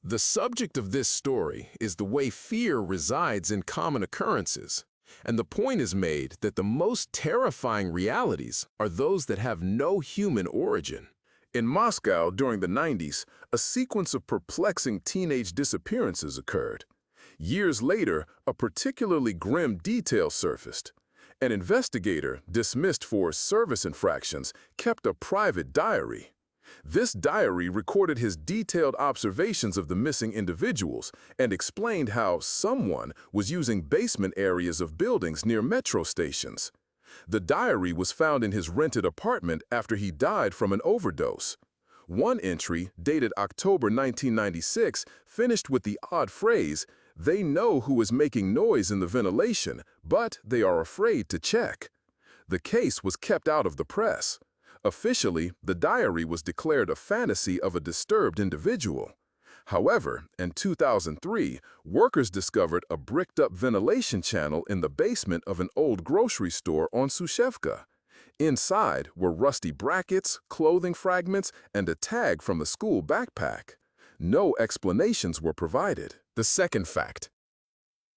The subject of this story is the way fear resides in common occurrences, and the point is made that the most terrifying realities are those that have no human origin. In Moscow during the 90s, a sequence of perplexing teenage disappearances occurred. Years later, a particularly grim detail surfaced. An investigator, dismissed for service infractions, kept a private diary. This diary recorded his detailed observations of the missing individuals and explained how someone was using basement areas of buildings near metro stations. The diary was found in his rented apartment after he died from an overdose. One entry, dated October 1996, finished with the odd phrase, "They know who is making noise in the ventilation, but they are afraid to check." The case was kept out of the press. Officially, the diary was declared a fantasy of a disturbed individual. However, in 2003, workers discovered a bricked-up ventilation channel in the basement of an old grocery store on Sushevka. Inside were rusty brackets, clothing fragments, and a tag from the school backpack. No explanations were provided. The second fact.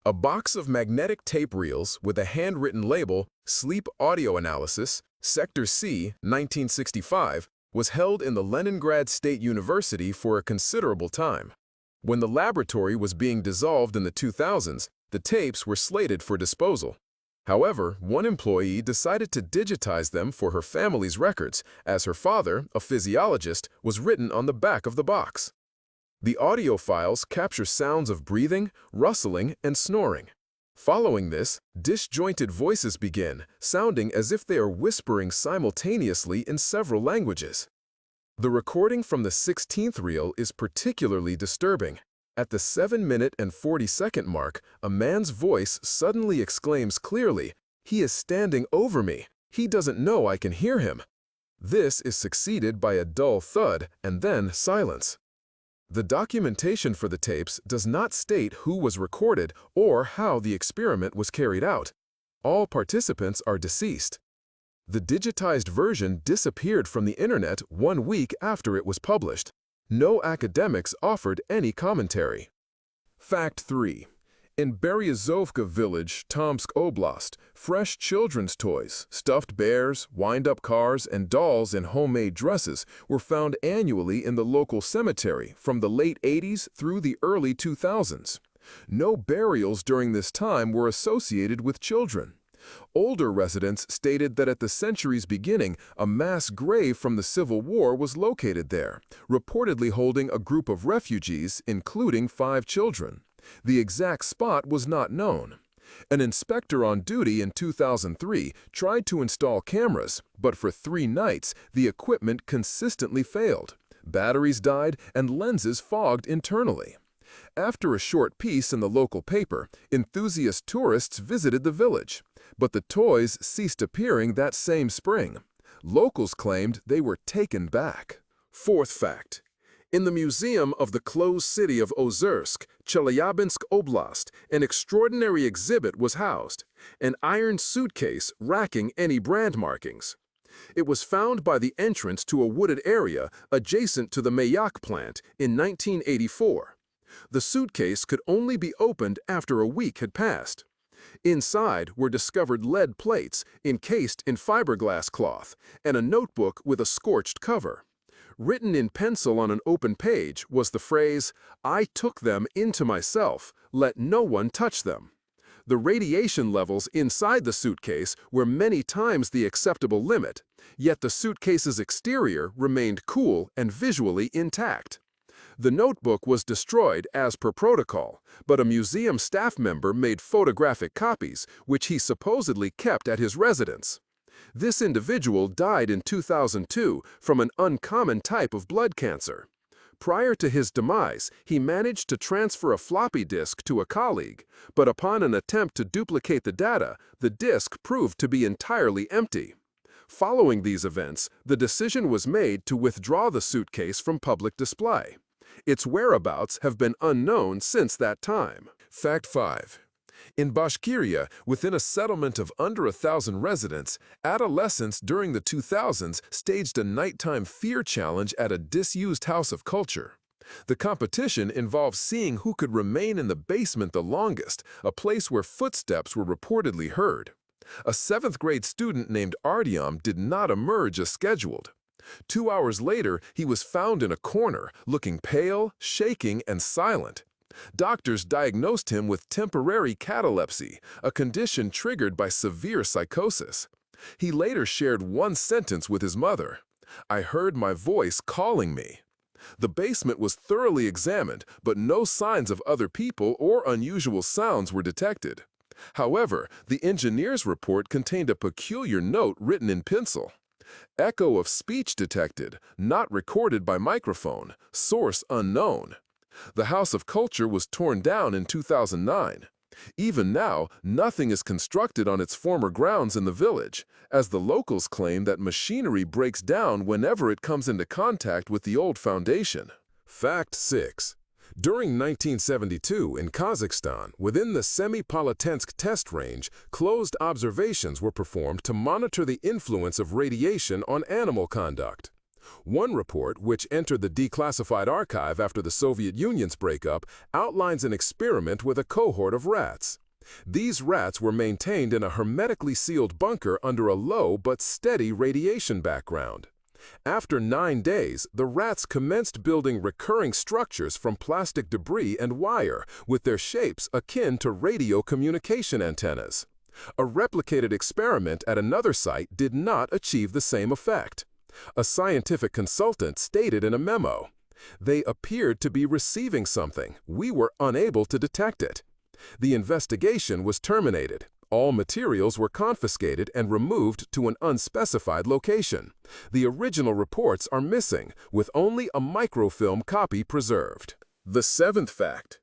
A box of magnetic tape reels with a handwritten label, Sleep Audio Analysis, Sector C, 1965, was held in the Leningrad State University for a considerable time. When the laboratory was being dissolved in the 2000s, the tapes were slated for disposal. However, one employee decided to digitize them for her family's records, as her father, a physiologist, was written on the back of the box. The audio files capture sounds of breathing, rustling, and snoring. Following this, disjointed voices begin, sounding as if they are whispering simultaneously in several languages. The recording from the 16th reel is particularly disturbing. At the 7-minute and 40-second mark, a man's voice suddenly exclaims clearly, "He is standing over me. He doesn't know I can hear him." This is succeeded by a dull thud and then silence. The documentation for the tapes does not state who was recorded or how the experiment was carried out. All participants are deceased. The digitized version disappeared from the internet 1 week after it was published. No academics offered any commentary. Fact 3. In Beryozovka village, Tomsk Oblast, fresh children's toys, stuffed bears, wind-up cars, and dolls in homemade dresses were found annually in the local cemetery from the late 80s through the early 2000s. No burials during this time were associated with children. Older residents stated that at the century's beginning, a mass grave from the Civil War was located there, reportedly holding a group of refugees, including 5 children. The exact spot was not known. An inspector on duty in 2003 tried to install cameras, but for 3 nights, the equipment consistently failed. Batteries died and lenses fogged internally. After a short piece in the local paper, enthusiast tourists visited the village, but the toys ceased appearing that same spring. Locals claimed they were taken back. Fourth fact. In the museum of the closed city of Ozersk, Chelyabinsk Oblast, an extraordinary exhibit was housed, an iron suitcase racking any brand markings. It was found by the entrance to a wooded area adjacent to the Mayak plant in 1984. The suitcase could only be opened after a week had passed. Inside were discovered lead plates encased in fiberglass cloth and a notebook with a scorched cover. Written in pencil on an open page was the phrase, "I took them into myself, let no one touch them." The radiation levels inside the suitcase were many times the acceptable limit, yet the suitcase's exterior remained cool and visually intact. The notebook was destroyed as per protocol, but a museum staff member made photographic copies, which he supposedly kept at his residence. This individual died in 2002 from an uncommon type of blood cancer. Prior to his demise, he managed to transfer a floppy disk to a colleague, but upon an attempt to duplicate the data, the disk proved to be entirely empty. Following these events, the decision was made to withdraw the suitcase from public display. Its whereabouts have been unknown since that time. Fact 5. In Bashkiria, within a settlement of under 1,000 residents, adolescents during the 2000s staged a nighttime fear challenge at a disused house of culture. The competition involved seeing who could remain in the basement the longest, a place where footsteps were reportedly heard. A seventh-grade student named Artyom did not emerge as scheduled. 2 hours later, he was found in a corner, looking pale, shaking, and silent. Doctors diagnosed him with temporary catalepsy, a condition triggered by severe psychosis. He later shared one sentence with his mother: "I heard my voice calling me." The basement was thoroughly examined, but no signs of other people or unusual sounds were detected. However, the engineer's report contained a peculiar note written in pencil. "Echo of speech detected, not recorded by microphone, source unknown." The House of Culture was torn down in 2009. Even now, nothing is constructed on its former grounds in the village, as the locals claim that machinery breaks down whenever it comes into contact with the old foundation. Fact 6. During 1972 in Kazakhstan, within the Semipalatinsk test range, closed observations were performed to monitor the influence of radiation on animal conduct. One report, which entered the declassified archive after the Soviet Union's breakup, outlines an experiment with a cohort of rats. These rats were maintained in a hermetically sealed bunker under a low but steady radiation background. After 9 days, the rats commenced building recurring structures from plastic debris and wire, with their shapes akin to radio communication antennas. A replicated experiment at another site did not achieve the same effect. A scientific consultant stated in a memo, "They appeared to be receiving something. We were unable to detect it." The investigation was terminated. All materials were confiscated and removed to an unspecified location. The original reports are missing, with only a microfilm copy preserved. The seventh fact.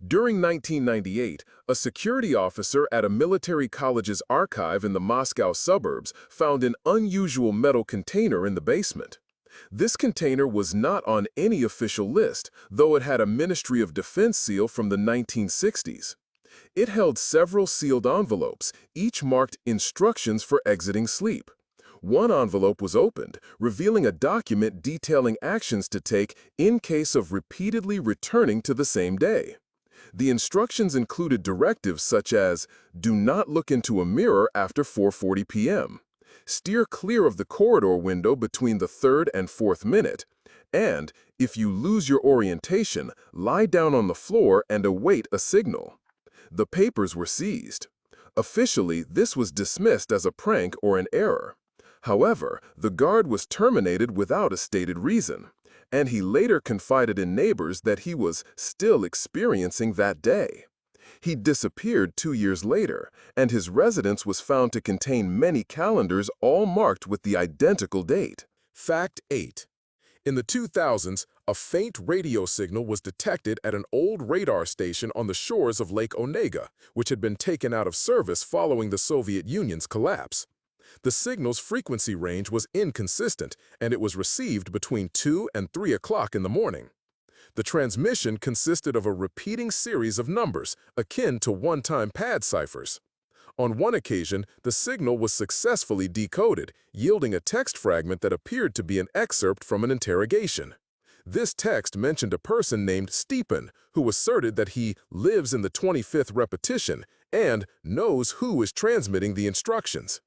During 1998, a security officer at a military college's archive in the Moscow suburbs found an unusual metal container in the basement. This container was not on any official list, though it had a Ministry of Defense seal from the 1960s. It held several sealed envelopes, each marked "Instructions for exiting sleep." One envelope was opened, revealing a document detailing actions to take in case of repeatedly returning to the same day. The instructions included directives such as, "Do not look into a mirror after 4:40 p.m., steer clear of the corridor window between the 3rd and 4th minute, and, if you lose your orientation, lie down on the floor and await a signal." The papers were seized. Officially, this was dismissed as a prank or an error. However, the guard was terminated without a stated reason, and he later confided in neighbors that he was still experiencing that day. He disappeared 2 years later, and his residence was found to contain many calendars all marked with the identical date. Fact 8. In the 2000s, a faint radio signal was detected at an old radar station on the shores of Lake Onega, which had been taken out of service following the Soviet Union's collapse. The signal's frequency range was inconsistent, and it was received between 2 and 3 o'clock in the morning. The transmission consisted of a repeating series of numbers, akin to one-time pad ciphers. On one occasion, the signal was successfully decoded, yielding a text fragment that appeared to be an excerpt from an interrogation. This text mentioned a person named Stepan, who asserted that he lives in the 25th repetition and knows who is transmitting the instructions.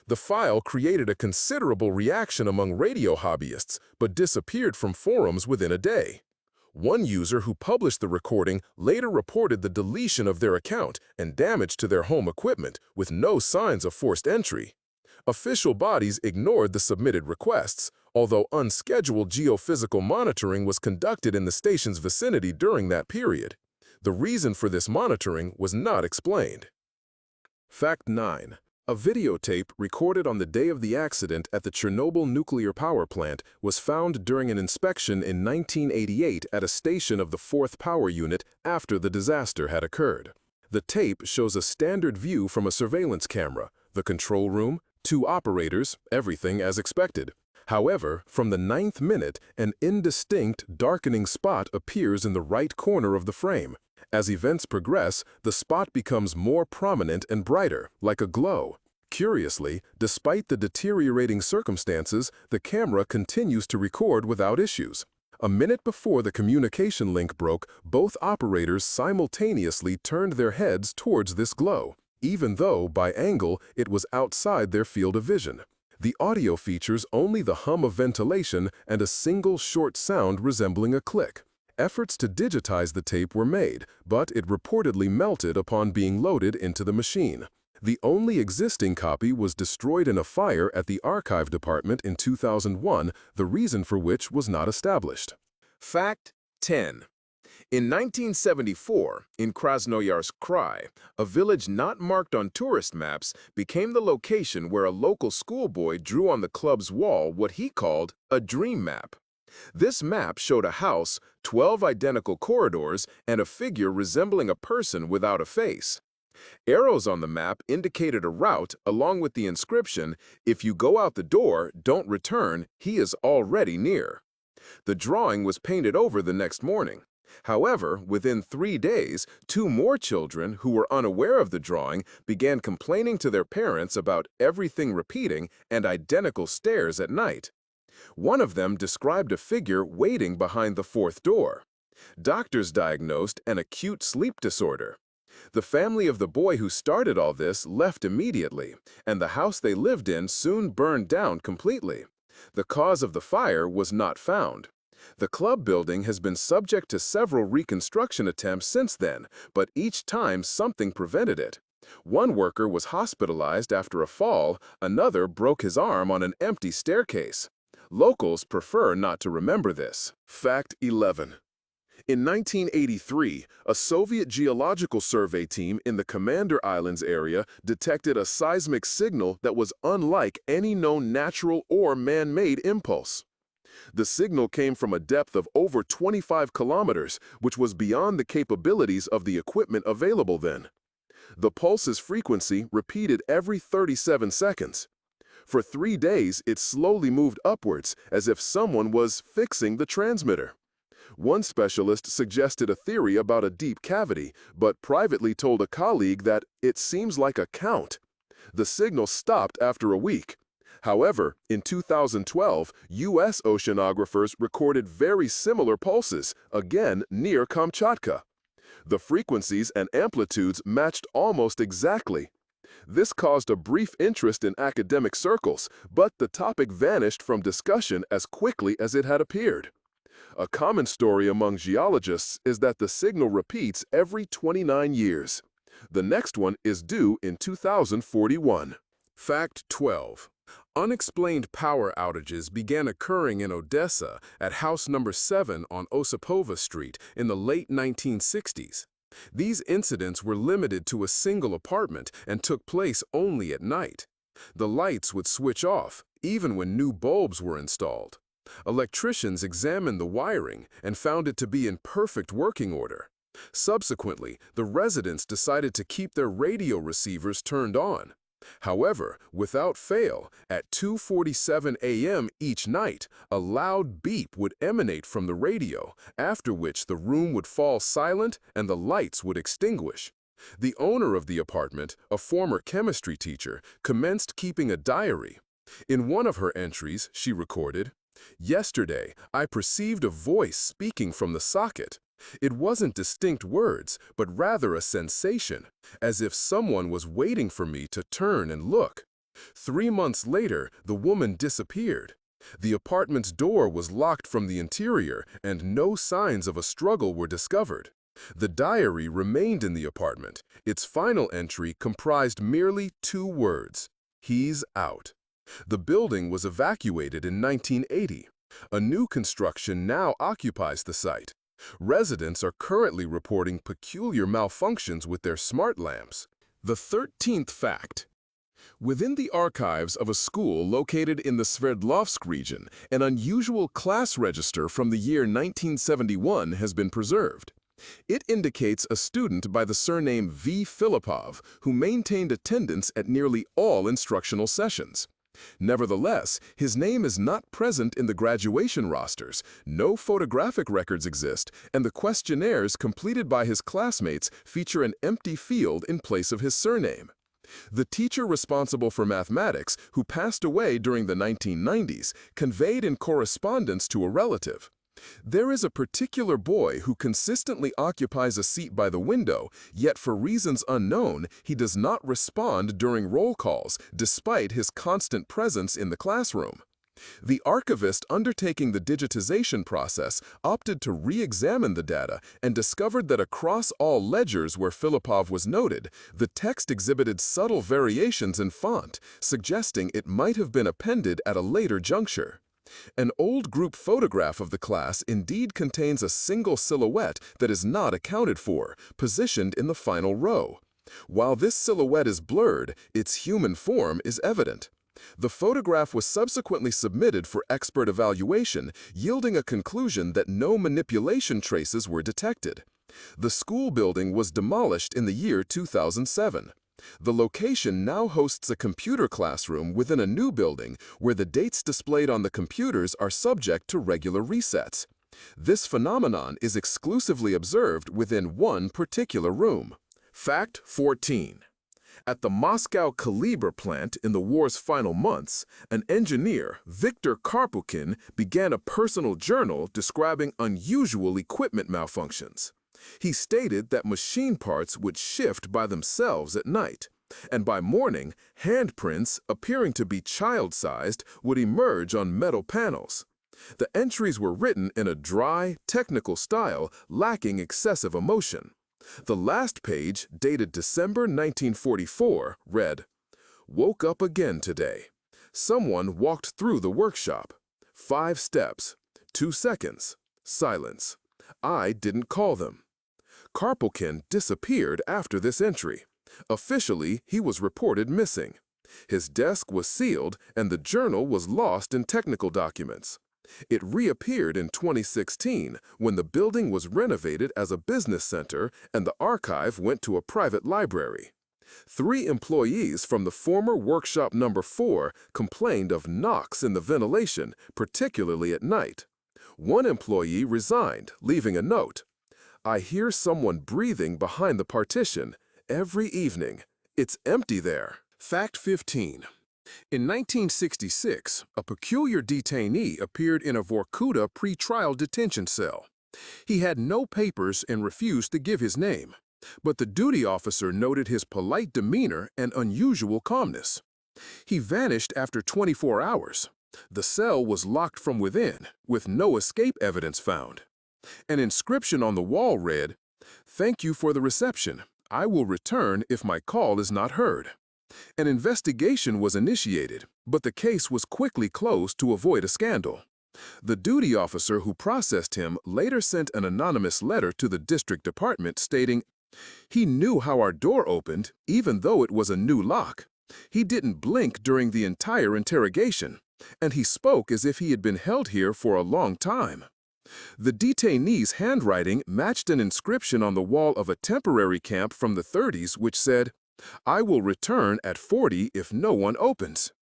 The file created a considerable reaction among radio hobbyists, but disappeared from forums within a day. One user who published the recording later reported the deletion of their account and damage to their home equipment, with no signs of forced entry. Official bodies ignored the submitted requests, although unscheduled geophysical monitoring was conducted in the station's vicinity during that period. The reason for this monitoring was not explained. Fact 9. A videotape recorded on the day of the accident at the Chernobyl nuclear power plant was found during an inspection in 1988 at a station of the 4th Power Unit after the disaster had occurred. The tape shows a standard view from a surveillance camera, the control room, 2 operators, everything as expected. However, from the 9th minute, an indistinct, darkening spot appears in the right corner of the frame. As events progress, the spot becomes more prominent and brighter, like a glow. Curiously, despite the deteriorating circumstances, the camera continues to record without issues. A minute before the communication link broke, both operators simultaneously turned their heads towards this glow, even though, by angle, it was outside their field of vision. The audio features only the hum of ventilation and a single short sound resembling a click. Efforts to digitize the tape were made, but it reportedly melted upon being loaded into the machine. The only existing copy was destroyed in a fire at the archive department in 2001, the reason for which was not established. Fact 10. In 1974, in Krasnoyarsk Krai, a village not marked on tourist maps became the location where a local schoolboy drew on the club's wall what he called a dream map. This map showed a house, 12 identical corridors, and a figure resembling a person without a face. Arrows on the map indicated a route along with the inscription, "If you go out the door, don't return, he is already near." The drawing was painted over the next morning. However, within 3 days, 2 more children who were unaware of the drawing began complaining to their parents about everything repeating and identical stares at night. One of them described a figure waiting behind the 4th door. Doctors diagnosed an acute sleep disorder. The family of the boy who started all this left immediately, and the house they lived in soon burned down completely. The cause of the fire was not found. The club building has been subject to several reconstruction attempts since then, but each time something prevented it. One worker was hospitalized after a fall, another broke his arm on an empty staircase. Locals prefer not to remember this. Fact 11. In 1983, a Soviet geological survey team in the Commander Islands area detected a seismic signal that was unlike any known natural or man-made impulse. The signal came from a depth of over 25 kilometers, which was beyond the capabilities of the equipment available then. The pulse's frequency repeated every 37 seconds. For 3 days, it slowly moved upwards, as if someone was fixing the transmitter. One specialist suggested a theory about a deep cavity, but privately told a colleague that it seems like a count. The signal stopped after a week. However, in 2012, U.S. oceanographers recorded very similar pulses, again near Kamchatka. The frequencies and amplitudes matched almost exactly. This caused a brief interest in academic circles, but the topic vanished from discussion as quickly as it had appeared. A common story among geologists is that the signal repeats every 29 years. The next one is due in 2041. Fact 12. Unexplained power outages began occurring in Odessa at house number 7 on Osipova Street in the late 1960s. These incidents were limited to a single apartment and took place only at night. The lights would switch off, even when new bulbs were installed. Electricians examined the wiring and found it to be in perfect working order. Subsequently, the residents decided to keep their radio receivers turned on. However, without fail, at 2:47 a.m. each night, a loud beep would emanate from the radio, after which the room would fall silent and the lights would extinguish. The owner of the apartment, a former chemistry teacher, commenced keeping a diary. In one of her entries, she recorded, "Yesterday, I perceived a voice speaking from the socket. It wasn't distinct words, but rather a sensation, as if someone was waiting for me to turn and look. 3 months later, the woman disappeared. The apartment's door was locked from the interior, and no signs of a struggle were discovered. The diary remained in the apartment. Its final entry comprised merely 2 words: 'He's out.' The building was evacuated in 1980. A new construction now occupies the site. Residents are currently reporting peculiar malfunctions with their smart lamps." The 13th fact. Within the archives of a school located in the Sverdlovsk region, an unusual class register from the year 1971 has been preserved. It indicates a student by the surname V. Filipov who maintained attendance at nearly all instructional sessions. Nevertheless, his name is not present in the graduation rosters, no photographic records exist, and the questionnaires completed by his classmates feature an empty field in place of his surname. The teacher responsible for mathematics, who passed away during the 1990s, conveyed in correspondence to a relative, There is a particular boy who consistently occupies a seat by the window, yet for reasons unknown, he does not respond during roll calls, despite his constant presence in the classroom. The archivist undertaking the digitization process opted to re-examine the data and discovered that across all ledgers where Filipov was noted, the text exhibited subtle variations in font, suggesting it might have been appended at a later juncture. An old group photograph of the class indeed contains a single silhouette that is not accounted for, positioned in the final row. While this silhouette is blurred, its human form is evident. The photograph was subsequently submitted for expert evaluation, yielding a conclusion that no manipulation traces were detected. The school building was demolished in the year 2007. The location now hosts a computer classroom within a new building where the dates displayed on the computers are subject to regular resets. This phenomenon is exclusively observed within one particular room. Fact 14. At the Moscow Kalibr plant in the war's final months, an engineer, Viktor Karpukhin, began a personal journal describing unusual equipment malfunctions. He stated that machine parts would shift by themselves at night, and by morning, handprints appearing to be child-sized would emerge on metal panels. The entries were written in a dry, technical style lacking excessive emotion. The last page, dated December 1944, read, "Woke up again today. Someone walked through the workshop. 5 steps, 2 seconds, silence. I didn't call them." Karpukhin disappeared after this entry. Officially, he was reported missing. His desk was sealed and the journal was lost in technical documents. It reappeared in 2016 when the building was renovated as a business center and the archive went to a private library. 3 employees from the former workshop number 4 complained of knocks in the ventilation, particularly at night. One employee resigned, leaving a note. "I hear someone breathing behind the partition every evening. It's empty there." Fact 15. In 1966, a peculiar detainee appeared in a Vorkuta pre-trial detention cell. He had no papers and refused to give his name, but the duty officer noted his polite demeanor and unusual calmness. He vanished after 24 hours. The cell was locked from within, with no escape evidence found. An inscription on the wall read, "Thank you for the reception. I will return if my call is not heard." An investigation was initiated, but the case was quickly closed to avoid a scandal. The duty officer who processed him later sent an anonymous letter to the district department stating, "He knew how our door opened, even though it was a new lock. He didn't blink during the entire interrogation, and he spoke as if he had been held here for a long time." The detainee's handwriting matched an inscription on the wall of a temporary camp from the 30s which said, "I will return at 40 if no one opens."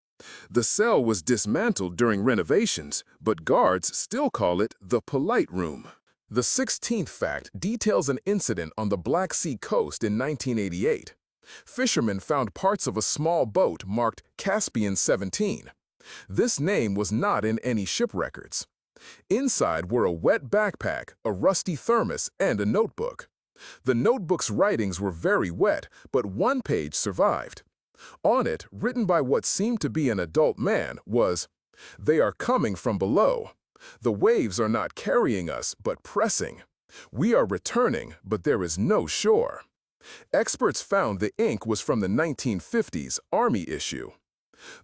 The cell was dismantled during renovations, but guards still call it the polite room. The 16th fact details an incident on the Black Sea coast in 1988. Fishermen found parts of a small boat marked Caspian 17. This name was not in any ship records. Inside were a wet backpack, a rusty thermos, and a notebook. The notebook's writings were very wet, but one page survived. On it, written by what seemed to be an adult man, was, "They are coming from below. The waves are not carrying us, but pressing. We are returning, but there is no shore." Experts found the ink was from the 1950s Army issue.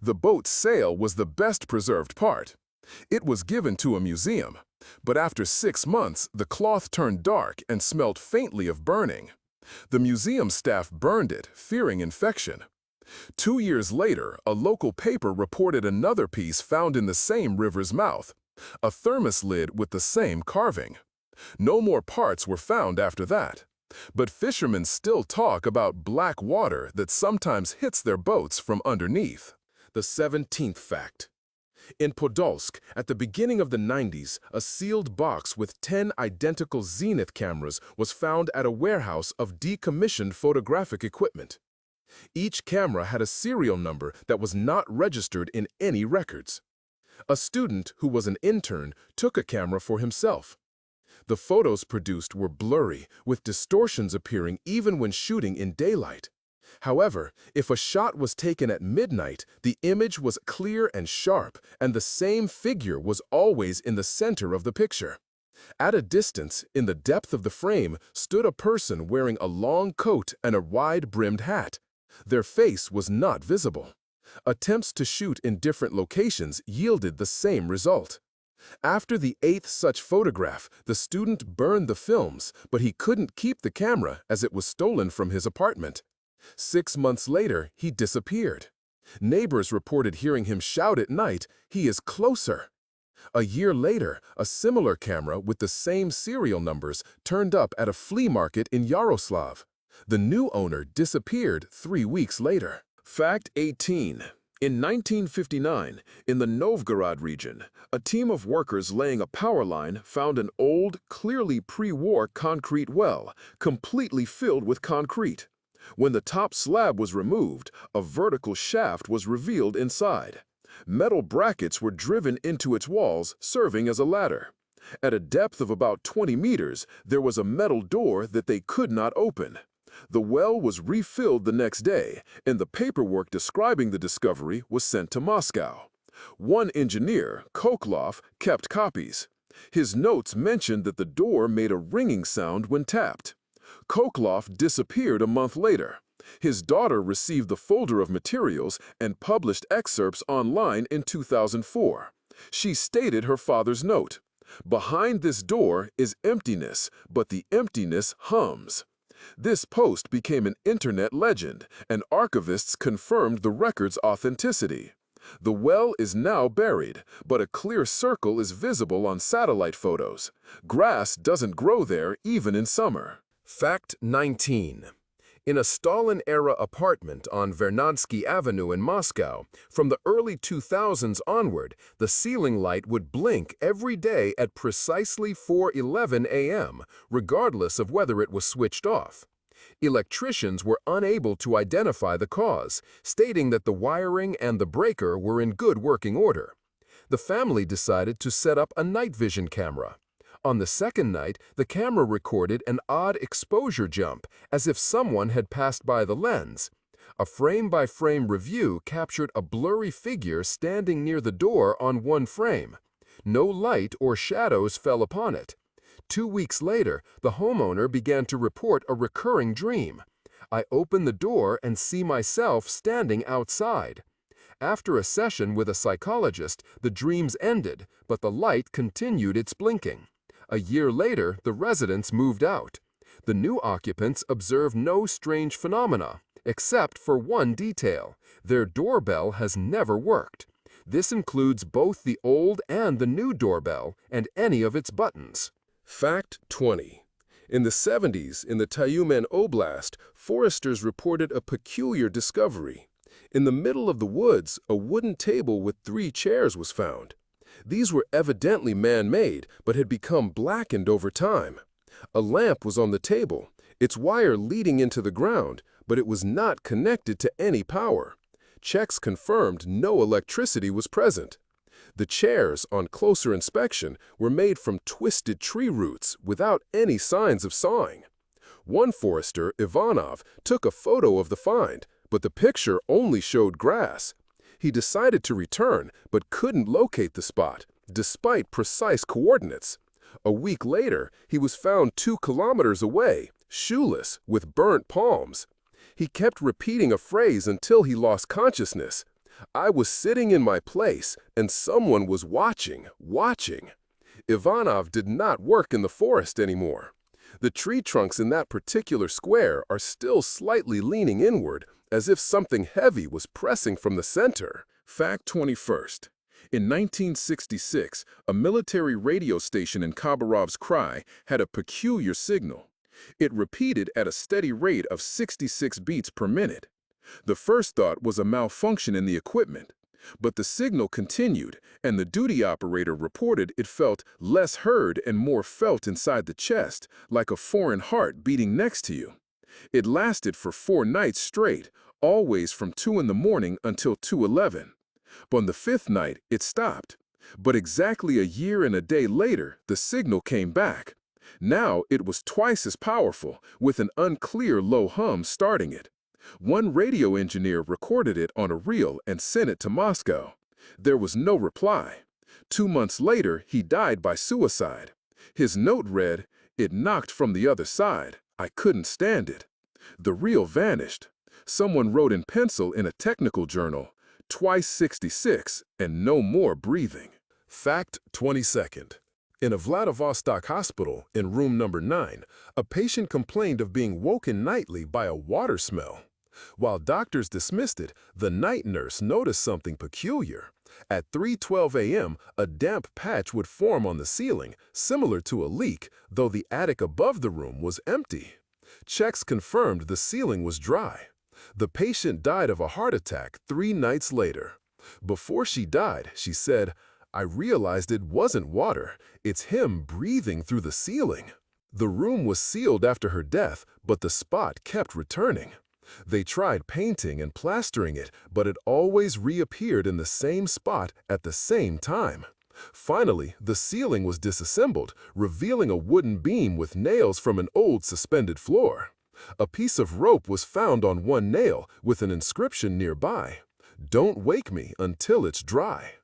The boat's sail was the best preserved part. It was given to a museum, but after 6 months, the cloth turned dark and smelled faintly of burning. The museum staff burned it, fearing infection. 2 years later, a local paper reported another piece found in the same river's mouth, a thermos lid with the same carving. No more parts were found after that. But fishermen still talk about black water that sometimes hits their boats from underneath. The 17th fact. In Podolsk, at the beginning of the 90s, a sealed box with 10 identical Zenith cameras was found at a warehouse of decommissioned photographic equipment. Each camera had a serial number that was not registered in any records. A student who was an intern took a camera for himself. The photos produced were blurry, with distortions appearing even when shooting in daylight. However, if a shot was taken at midnight, the image was clear and sharp, and the same figure was always in the center of the picture. At a distance, in the depth of the frame, stood a person wearing a long coat and a wide-brimmed hat. Their face was not visible. Attempts to shoot in different locations yielded the same result. After the 8th such photograph, the student burned the films, but he couldn't keep the camera as it was stolen from his apartment. 6 months later, he disappeared. Neighbors reported hearing him shout at night, "He is closer." A year later, a similar camera with the same serial numbers turned up at a flea market in Yaroslav. The new owner disappeared 3 weeks later. Fact 18. In 1959, in the Novgorod region, a team of workers laying a power line found an old, clearly pre-war concrete well, completely filled with concrete. When the top slab was removed, a vertical shaft was revealed inside. Metal brackets were driven into its walls, serving as a ladder. At a depth of about 20 meters, there was a metal door that they could not open. The well was refilled the next day, and the paperwork describing the discovery was sent to Moscow. One engineer, Koklov, kept copies. His notes mentioned that the door made a ringing sound when tapped. Koklov disappeared a month later. His daughter received the folder of materials and published excerpts online in 2004. She stated her father's note, "Behind this door is emptiness, but the emptiness hums." This post became an internet legend, and archivists confirmed the record's authenticity. The well is now buried, but a clear circle is visible on satellite photos. Grass doesn't grow there even in summer. Fact 19. In a Stalin-era apartment on Vernadsky Avenue in Moscow, from the early 2000s onward, the ceiling light would blink every day at precisely 4:11 a.m., regardless of whether it was switched off. Electricians were unable to identify the cause, stating that the wiring and the breaker were in good working order. The family decided to set up a night vision camera. On the second night, the camera recorded an odd exposure jump, as if someone had passed by the lens. A frame-by-frame review captured a blurry figure standing near the door on one frame. No light or shadows fell upon it. 2 weeks later, the homeowner began to report a recurring dream. "I open the door and see myself standing outside." After a session with a psychologist, the dreams ended, but the light continued its blinking. A year later, the residents moved out. The new occupants observed no strange phenomena, except for one detail: their doorbell has never worked. This includes both the old and the new doorbell and any of its buttons. Fact 20. In the 70s, in the Tyumen Oblast, foresters reported a peculiar discovery. In the middle of the woods, a wooden table with 3 chairs was found. These were evidently man-made, but had become blackened over time. A lamp was on the table, its wire leading into the ground, but it was not connected to any power. Checks confirmed no electricity was present. The chairs, on closer inspection, were made from twisted tree roots without any signs of sawing. One forester, Ivanov, took a photo of the find, but the picture only showed grass. He decided to return, but couldn't locate the spot, despite precise coordinates. A week later, he was found 2 kilometers away, shoeless, with burnt palms. He kept repeating a phrase until he lost consciousness. "I was sitting in my place, and someone was watching. Ivanov did not work in the forest anymore. The tree trunks in that particular square are still slightly leaning inward, as if something heavy was pressing from the center. Fact 21st. In 1966, a military radio station in Khabarovsk Krai had a peculiar signal. It repeated at a steady rate of 66 beats per minute. The first thought was a malfunction in the equipment, but the signal continued, and the duty operator reported it felt less heard and more felt inside the chest, like a foreign heart beating next to you. It lasted for 4 nights straight, always from 2 in the morning until 2:11. But on the 5th night, it stopped. But exactly a year and a day later, the signal came back. Now it was twice as powerful, with an unclear low hum starting it. One radio engineer recorded it on a reel and sent it to Moscow. There was no reply. 2 months later, he died by suicide. His note read, "It knocked from the other side. I couldn't stand it." The reel vanished. Someone wrote in pencil in a technical journal, "Twice 66 and no more breathing." Fact 22nd. In a Vladivostok hospital, in room number 9, a patient complained of being woken nightly by a water smell. While doctors dismissed it, the night nurse noticed something peculiar. At 3:12 a.m., a damp patch would form on the ceiling, similar to a leak, though the attic above the room was empty. Checks confirmed the ceiling was dry. The patient died of a heart attack 3 nights later. Before she died, she said, "I realized it wasn't water, it's him breathing through the ceiling." The room was sealed after her death, but the spot kept returning. They tried painting and plastering it, but it always reappeared in the same spot at the same time. Finally, the ceiling was disassembled, revealing a wooden beam with nails from an old suspended floor. A piece of rope was found on one nail with an inscription nearby, "Don't wake me until it's dry."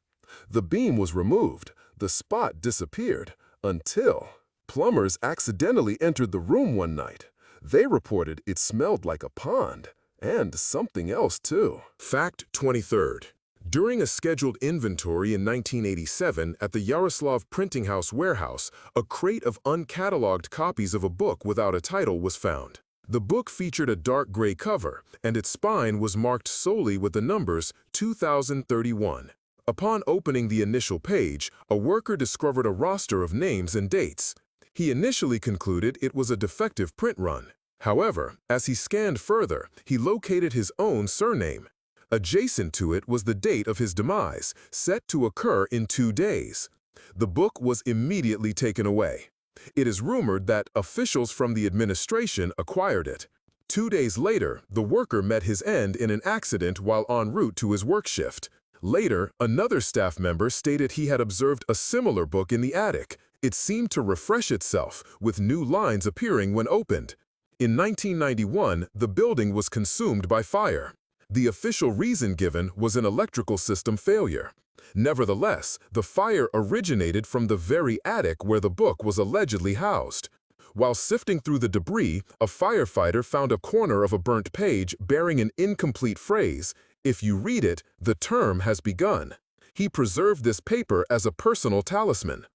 The beam was removed, the spot disappeared, until plumbers accidentally entered the room one night. They reported it smelled like a pond, and something else too. Fact 23rd. During a scheduled inventory in 1987 at the Yaroslav Printing House warehouse, a crate of uncatalogued copies of a book without a title was found. The book featured a dark gray cover, and its spine was marked solely with the numbers 2031. Upon opening the initial page, a worker discovered a roster of names and dates. He initially concluded it was a defective print run. However, as he scanned further, he located his own surname. Adjacent to it was the date of his demise, set to occur in 2 days. The book was immediately taken away. It is rumored that officials from the administration acquired it. 2 days later, the worker met his end in an accident while en route to his work shift. Later, another staff member stated he had observed a similar book in the attic. It seemed to refresh itself, with new lines appearing when opened. In 1991, the building was consumed by fire. The official reason given was an electrical system failure. Nevertheless, the fire originated from the very attic where the book was allegedly housed. While sifting through the debris, a firefighter found a corner of a burnt page bearing an incomplete phrase, "If you read it, the term has begun." He preserved this paper as a personal talisman.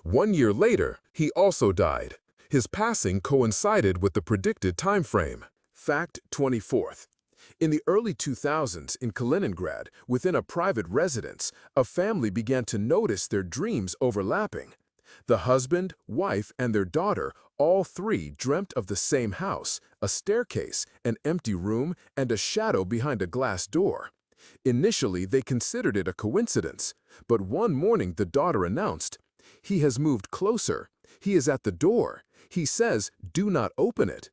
1 year later, he also died. His passing coincided with the predicted time frame. Fact 24th. In the early 2000s in Kaliningrad, within a private residence, a family began to notice their dreams overlapping. The husband, wife, and their daughter, all 3 dreamt of the same house, a staircase, an empty room, and a shadow behind a glass door. Initially, they considered it a coincidence, but one morning the daughter announced, "He has moved closer. He is at the door. He says, 'Do not open it.'"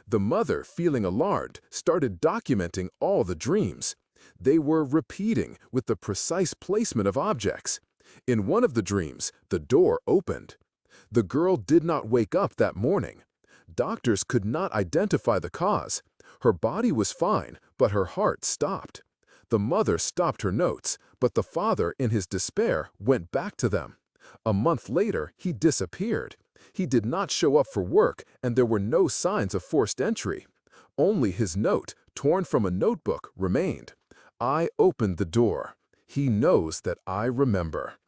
The mother, feeling alarmed, started documenting all the dreams. They were repeating with the precise placement of objects. In one of the dreams, the door opened. The girl did not wake up that morning. Doctors could not identify the cause. Her body was fine, but her heart stopped. The mother stopped her notes, but the father, in his despair, went back to them. A month later, he disappeared. He did not show up for work, and there were no signs of forced entry. Only his note, torn from a notebook, remained. "I opened the door. He knows that I remember."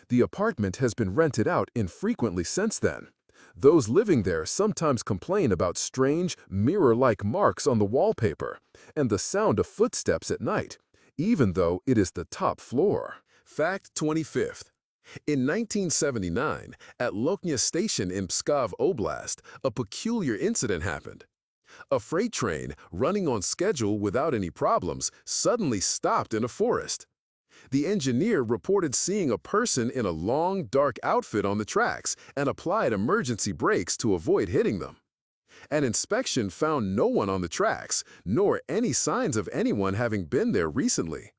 The apartment has been rented out infrequently since then. Those living there sometimes complain about strange, mirror-like marks on the wallpaper and the sound of footsteps at night, even though it is the top floor. Fact 25th. In 1979, at Lokhnya Station in Pskov Oblast, a peculiar incident happened. A freight train, running on schedule without any problems, suddenly stopped in a forest. The engineer reported seeing a person in a long, dark outfit on the tracks and applied emergency brakes to avoid hitting them. An inspection found no one on the tracks, nor any signs of anyone having been there recently.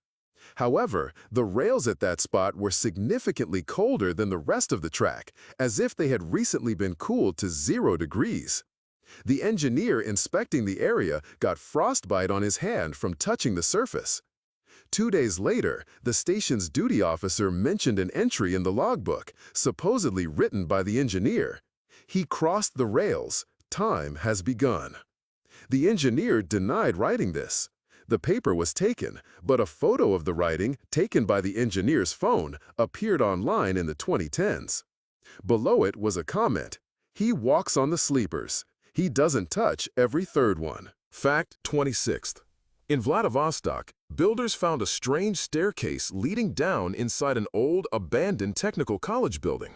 However, the rails at that spot were significantly colder than the rest of the track, as if they had recently been cooled to 0 degrees. The engineer inspecting the area got frostbite on his hand from touching the surface. 2 days later, the station's duty officer mentioned an entry in the logbook, supposedly written by the engineer. He crossed the rails. Time has begun. The engineer denied writing this. The paper was taken, but a photo of the writing, taken by the engineer's phone, appeared online in the 2010s. Below it was a comment: "He walks on the sleepers. He doesn't touch every third one." Fact 26th. In Vladivostok, builders found a strange staircase leading down inside an old, abandoned technical college building.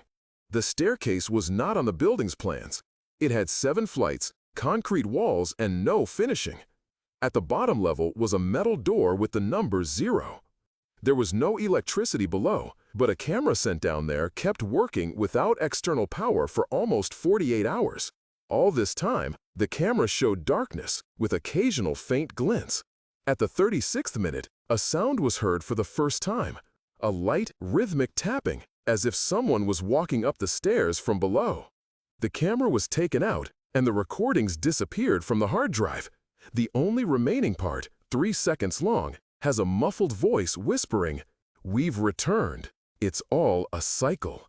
The staircase was not on the building's plans. It had 7 flights, concrete walls, and no finishing. At the bottom level was a metal door with the number 0. There was no electricity below, but a camera sent down there kept working without external power for almost 48 hours. All this time, the camera showed darkness with occasional faint glints. At the 36th minute, a sound was heard for the first time, a light, rhythmic tapping, as if someone was walking up the stairs from below. The camera was taken out, and the recordings disappeared from the hard drive. The only remaining part, 3 seconds long, has a muffled voice whispering, "We've returned. It's all a cycle."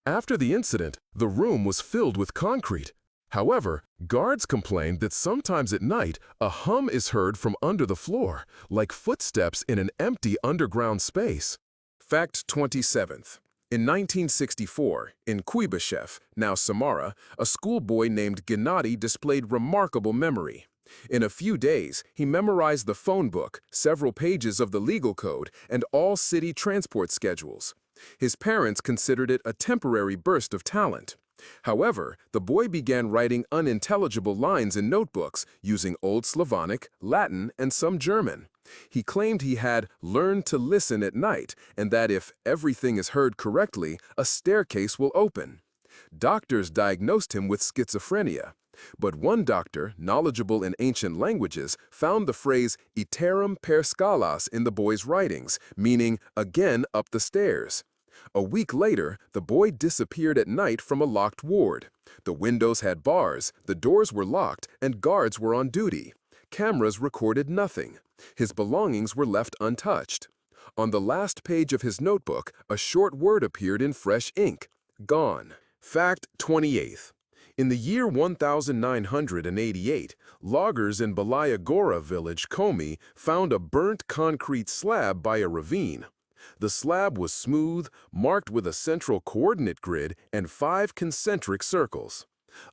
After the incident, the room was filled with concrete. However, guards complained that sometimes at night, a hum is heard from under the floor, like footsteps in an empty underground space. Fact 27th. In 1964, in Kuibyshev, now Samara, a schoolboy named Gennady displayed remarkable memory. In a few days, he memorized the phone book, several pages of the legal code, and all city transport schedules. His parents considered it a temporary burst of talent. However, the boy began writing unintelligible lines in notebooks using Old Slavonic, Latin, and some German. He claimed he had learned to listen at night and that if everything is heard correctly, a staircase will open. Doctors diagnosed him with schizophrenia. But one doctor, knowledgeable in ancient languages, found the phrase iterum per scalas in the boy's writings, meaning again up the stairs. A week later, the boy disappeared at night from a locked ward. The windows had bars, the doors were locked, and guards were on duty. Cameras recorded nothing. His belongings were left untouched. On the last page of his notebook, a short word appeared in fresh ink: gone. Fact 28th. In the year 1988, loggers in Balaya Gora village, Komi, found a burnt concrete slab by a ravine. The slab was smooth, marked with a central coordinate grid and 5 concentric circles.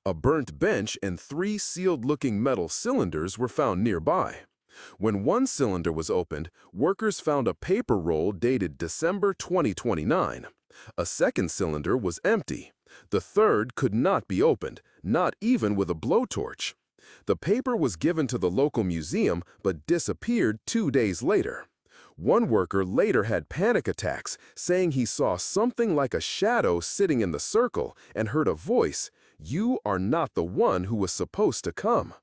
A burnt bench and 3 sealed-looking metal cylinders were found nearby. When one cylinder was opened, workers found a paper roll dated December 2029. A second cylinder was empty. The third could not be opened, not even with a blowtorch. The paper was given to the local museum but disappeared 2 days later. One worker later had panic attacks, saying he saw something like a shadow sitting in the circle and heard a voice, "You are not the one who was supposed to come."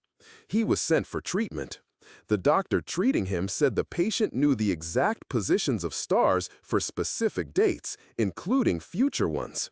He was sent for treatment. The doctor treating him said the patient knew the exact positions of stars for specific dates, including future ones.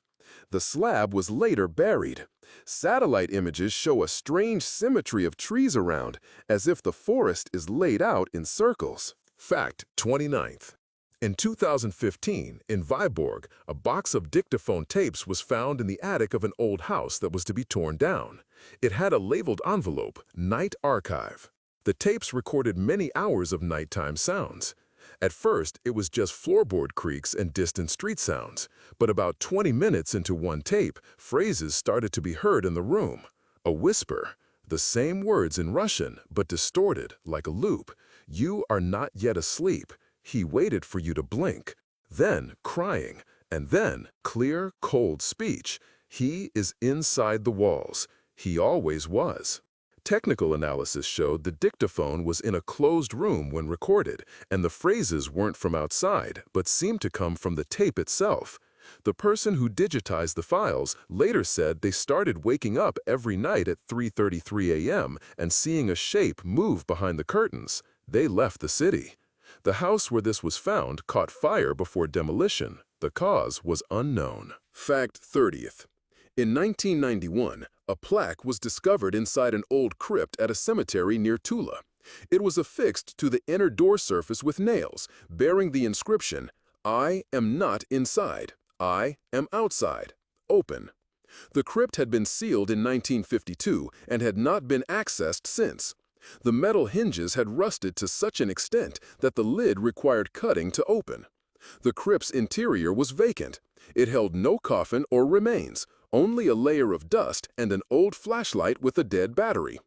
The slab was later buried. Satellite images show a strange symmetry of trees around, as if the forest is laid out in circles. Fact 29th. In 2015, in Viborg, a box of dictaphone tapes was found in the attic of an old house that was to be torn down. It had a labeled envelope, Night Archive. The tapes recorded many hours of nighttime sounds. At first, it was just floorboard creaks and distant street sounds, but about 20 minutes into one tape, phrases started to be heard in the room. A whisper, the same words in Russian, but distorted, like a loop. "You are not yet asleep. He waited for you to blink." Then crying, and then clear, cold speech. "He is inside the walls. He always was." Technical analysis showed the dictaphone was in a closed room when recorded, and the phrases weren't from outside, but seemed to come from the tape itself. The person who digitized the files later said they started waking up every night at 3:33 a.m. and seeing a shape move behind the curtains. They left the city. The house where this was found caught fire before demolition. The cause was unknown. Fact 30th. In 1991, a plaque was discovered inside an old crypt at a cemetery near Tula. It was affixed to the inner door surface with nails, bearing the inscription, "I am not inside. I am outside. Open." The crypt had been sealed in 1952 and had not been accessed since. The metal hinges had rusted to such an extent that the lid required cutting to open. The crypt's interior was vacant. It held no coffin or remains, only a layer of dust and an old flashlight with a dead battery.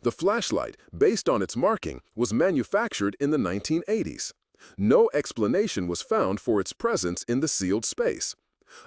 The flashlight, based on its marking, was manufactured in the 1980s. No explanation was found for its presence in the sealed space.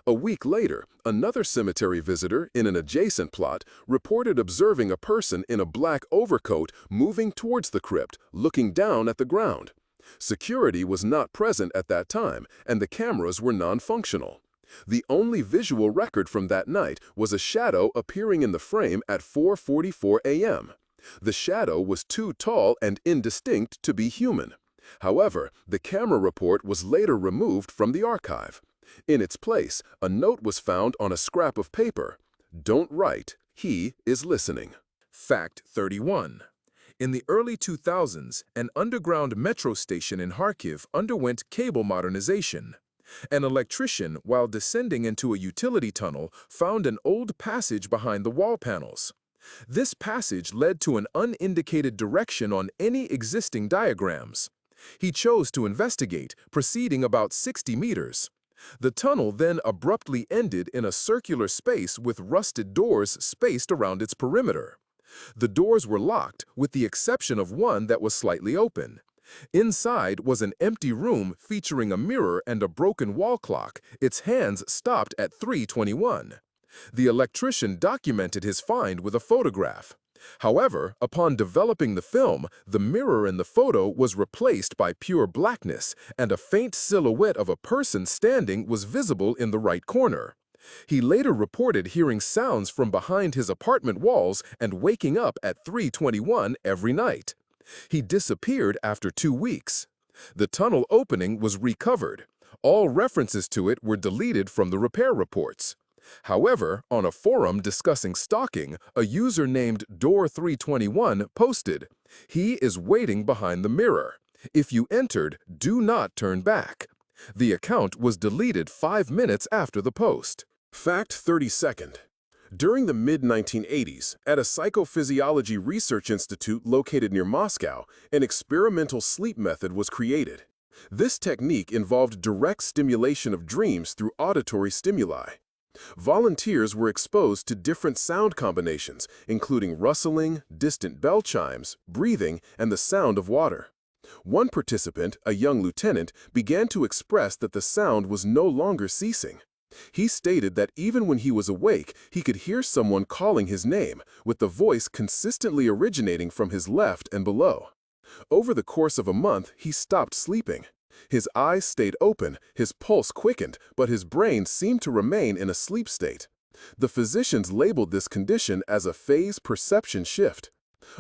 A week later, another cemetery visitor in an adjacent plot reported observing a person in a black overcoat moving towards the crypt, looking down at the ground. Security was not present at that time, and the cameras were non-functional. The only visual record from that night was a shadow appearing in the frame at 4:44 a.m. The shadow was too tall and indistinct to be human. However, the camera report was later removed from the archive. In its place, a note was found on a scrap of paper. "Don't write. He is listening." Fact 31. In the early 2000s, an underground metro station in Kharkiv underwent cable modernization. An electrician, while descending into a utility tunnel, found an old passage behind the wall panels. This passage led to an unindicated direction on any existing diagrams. He chose to investigate, proceeding about 60 meters. The tunnel then abruptly ended in a circular space with rusted doors spaced around its perimeter. The doors were locked, with the exception of one that was slightly open. Inside was an empty room featuring a mirror and a broken wall clock, its hands stopped at 3:21. The electrician documented his find with a photograph. However, upon developing the film, the mirror in the photo was replaced by pure blackness, and a faint silhouette of a person standing was visible in the right corner. He later reported hearing sounds from behind his apartment walls and waking up at 3:21 every night. He disappeared after 2 weeks. The tunnel opening was recovered. All references to it were deleted from the repair reports. However, on a forum discussing stalking, a user named Door321 posted, "He is waiting behind the mirror. If you entered, do not turn back." The account was deleted 5 minutes after the post. Fact 32nd. During the mid-1980s, at a psychophysiology research institute located near Moscow, an experimental sleep method was created. This technique involved direct stimulation of dreams through auditory stimuli. Volunteers were exposed to different sound combinations, including rustling, distant bell chimes, breathing, and the sound of water. One participant, a young lieutenant, began to express that the sound was no longer ceasing. He stated that even when he was awake, he could hear someone calling his name, with the voice consistently originating from his left and below. Over the course of a month, he stopped sleeping. His eyes stayed open, his pulse quickened, but his brain seemed to remain in a sleep state. The physicians labeled this condition as a phase perception shift.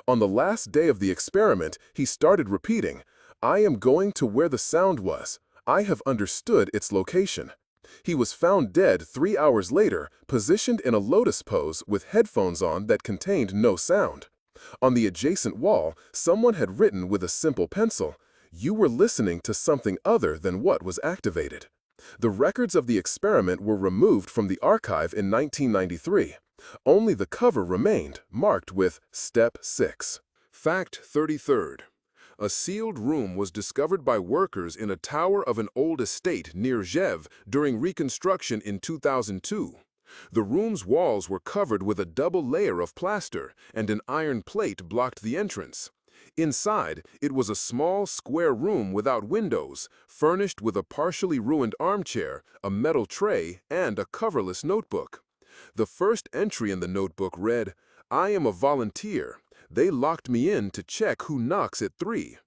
On the last day of the experiment, he started repeating, "I am going to where the sound was. I have understood its location." He was found dead 3 hours later, positioned in a lotus pose with headphones on that contained no sound. On the adjacent wall, someone had written with a simple pencil, "You were listening to something other than what was activated." The records of the experiment were removed from the archive in 1993. Only the cover remained, marked with Step 6. Fact 33rd. A sealed room was discovered by workers in a tower of an old estate near Zhev during reconstruction in 2002. The room's walls were covered with a double layer of plaster, and an iron plate blocked the entrance. Inside, it was a small, square room without windows, furnished with a partially ruined armchair, a metal tray, and a coverless notebook. The first entry in the notebook read, "I am a volunteer. They locked me in to check who knocks at 3.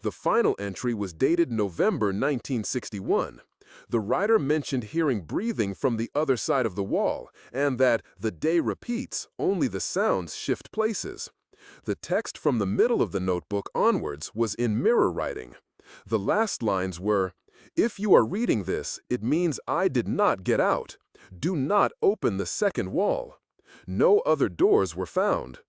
The final entry was dated November 1961. The writer mentioned hearing breathing from the other side of the wall, and that the day repeats, only the sounds shift places. The text from the middle of the notebook onwards was in mirror writing. The last lines were, "If you are reading this, it means I did not get out. Do not open the second wall." No other doors were found.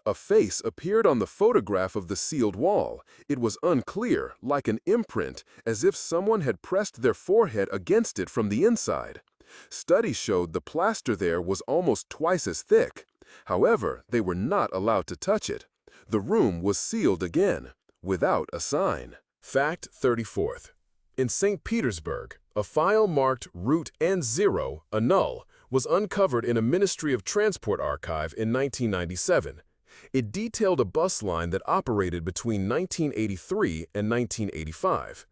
A face appeared on the photograph of the sealed wall. It was unclear, like an imprint, as if someone had pressed their forehead against it from the inside. Studies showed the plaster there was almost twice as thick. However, they were not allowed to touch it. The room was sealed again, without a sign. Fact 34th. In St. Petersburg, a file marked Root and Zero, a null, was uncovered in a Ministry of Transport archive in 1997. It detailed a bus line that operated between 1983 and 1985.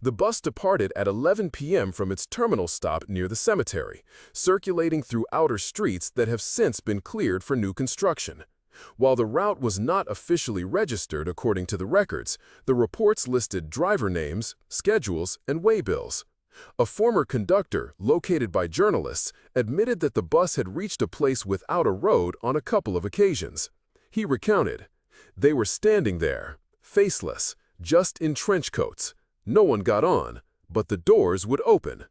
The bus departed at 11 p.m. from its terminal stop near the cemetery, circulating through outer streets that have since been cleared for new construction. While the route was not officially registered according to the records, the reports listed driver names, schedules, and waybills. A former conductor, located by journalists, admitted that the bus had reached a place without a road on a couple of occasions. He recounted, "They were standing there, faceless, just in trench coats. No one got on, but the doors would open."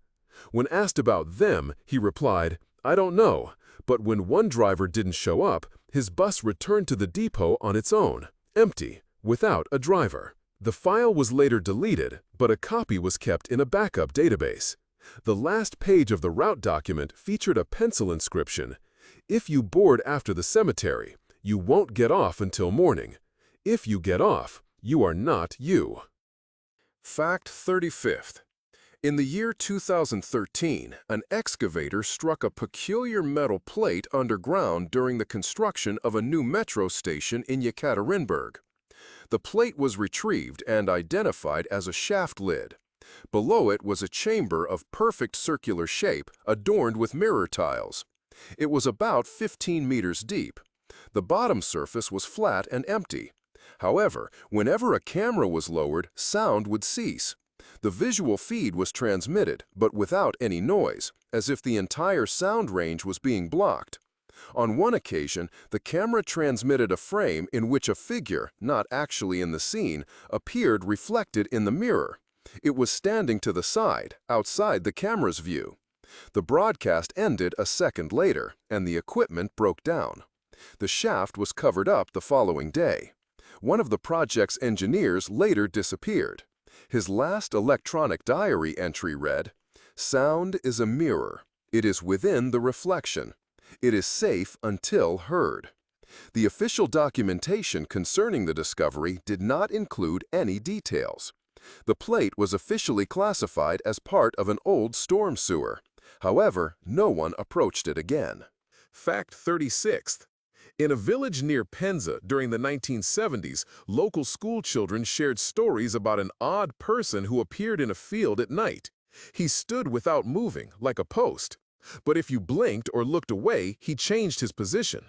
When asked about them, he replied, "I don't know, but when one driver didn't show up, his bus returned to the depot on its own, empty, without a driver." The file was later deleted, but a copy was kept in a backup database. The last page of the route document featured a pencil inscription, "If you board after the cemetery, you won't get off until morning. If you get off, you are not you." Fact 35th. In the year 2013, an excavator struck a peculiar metal plate underground during the construction of a new metro station in Yekaterinburg. The plate was retrieved and identified as a shaft lid. Below it was a chamber of perfect circular shape adorned with mirror tiles. It was about 15 meters deep. The bottom surface was flat and empty. However, whenever a camera was lowered, sound would cease. The visual feed was transmitted, but without any noise, as if the entire sound range was being blocked. On one occasion, the camera transmitted a frame in which a figure, not actually in the scene, appeared reflected in the mirror. It was standing to the side, outside the camera's view. The broadcast ended a second later, and the equipment broke down. The shaft was covered up the following day. One of the project's engineers later disappeared. His last electronic diary entry read, "Sound is a mirror. It is within the reflection. It is safe until heard." The official documentation concerning the discovery did not include any details. The plate was officially classified as part of an old storm sewer. However, no one approached it again. Fact 36th. In a village near Penza during the 1970s, local school children shared stories about an odd person who appeared in a field at night. He stood without moving, like a post. But if you blinked or looked away, he changed his position.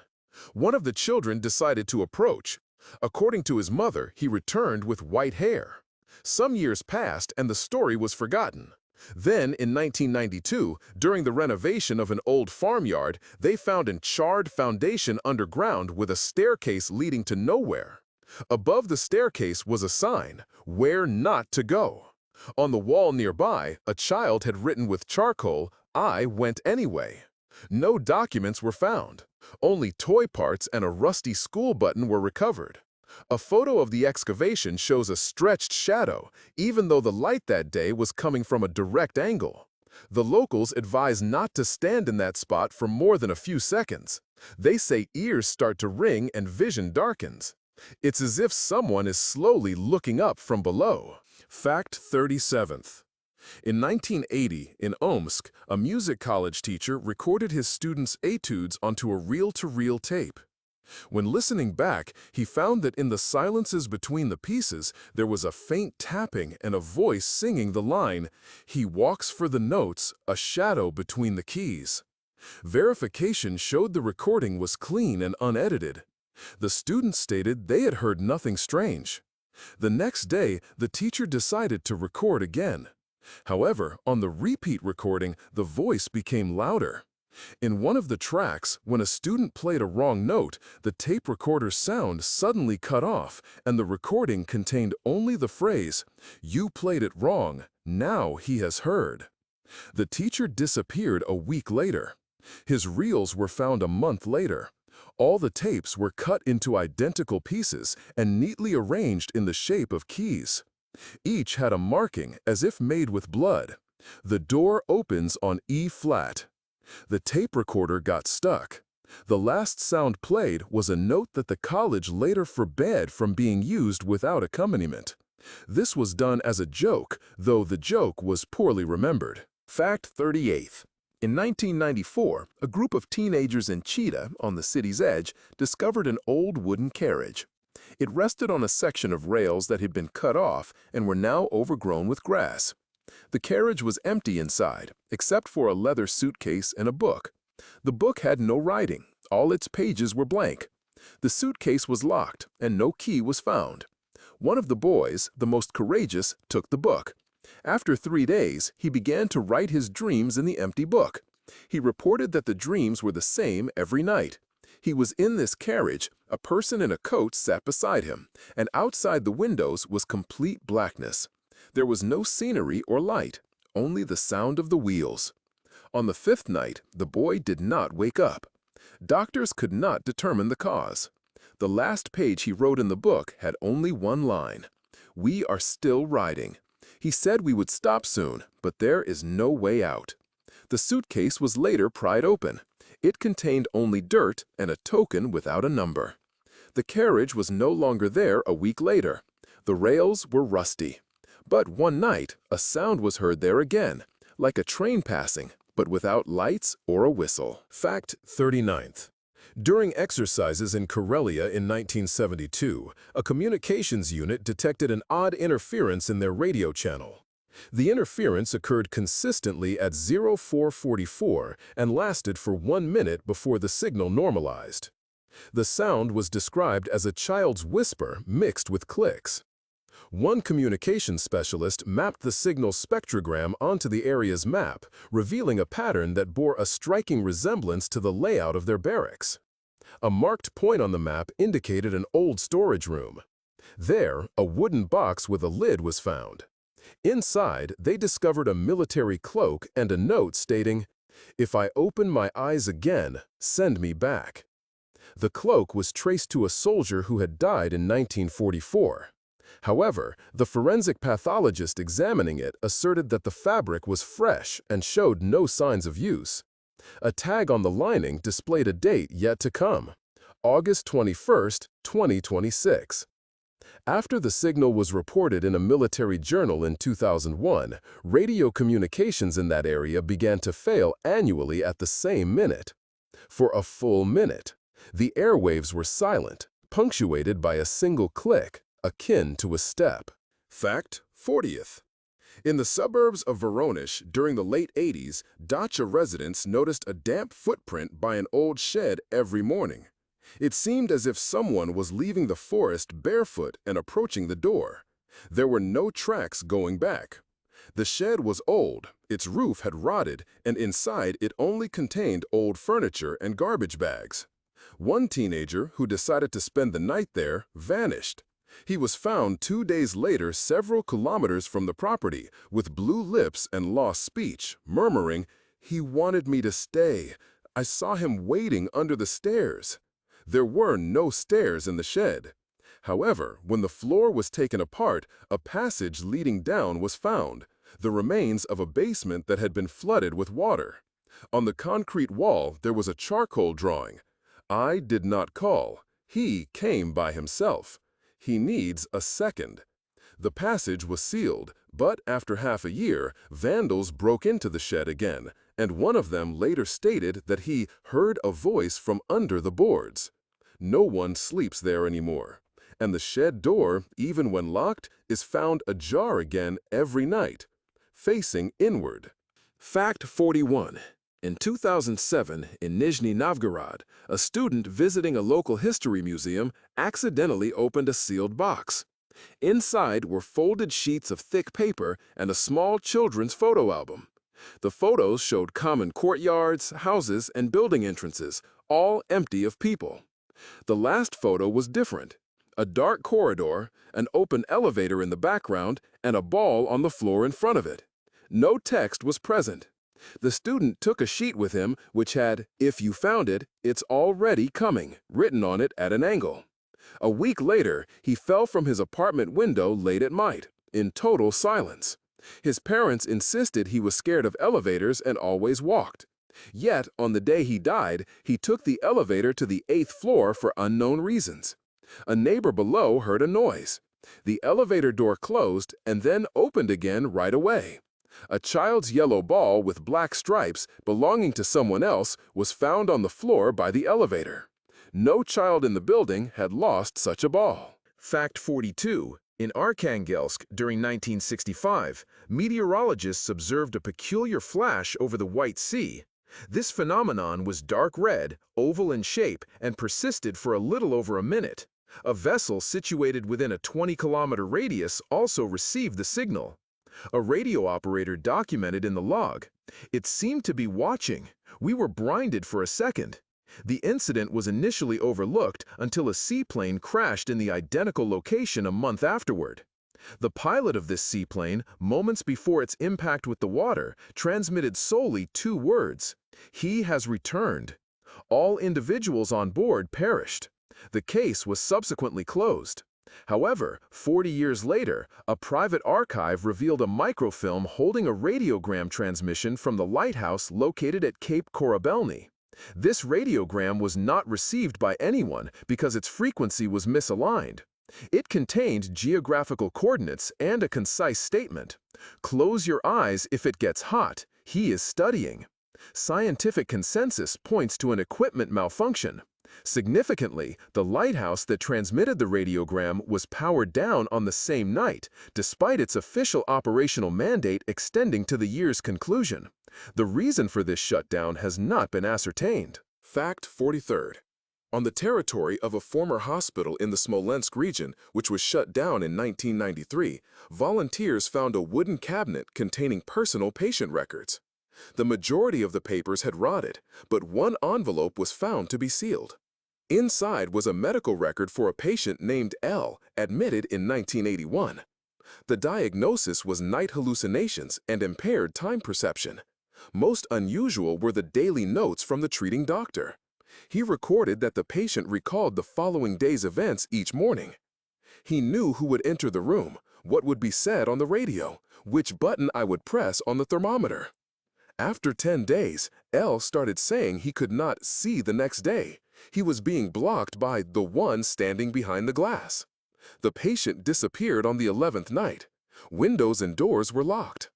One of the children decided to approach. According to his mother, he returned with white hair. Some years passed and the story was forgotten. Then, in 1992, during the renovation of an old farmyard, they found a charred foundation underground with a staircase leading to nowhere. Above the staircase was a sign, "Where not to go." On the wall nearby, a child had written with charcoal, "I went anyway." No documents were found. Only toy parts and a rusty school button were recovered. A photo of the excavation shows a stretched shadow, even though the light that day was coming from a direct angle. The locals advise not to stand in that spot for more than a few seconds. They say ears start to ring and vision darkens. It's as if someone is slowly looking up from below. Fact 37th. In 1980, in Omsk, a music college teacher recorded his students' etudes onto a reel-to-reel tape. When listening back, he found that in the silences between the pieces, there was a faint tapping and a voice singing the line, "He walks for the notes, a shadow between the keys." Verification showed the recording was clean and unedited. The students stated they had heard nothing strange. The next day, the teacher decided to record again. However, on the repeat recording, the voice became louder. In one of the tracks, when a student played a wrong note, the tape recorder's sound suddenly cut off, and the recording contained only the phrase, "You played it wrong, now he has heard." The teacher disappeared a week later. His reels were found a month later. All the tapes were cut into identical pieces and neatly arranged in the shape of keys. Each had a marking as if made with blood. The door opens on E flat. The tape recorder got stuck. The last sound played was a note that the college later forbade from being used without accompaniment. This was done as a joke, though the joke was poorly remembered. Fact 38. In 1994, a group of teenagers in Cheetah, on the city's edge, discovered an old wooden carriage. It rested on a section of rails that had been cut off and were now overgrown with grass. The carriage was empty inside, except for a leather suitcase and a book. The book had no writing. All its pages were blank. The suitcase was locked, and no key was found. One of the boys, the most courageous, took the book. After 3 days, he began to write his dreams in the empty book. He reported that the dreams were the same every night. He was in this carriage, a person in a coat sat beside him, and outside the windows was complete blackness. There was no scenery or light, only the sound of the wheels. On the 5th night, the boy did not wake up. Doctors could not determine the cause. The last page he wrote in the book had only one line: "We are still riding." He said we would stop soon, but there is no way out. The suitcase was later pried open. It contained only dirt and a token without a number. The carriage was no longer there a week later. The rails were rusty. But one night, a sound was heard there again, like a train passing, but without lights or a whistle. Fact 39th. During exercises in Karelia in 1972, a communications unit detected an odd interference in their radio channel. The interference occurred consistently at 0444 and lasted for 1 minute before the signal normalized. The sound was described as a child's whisper mixed with clicks. One communications specialist mapped the signal spectrogram onto the area's map, revealing a pattern that bore a striking resemblance to the layout of their barracks. A marked point on the map indicated an old storage room. There, a wooden box with a lid was found. Inside, they discovered a military cloak and a note stating, "If I open my eyes again, send me back." The cloak was traced to a soldier who had died in 1944. However, the forensic pathologist examining it asserted that the fabric was fresh and showed no signs of use. A tag on the lining displayed a date yet to come: August 21, 2026. After the signal was reported in a military journal in 2001, radio communications in that area began to fail annually at the same minute. For a full minute, the airwaves were silent, punctuated by a single click, akin to a step. Fact 40th. In the suburbs of Voronezh during the late 80s, Dacha residents noticed a damp footprint by an old shed every morning. It seemed as if someone was leaving the forest barefoot and approaching the door. There were no tracks going back. The shed was old, its roof had rotted, and inside it only contained old furniture and garbage bags. One teenager who decided to spend the night there vanished. He was found 2 days later several kilometers from the property, with blue lips and lost speech, murmuring, "He wanted me to stay. I saw him waiting under the stairs." There were no stairs in the shed. However, when the floor was taken apart, a passage leading down was found, the remains of a basement that had been flooded with water. On the concrete wall, there was a charcoal drawing. "I did not call. He came by himself. He needs a second." The passage was sealed, but after half a year, vandals broke into the shed again, and one of them later stated that he heard a voice from under the boards. No one sleeps there anymore, and the shed door, even when locked, is found ajar again every night, facing inward. Fact 41. In 2007, in Nizhny Novgorod, a student visiting a local history museum accidentally opened a sealed box. Inside were folded sheets of thick paper and a small children's photo album. The photos showed common courtyards, houses, and building entrances, all empty of people. The last photo was different. A dark corridor, an open elevator in the background, and a ball on the floor in front of it. No text was present. The student took a sheet with him which had, "If you found it, it's already coming," written on it at an angle. A week later, he fell from his apartment window late at night, in total silence. His parents insisted he was scared of elevators and always walked. Yet, on the day he died, he took the elevator to the 8th floor for unknown reasons. A neighbor below heard a noise. The elevator door closed and then opened again right away. A child's yellow ball with black stripes belonging to someone else was found on the floor by the elevator. No child in the building had lost such a ball. Fact 42. In Arkhangelsk during 1965, meteorologists observed a peculiar flash over the White Sea. This phenomenon was dark red, oval in shape, and persisted for a little over a minute. A vessel situated within a 20-kilometer radius also received the signal. A radio operator documented in the log, "It seemed to be watching. We were blinded for a second." The incident was initially overlooked until a seaplane crashed in the identical location a month afterward. The pilot of this seaplane, moments before its impact with the water, transmitted solely 2 words: "He has returned." All individuals on board perished. The case was subsequently closed. However, 40 years later, a private archive revealed a microfilm holding a radiogram transmission from the lighthouse located at Cape Korabelny. This radiogram was not received by anyone because its frequency was misaligned. It contained geographical coordinates and a concise statement: "Close your eyes if it gets hot. He is studying." Scientific consensus points to an equipment malfunction. Significantly, the lighthouse that transmitted the radiogram was powered down on the same night, despite its official operational mandate extending to the year's conclusion. The reason for this shutdown has not been ascertained. Fact 43. On the territory of a former hospital in the Smolensk region, which was shut down in 1993, volunteers found a wooden cabinet containing personal patient records. The majority of the papers had rotted, but one envelope was found to be sealed. Inside was a medical record for a patient named L, admitted in 1981. The diagnosis was night hallucinations and impaired time perception. Most unusual were the daily notes from the treating doctor. He recorded that the patient recalled the following day's events each morning. He knew who would enter the room, what would be said on the radio, which button I would press on the thermometer. After 10 days, L started saying he could not see the next day. He was being blocked by the one standing behind the glass. The patient disappeared on the 11th night. Windows and doors were locked.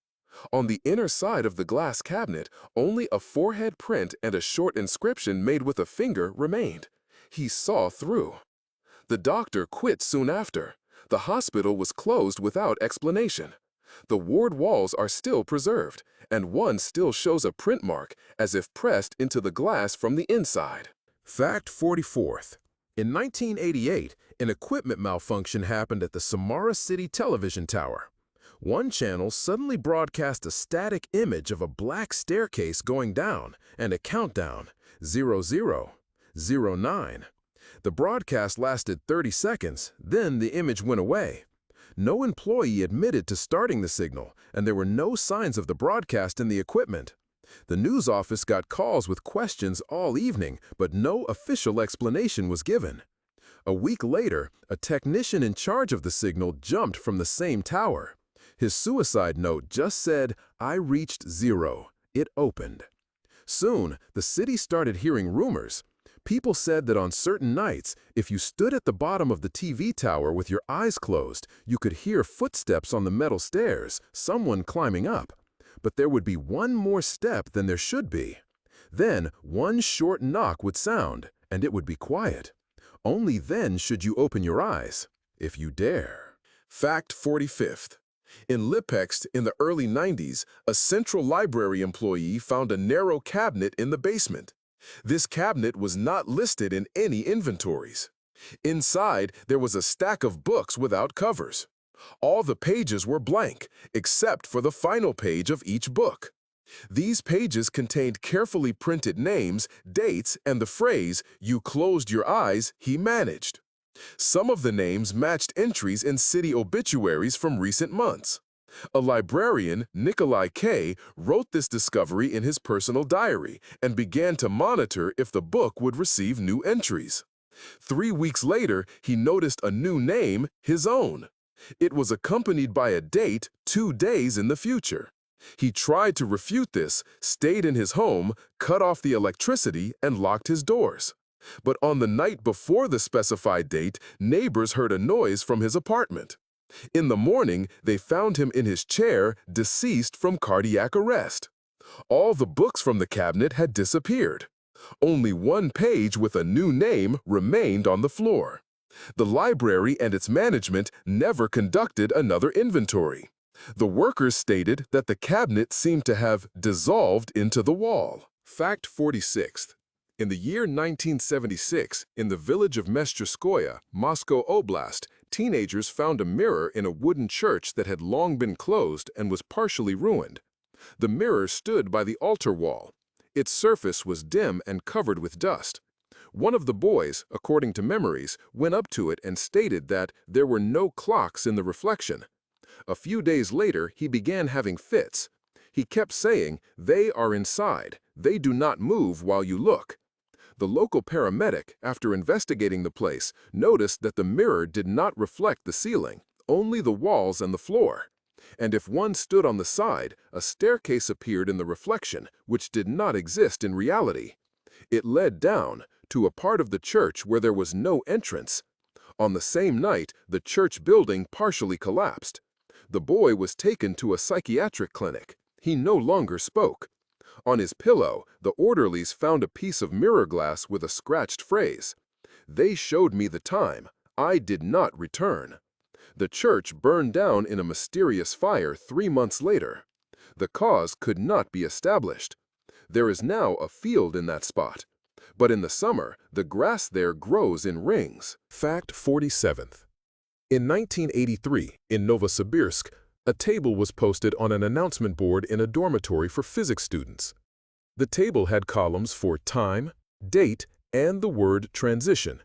On the inner side of the glass cabinet, only a forehead print and a short inscription made with a finger remained. He saw through. The doctor quit soon after. The hospital was closed without explanation. The ward walls are still preserved, and one still shows a print mark as if pressed into the glass from the inside. Fact 44th. In 1988, an equipment malfunction happened at the Samara City television tower. One channel suddenly broadcast a static image of a black staircase going down and a countdown, 0009. The broadcast lasted 30 seconds, then the image went away. No employee admitted to starting the signal, and there were no signs of the broadcast in the equipment. The news office got calls with questions all evening, but no official explanation was given. A week later, a technician in charge of the signal jumped from the same tower. His suicide note just said, "I reached 0. It opened." Soon, the city started hearing rumors. People said that on certain nights, if you stood at the bottom of the TV tower with your eyes closed, you could hear footsteps on the metal stairs, someone climbing up. But there would be one more step than there should be. Then, one short knock would sound, and it would be quiet. Only then should you open your eyes, if you dare. Fact 45th. In Lipetsk in the early 90s, a central library employee found a narrow cabinet in the basement. This cabinet was not listed in any inventories. Inside, there was a stack of books without covers. All the pages were blank, except for the final page of each book. These pages contained carefully printed names, dates, and the phrase, "You closed your eyes, he managed." Some of the names matched entries in city obituaries from recent months. A librarian, Nikolai K., wrote this discovery in his personal diary and began to monitor if the book would receive new entries. 3 weeks later, he noticed a new name, his own. It was accompanied by a date 2 days in the future. He tried to refute this, stayed in his home, cut off the electricity, and locked his doors. But on the night before the specified date, neighbors heard a noise from his apartment. In the morning, they found him in his chair, deceased from cardiac arrest. All the books from the cabinet had disappeared. Only one page with a new name remained on the floor. The library and its management never conducted another inventory. The workers stated that the cabinet seemed to have dissolved into the wall. Fact 46. In the year 1976, in the village of Mestrskoye, Moscow Oblast, teenagers found a mirror in a wooden church that had long been closed and was partially ruined. The mirror stood by the altar wall. Its surface was dim and covered with dust. One of the boys, according to memories, went up to it and stated that there were no clocks in the reflection. A few days later, he began having fits. He kept saying, "They are inside. They do not move while you look." The local paramedic, after investigating the place, noticed that the mirror did not reflect the ceiling, only the walls and the floor. And if one stood on the side, a staircase appeared in the reflection, which did not exist in reality. It led down to a part of the church where there was no entrance. On the same night, the church building partially collapsed. The boy was taken to a psychiatric clinic. He no longer spoke. On his pillow, the orderlies found a piece of mirror glass with a scratched phrase. "They showed me the time. I did not return." The church burned down in a mysterious fire 3 months later. The cause could not be established. There is now a field in that spot. But in the summer, the grass there grows in rings. Fact 47. In 1983, in Novosibirsk, a table was posted on an announcement board in a dormitory for physics students. The table had columns for time, date, and the word transition.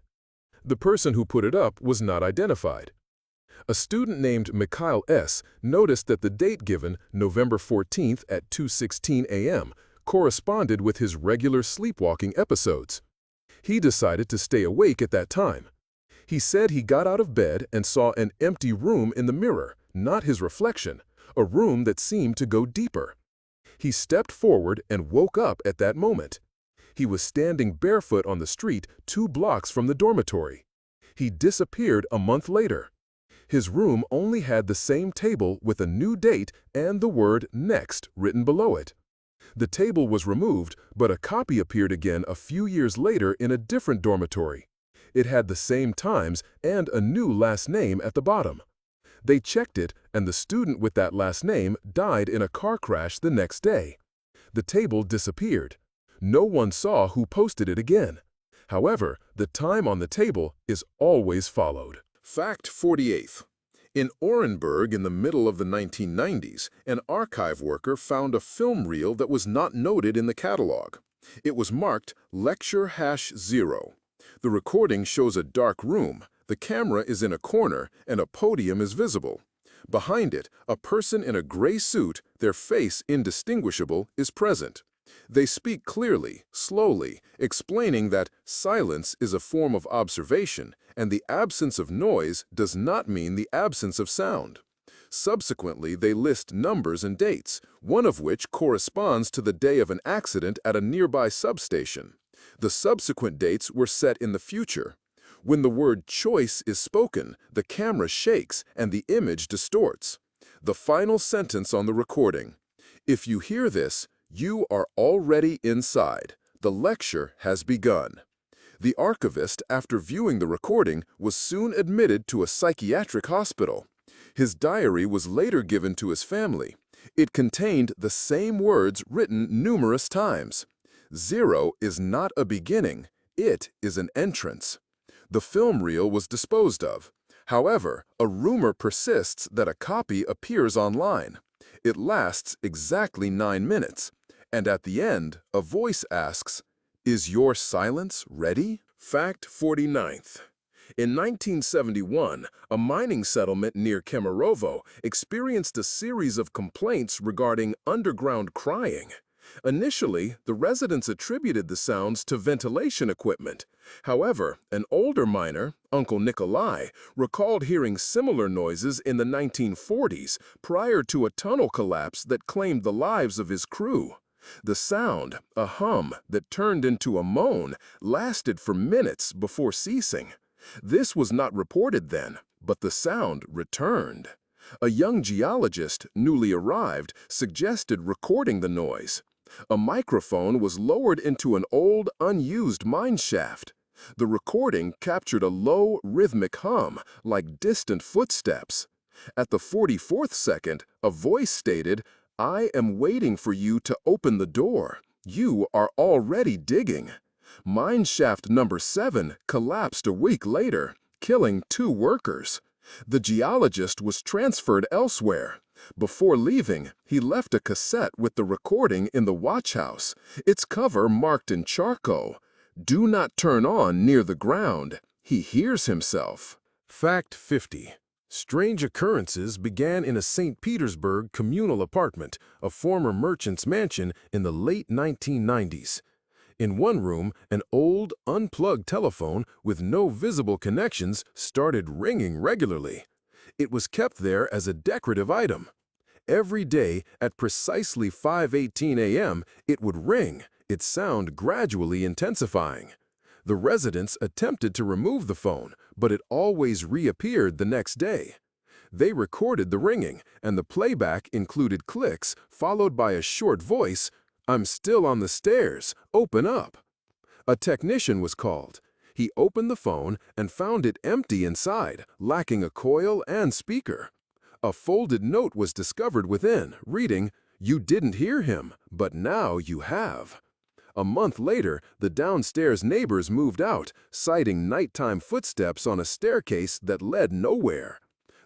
The person who put it up was not identified. A student named Mikhail S. noticed that the date given, November 14th at 2:16 a.m., corresponded with his regular sleepwalking episodes. He decided to stay awake at that time. He said he got out of bed and saw an empty room in the mirror, not his reflection, a room that seemed to go deeper. He stepped forward and woke up at that moment. He was standing barefoot on the street 2 blocks from the dormitory. He disappeared a month later. His room only had the same table with a new date and the word "next" written below it. The table was removed, but a copy appeared again a few years later in a different dormitory. It had the same times and a new last name at the bottom. They checked it, and the student with that last name died in a car crash the next day. The table disappeared. No one saw who posted it again. However, the time on the table is always followed. Fact 48. In Orenburg in the middle of the 1990s, an archive worker found a film reel that was not noted in the catalog. It was marked Lecture #0. The recording shows a dark room, the camera is in a corner, and a podium is visible. Behind it, a person in a gray suit, their face indistinguishable, is present. They speak clearly, slowly, explaining that silence is a form of observation, and the absence of noise does not mean the absence of sound. Subsequently, they list numbers and dates, one of which corresponds to the day of an accident at a nearby substation. The subsequent dates were set in the future. When the word choice is spoken, the camera shakes and the image distorts. The final sentence on the recording: "If you hear this, you are already inside. The lecture has begun." The archivist, after viewing the recording, was soon admitted to a psychiatric hospital. His diary was later given to his family. It contained the same words written numerous times. "Zero is not a beginning, it is an entrance." The film reel was disposed of. However, a rumor persists that a copy appears online. It lasts exactly 9 minutes, and at the end, a voice asks, "Is your silence ready?" Fact 49th. In 1971, a mining settlement near Kemerovo experienced a series of complaints regarding underground crying. Initially, the residents attributed the sounds to ventilation equipment. However, an older miner, Uncle Nikolai, recalled hearing similar noises in the 1940s prior to a tunnel collapse that claimed the lives of his crew. The sound, a hum that turned into a moan, lasted for minutes before ceasing. This was not reported then, but the sound returned. A young geologist, newly arrived, suggested recording the noise. A microphone was lowered into an old, unused mine shaft. The recording captured a low, rhythmic hum, like distant footsteps. At the 44th second, a voice stated, "I am waiting for you to open the door. You are already digging." Mine shaft number 7 collapsed a week later, killing 2 workers. The geologist was transferred elsewhere. Before leaving, he left a cassette with the recording in the watch house, its cover marked in charcoal. "Do not turn on near the ground. He hears himself." Fact 50. Strange occurrences began in a St. Petersburg communal apartment, a former merchant's mansion, in the late 1990s. In one room, an old, unplugged telephone with no visible connections started ringing regularly. It was kept there as a decorative item. Every day, at precisely 5:18 a.m., it would ring, its sound gradually intensifying. The residents attempted to remove the phone, but it always reappeared the next day. They recorded the ringing, and the playback included clicks followed by a short voice, "I'm still on the stairs, open up." A technician was called. He opened the phone and found it empty inside, lacking a coil and speaker. A folded note was discovered within, reading, "You didn't hear him, but now you have." A month later, the downstairs neighbors moved out, citing nighttime footsteps on a staircase that led nowhere.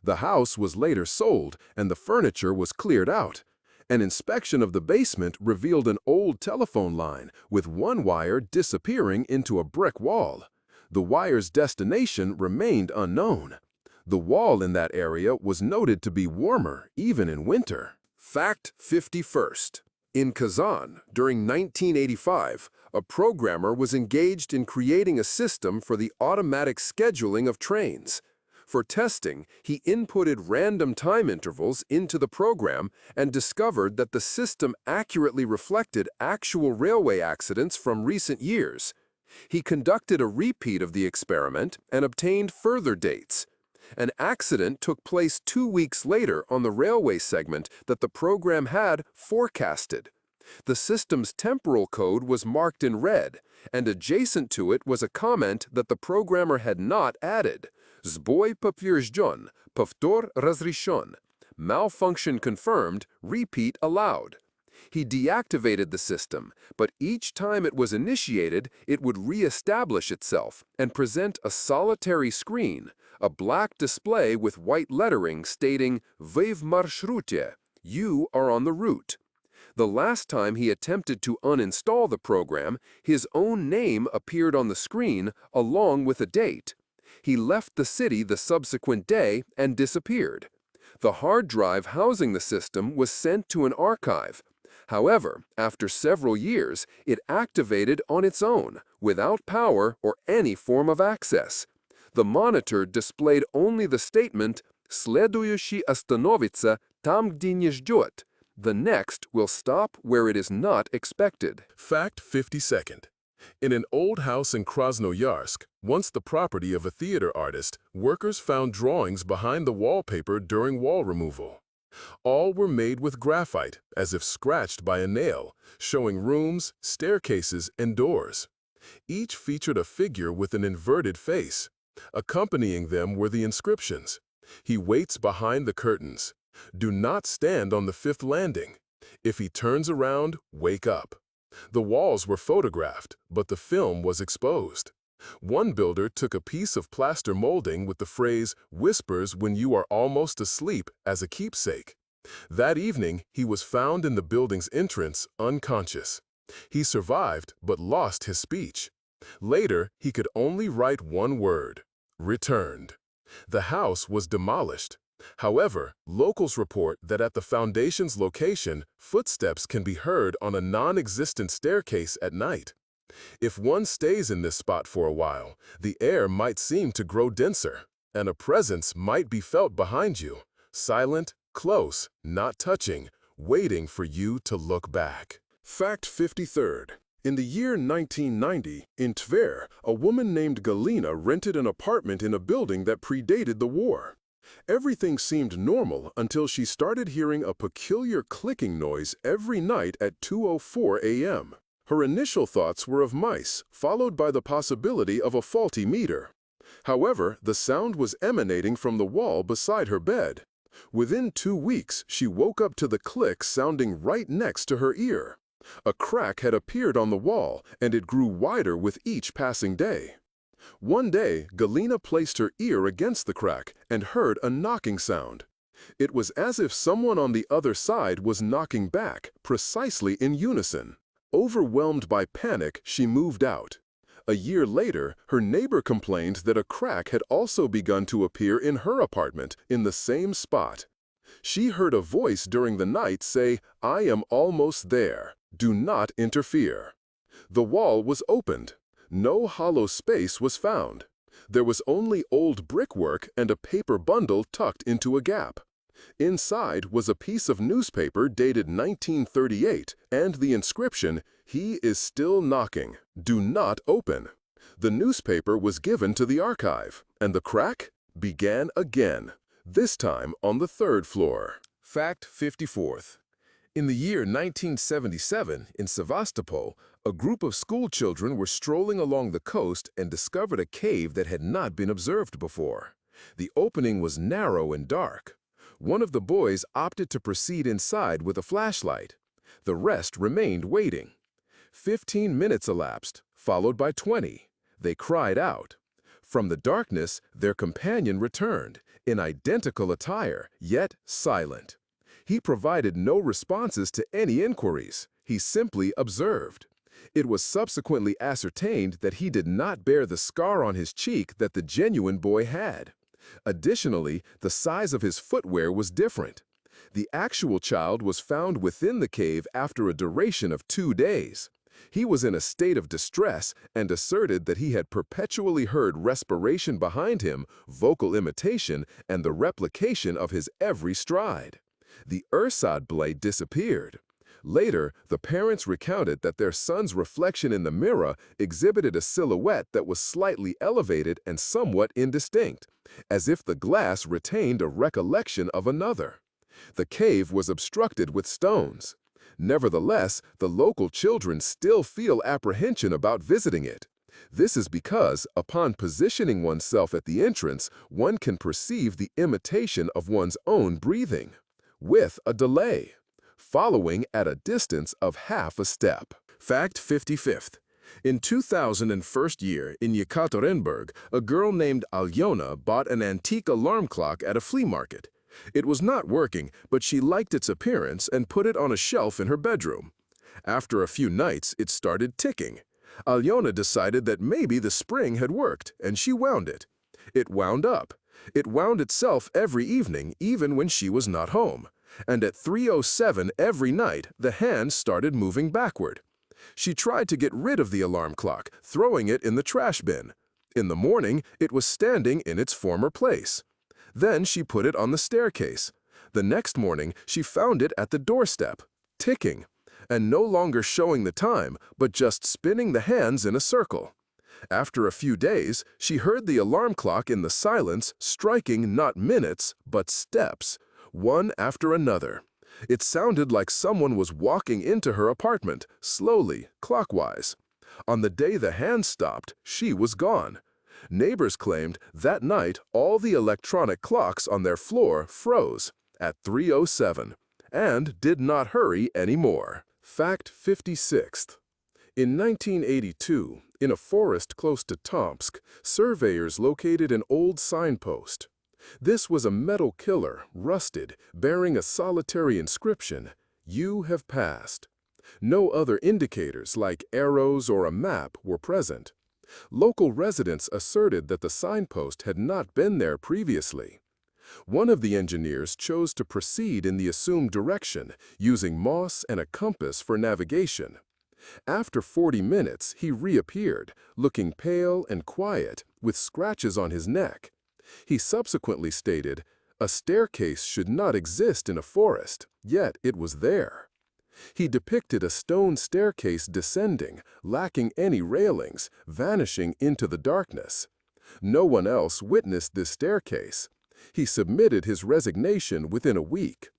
The house was later sold, and the furniture was cleared out. An inspection of the basement revealed an old telephone line, with one wire disappearing into a brick wall. The wire's destination remained unknown. The wall in that area was noted to be warmer, even in winter. Fact 51st. In Kazan, during 1985, a programmer was engaged in creating a system for the automatic scheduling of trains. For testing, he inputted random time intervals into the program and discovered that the system accurately reflected actual railway accidents from recent years. He conducted a repeat of the experiment and obtained further dates. An accident took place 2 weeks later on the railway segment that the program had forecasted. The system's temporal code was marked in red, and adjacent to it was a comment that the programmer had not added. "Sboy potwierdzon, повтор разрешен." Malfunction confirmed, repeat allowed. He deactivated the system, but each time it was initiated, it would re-establish itself and present a solitary screen, a black display with white lettering stating, "Вы в маршруте," you are on the route. The last time he attempted to uninstall the program, his own name appeared on the screen along with a date. He left the city the subsequent day and disappeared. The hard drive housing the system was sent to an archive. However, after several years, it activated on its own, without power or any form of access. The monitor displayed only the statement, "Следующий остановится там, где не ждет." The next will stop where it is not expected. Fact 52nd. In an old house in Krasnoyarsk, once the property of a theater artist, workers found drawings behind the wallpaper during wall removal. All were made with graphite, as if scratched by a nail, showing rooms, staircases, and doors. Each featured a figure with an inverted face. Accompanying them were the inscriptions. "He waits behind the curtains. Do not stand on the 5th landing. If he turns around, wake up." The walls were photographed, but the film was exposed. One builder took a piece of plaster molding with the phrase, "Whispers when you are almost asleep," as a keepsake. That evening, he was found in the building's entrance, unconscious. He survived, but lost his speech. Later, he could only write one word: returned. The house was demolished. However, locals report that at the foundation's location, footsteps can be heard on a non-existent staircase at night. If one stays in this spot for a while, the air might seem to grow denser, and a presence might be felt behind you, silent, close, not touching, waiting for you to look back. Fact 53rd. In the year 1990, in Tver, a woman named Galina rented an apartment in a building that predated the war. Everything seemed normal until she started hearing a peculiar clicking noise every night at 2:04 a.m. Her initial thoughts were of mice, followed by the possibility of a faulty meter. However, the sound was emanating from the wall beside her bed. Within 2 weeks, she woke up to the click sounding right next to her ear. A crack had appeared on the wall, and it grew wider with each passing day. One day, Galina placed her ear against the crack and heard a knocking sound. It was as if someone on the other side was knocking back, precisely in unison. Overwhelmed by panic, she moved out. A year later, her neighbor complained that a crack had also begun to appear in her apartment in the same spot. She heard a voice during the night say, "I am almost there. Do not interfere." The wall was opened. No hollow space was found. There was only old brickwork and a paper bundle tucked into a gap. Inside was a piece of newspaper dated 1938 and the inscription, "He is still knocking. Do not open." The newspaper was given to the archive, and the crack began again, this time on the 3rd floor. Fact 54th. In the year 1977, in Sevastopol, a group of school children were strolling along the coast and discovered a cave that had not been observed before. The opening was narrow and dark. One of the boys opted to proceed inside with a flashlight. The rest remained waiting. 15 minutes elapsed, followed by 20. They cried out. From the darkness, their companion returned, in identical attire, yet silent. He provided no responses to any inquiries. He simply observed. It was subsequently ascertained that he did not bear the scar on his cheek that the genuine boy had. Additionally, the size of his footwear was different. The actual child was found within the cave after a duration of 2 days. He was in a state of distress and asserted that he had perpetually heard respiration behind him, vocal imitation, and the replication of his every stride. The Ursad blade disappeared. Later, the parents recounted that their son's reflection in the mirror exhibited a silhouette that was slightly elevated and somewhat indistinct, as if the glass retained a recollection of another. The cave was obstructed with stones. Nevertheless, the local children still feel apprehension about visiting it. This is because, upon positioning oneself at the entrance, one can perceive the imitation of one's own breathing, with a delay, following at a distance of half a step. Fact 55th. In 2001 year, in Yekaterinburg, a girl named Alyona bought an antique alarm clock at a flea market. It was not working, but she liked its appearance and put it on a shelf in her bedroom. After a few nights, it started ticking. Alyona decided that maybe the spring had worked, and she wound it. It wound up. It wound itself every evening, even when she was not home. And at 3:07 every night, the hands started moving backward. She tried to get rid of the alarm clock, throwing it in the trash bin. In the morning, it was standing in its former place. Then she put it on the staircase. The next morning, she found it at the doorstep, ticking, and no longer showing the time, but just spinning the hands in a circle. After a few days, she heard the alarm clock in the silence striking not minutes, but steps, one after another. It sounded like someone was walking into her apartment, slowly, clockwise. On the day the hands stopped, she was gone. Neighbors claimed that night all the electronic clocks on their floor froze at 3:07 and did not hurry anymore. Fact 56th. In 1982, in a forest close to Tomsk, surveyors located an old signpost. This was a metal killer, rusted, bearing a solitary inscription, "You have passed." No other indicators like arrows or a map were present. Local residents asserted that the signpost had not been there previously. One of the engineers chose to proceed in the assumed direction, using moss and a compass for navigation. After 40 minutes, he reappeared, looking pale and quiet, with scratches on his neck. He subsequently stated, "A staircase should not exist in a forest, yet it was there." He depicted a stone staircase descending, lacking any railings, vanishing into the darkness. No one else witnessed this staircase. He submitted his resignation within a week.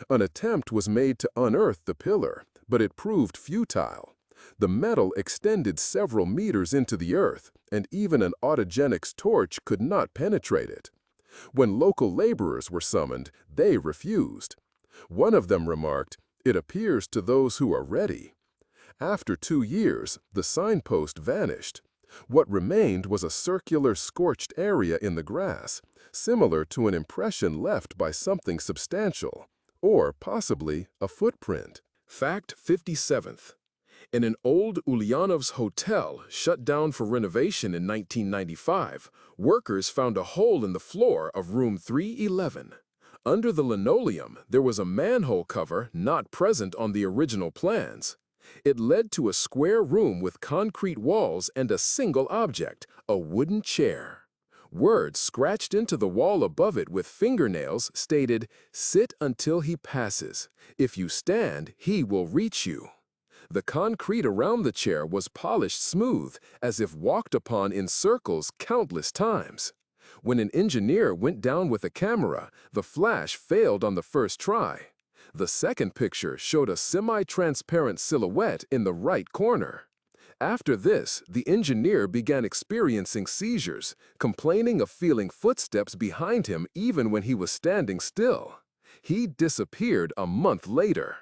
An attempt was made to unearth the pillar, but it proved futile. The metal extended several meters into the earth, and even an autogenics torch could not penetrate it. When local laborers were summoned, they refused. One of them remarked, "It appears to those who are ready." After 2 years, the signpost vanished. What remained was a circular scorched area in the grass, similar to an impression left by something substantial, or possibly a footprint. Fact 57th. In an old Ulyanov's hotel shut down for renovation in 1995, workers found a hole in the floor of room 311. Under the linoleum, there was a manhole cover not present on the original plans. It led to a square room with concrete walls and a single object, a wooden chair. Words scratched into the wall above it with fingernails stated, "Sit until he passes. If you stand, he will reach you." The concrete around the chair was polished smooth, as if walked upon in circles countless times. When an engineer went down with a camera, the flash failed on the first try. The second picture showed a semi-transparent silhouette in the right corner. After this, the engineer began experiencing seizures, complaining of feeling footsteps behind him even when he was standing still. He disappeared a month later.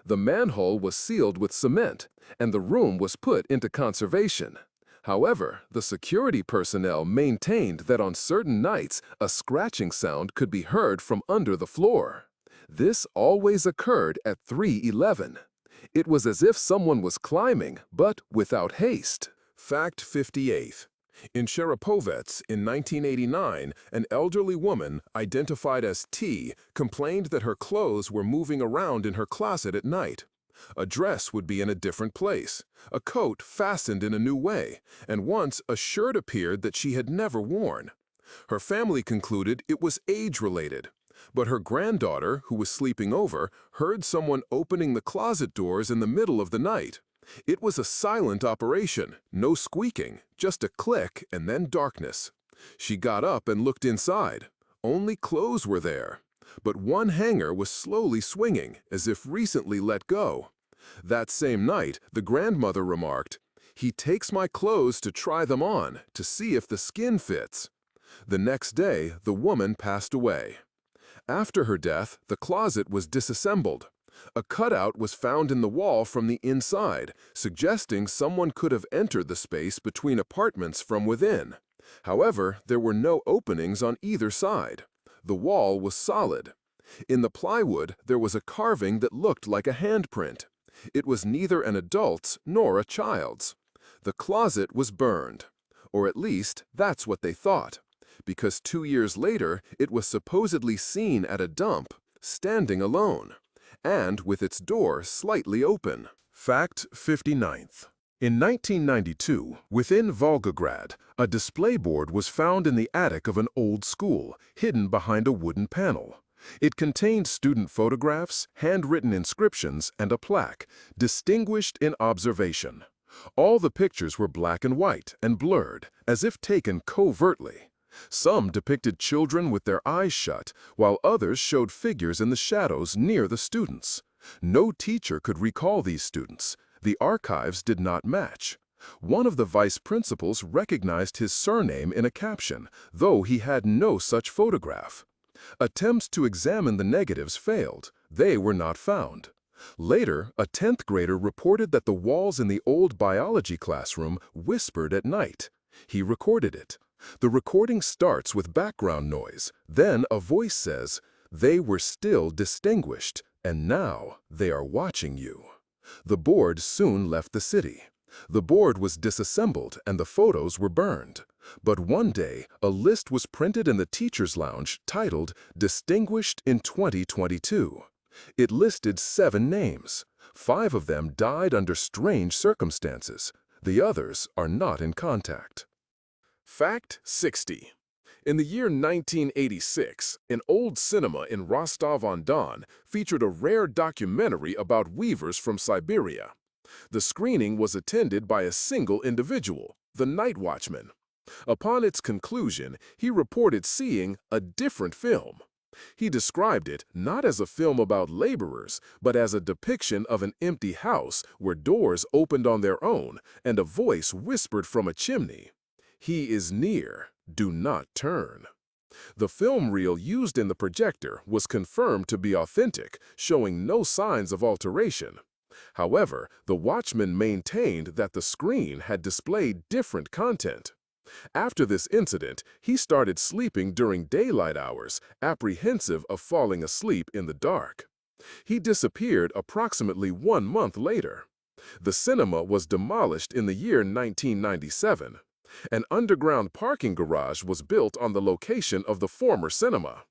The manhole was sealed with cement, and the room was put into conservation. However, the security personnel maintained that on certain nights, a scratching sound could be heard from under the floor. This always occurred at 311. It was as if someone was climbing, but without haste. Fact 58. In Sharapovets in 1989, an elderly woman, identified as T, complained that her clothes were moving around in her closet at night. A dress would be in a different place, a coat fastened in a new way, and once a shirt appeared that she had never worn. Her family concluded it was age-related, but her granddaughter, who was sleeping over, heard someone opening the closet doors in the middle of the night. It was a silent operation, no squeaking, just a click and then darkness. She got up and looked inside. Only clothes were there, but one hanger was slowly swinging, as if recently let go. That same night, the grandmother remarked, "He takes my clothes to try them on, to see if the skin fits." The next day, the woman passed away. After her death, the closet was disassembled. A cutout was found in the wall from the inside, suggesting someone could have entered the space between apartments from within. However, there were no openings on either side. The wall was solid. In the plywood, there was a carving that looked like a handprint. It was neither an adult's nor a child's. The closet was burned. Or at least, that's what they thought, because 2 years later, it was supposedly seen at a dump, standing alone, and with its door slightly open. Fact 59th. In 1992, within Volgograd, a display board was found in the attic of an old school, hidden behind a wooden panel. It contained student photographs, handwritten inscriptions, and a plaque, distinguished in observation. All the pictures were black and white and blurred, as if taken covertly. Some depicted children with their eyes shut, while others showed figures in the shadows near the students. No teacher could recall these students. The archives did not match. One of the vice principals recognized his surname in a caption, though he had no such photograph. Attempts to examine the negatives failed. They were not found. Later, a 10th grader reported that the walls in the old biology classroom whispered at night. He recorded it. The recording starts with background noise. Then a voice says, "They were still distinguished, and now they are watching you." The board soon left the city. The board was disassembled and the photos were burned. But one day, a list was printed in the teacher's lounge titled Distinguished in 2022. It listed 7 names. 5 of them died under strange circumstances. The others are not in contact. Fact 60. In the year 1986, an old cinema in Rostov-on-Don featured a rare documentary about weavers from Siberia. The screening was attended by a single individual, the night watchman. Upon its conclusion, he reported seeing a different film. He described it not as a film about laborers, but as a depiction of an empty house where doors opened on their own and a voice whispered from a chimney, "He is near, do not turn." The film reel used in the projector was confirmed to be authentic, showing no signs of alteration. However, the watchman maintained that the screen had displayed different content. After this incident, he started sleeping during daylight hours, apprehensive of falling asleep in the dark. He disappeared approximately 1 month later. The cinema was demolished in the year 1997. An underground parking garage was built on the location of the former cinema.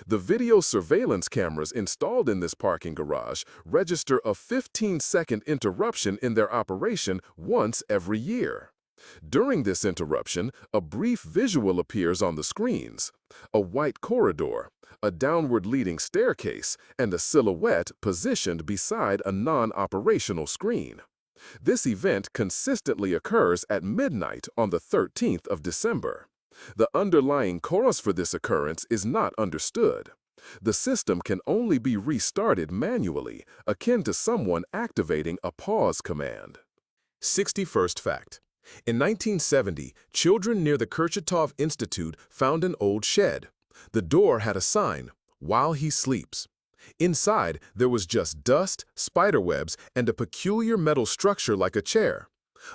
The video surveillance cameras installed in this parking garage register a 15-second interruption in their operation once every year. During this interruption, a brief visual appears on the screens: a white corridor, a downward-leading staircase, and a silhouette positioned beside a non-operational screen. This event consistently occurs at midnight on the 13th of December. The underlying cause for this occurrence is not understood. The system can only be restarted manually, akin to someone activating a pause command. 61st fact. In 1970, children near the Kurchatov Institute found an old shed. The door had a sign, "While he sleeps." Inside, there was just dust, spiderwebs, and a peculiar metal structure like a chair.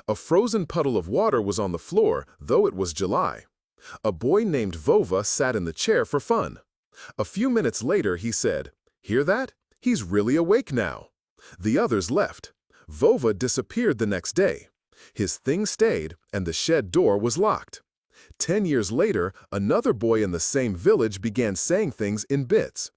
A frozen puddle of water was on the floor, though it was July. A boy named Vova sat in the chair for fun. A few minutes later, he said, "Hear that? He's really awake now." The others left. Vova disappeared the next day. His things stayed, and the shed door was locked. 10 years later, another boy in the same village began saying things in bits.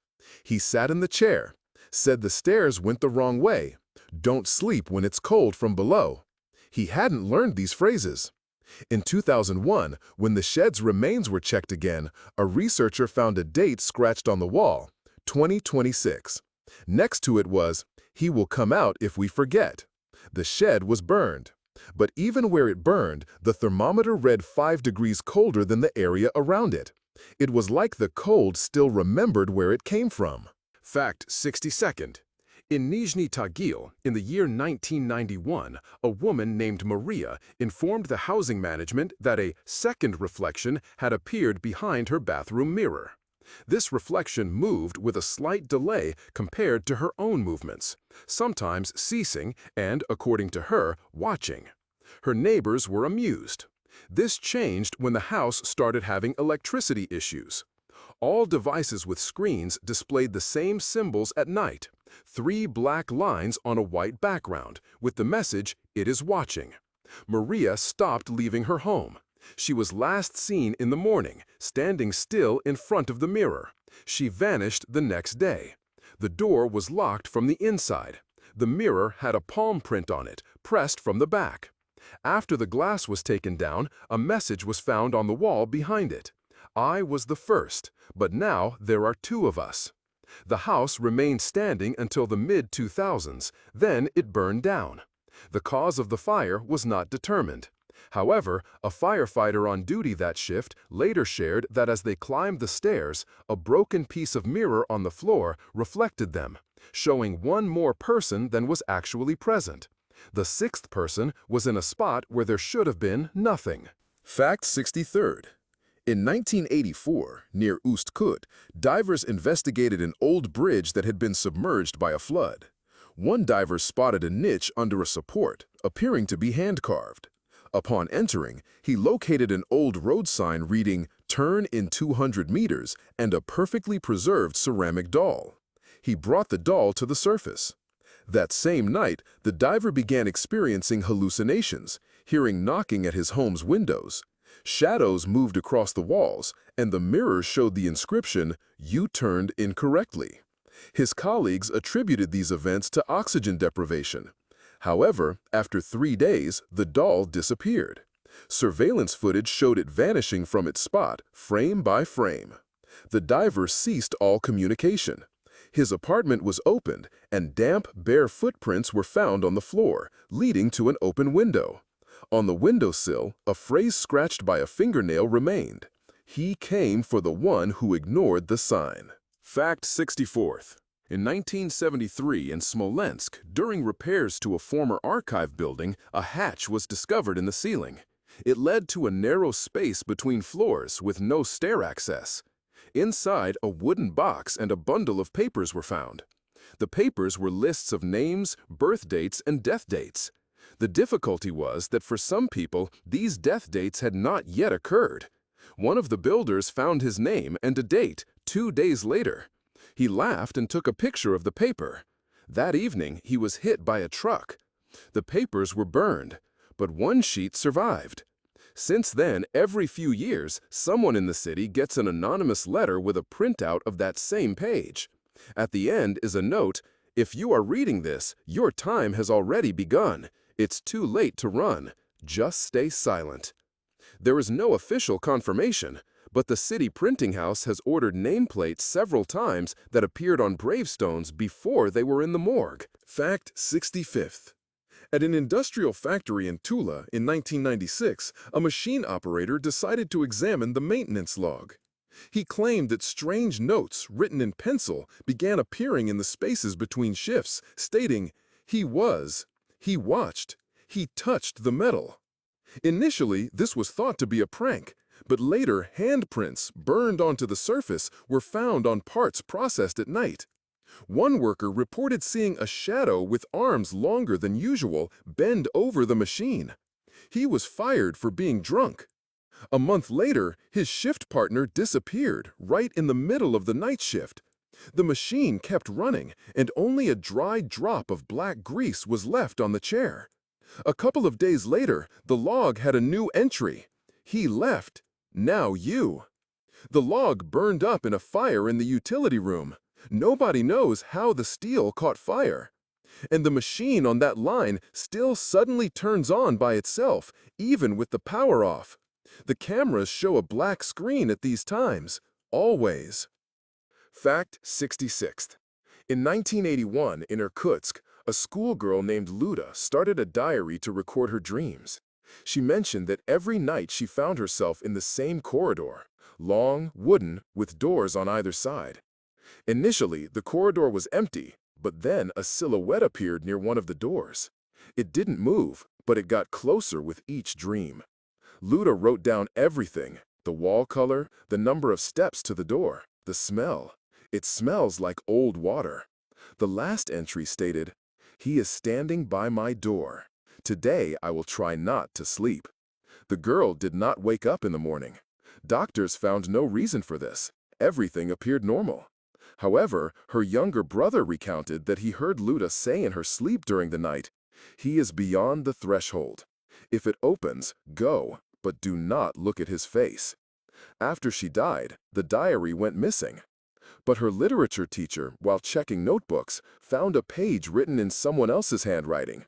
He sat in the chair, said the stairs went the wrong way, "Don't sleep when it's cold from below." He hadn't learned these phrases. In 2001, when the shed's remains were checked again, a researcher found a date scratched on the wall, 2026. Next to it was, "He will come out if we forget." The shed was burned. But even where it burned, the thermometer read 5 degrees colder than the area around it. It was like the cold still remembered where it came from. Fact 62nd. In Nizhny Tagil, in the year 1991, a woman named Maria informed the housing management that a second reflection had appeared behind her bathroom mirror. This reflection moved with a slight delay compared to her own movements, sometimes ceasing and, according to her, watching. Her neighbors were amused. This changed when the house started having electricity issues. All devices with screens displayed the same symbols at night, 3 black lines on a white background, with the message, "It is watching." Maria stopped leaving her home. She was last seen in the morning, standing still in front of the mirror. She vanished the next day. The door was locked from the inside. The mirror had a palm print on it, pressed from the back. After the glass was taken down, a message was found on the wall behind it. "I was the first, but now there are 2 of us." The house remained standing until the mid-2000s, then it burned down. The cause of the fire was not determined. However, a firefighter on duty that shift later shared that as they climbed the stairs, a broken piece of mirror on the floor reflected them, showing one more person than was actually present. The 6th person was in a spot where there should have been nothing. Fact 63rd. In 1984, near Ust-Kut, divers investigated an old bridge that had been submerged by a flood. One diver spotted a niche under a support, appearing to be hand-carved. Upon entering, he located an old road sign reading, "Turn in 200 meters," and a perfectly preserved ceramic doll. He brought the doll to the surface. That same night, the diver began experiencing hallucinations, hearing knocking at his home's windows. Shadows moved across the walls, and the mirrors showed the inscription, "You turned incorrectly." His colleagues attributed these events to oxygen deprivation. However, after 3 days, the doll disappeared. Surveillance footage showed it vanishing from its spot, frame by frame. The diver ceased all communication. His apartment was opened, and damp, bare footprints were found on the floor, leading to an open window. On the windowsill, a phrase scratched by a fingernail remained. "He came for the one who ignored the sign." Fact 64th. In 1973 in Smolensk, during repairs to a former archive building, a hatch was discovered in the ceiling. It led to a narrow space between floors with no stair access. Inside, a wooden box and a bundle of papers were found. The papers were lists of names, birth dates, and death dates. The difficulty was that for some people, these death dates had not yet occurred. One of the builders found his name and a date 2 days later. He laughed and took a picture of the paper. That evening, he was hit by a truck. The papers were burned, but one sheet survived. Since then, every few years, someone in the city gets an anonymous letter with a printout of that same page. At the end is a note, "If you are reading this, your time has already begun. It's too late to run. Just stay silent." There is no official confirmation, but the city printing house has ordered nameplates several times that appeared on gravestones before they were in the morgue. Fact 65th. At an industrial factory in Tula in 1996, a machine operator decided to examine the maintenance log. He claimed that strange notes written in pencil began appearing in the spaces between shifts, stating, he watched, he touched the metal. Initially, this was thought to be a prank, but later handprints burned onto the surface were found on parts processed at night. One worker reported seeing a shadow with arms longer than usual bend over the machine. He was fired for being drunk. A month later, his shift partner disappeared right in the middle of the night shift. The machine kept running, and only a dry drop of black grease was left on the chair. A couple of days later, the log had a new entry. He left. Now you. The log burned up in a fire in the utility room. Nobody knows how the steel caught fire. And the machine on that line still suddenly turns on by itself, even with the power off. The cameras show a black screen at these times, always. Fact 66th. In 1981, in Irkutsk, a schoolgirl named Luda started a diary to record her dreams. She mentioned that every night she found herself in the same corridor, long, wooden, with doors on either side. Initially, the corridor was empty, but then a silhouette appeared near one of the doors. It didn't move, but it got closer with each dream. Luda wrote down everything: the wall color, the number of steps to the door, the smell. It smells like old water. The last entry stated, "He is standing by my door. Today I will try not to sleep." The girl did not wake up in the morning. Doctors found no reason for this. Everything appeared normal. However, her younger brother recounted that he heard Luda say in her sleep during the night, "He is beyond the threshold. If it opens, go, but do not look at his face." After she died, the diary went missing. But her literature teacher, while checking notebooks, found a page written in someone else's handwriting.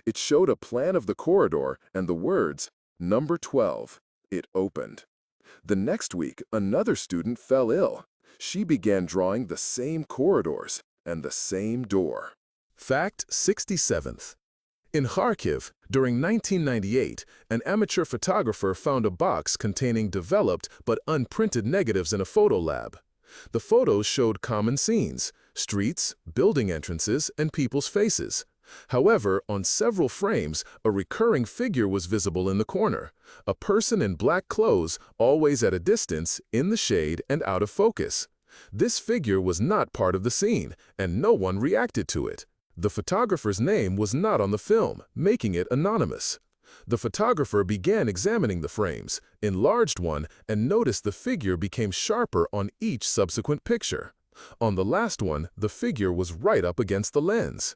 It showed a plan of the corridor and the words, "Number 12. It opened." The next week, another student fell ill. She began drawing the same corridors and the same door. Fact 67th. In Kharkiv, during 1998, an amateur photographer found a box containing developed but unprinted negatives in a photo lab. The photos showed common scenes: streets, building entrances, and people's faces. However, on several frames, a recurring figure was visible in the corner, a person in black clothes, always at a distance, in the shade, and out of focus. This figure was not part of the scene, and no one reacted to it. The photographer's name was not on the film, making it anonymous. The photographer began examining the frames, enlarged one, and noticed the figure became sharper on each subsequent picture. On the last one, the figure was right up against the lens.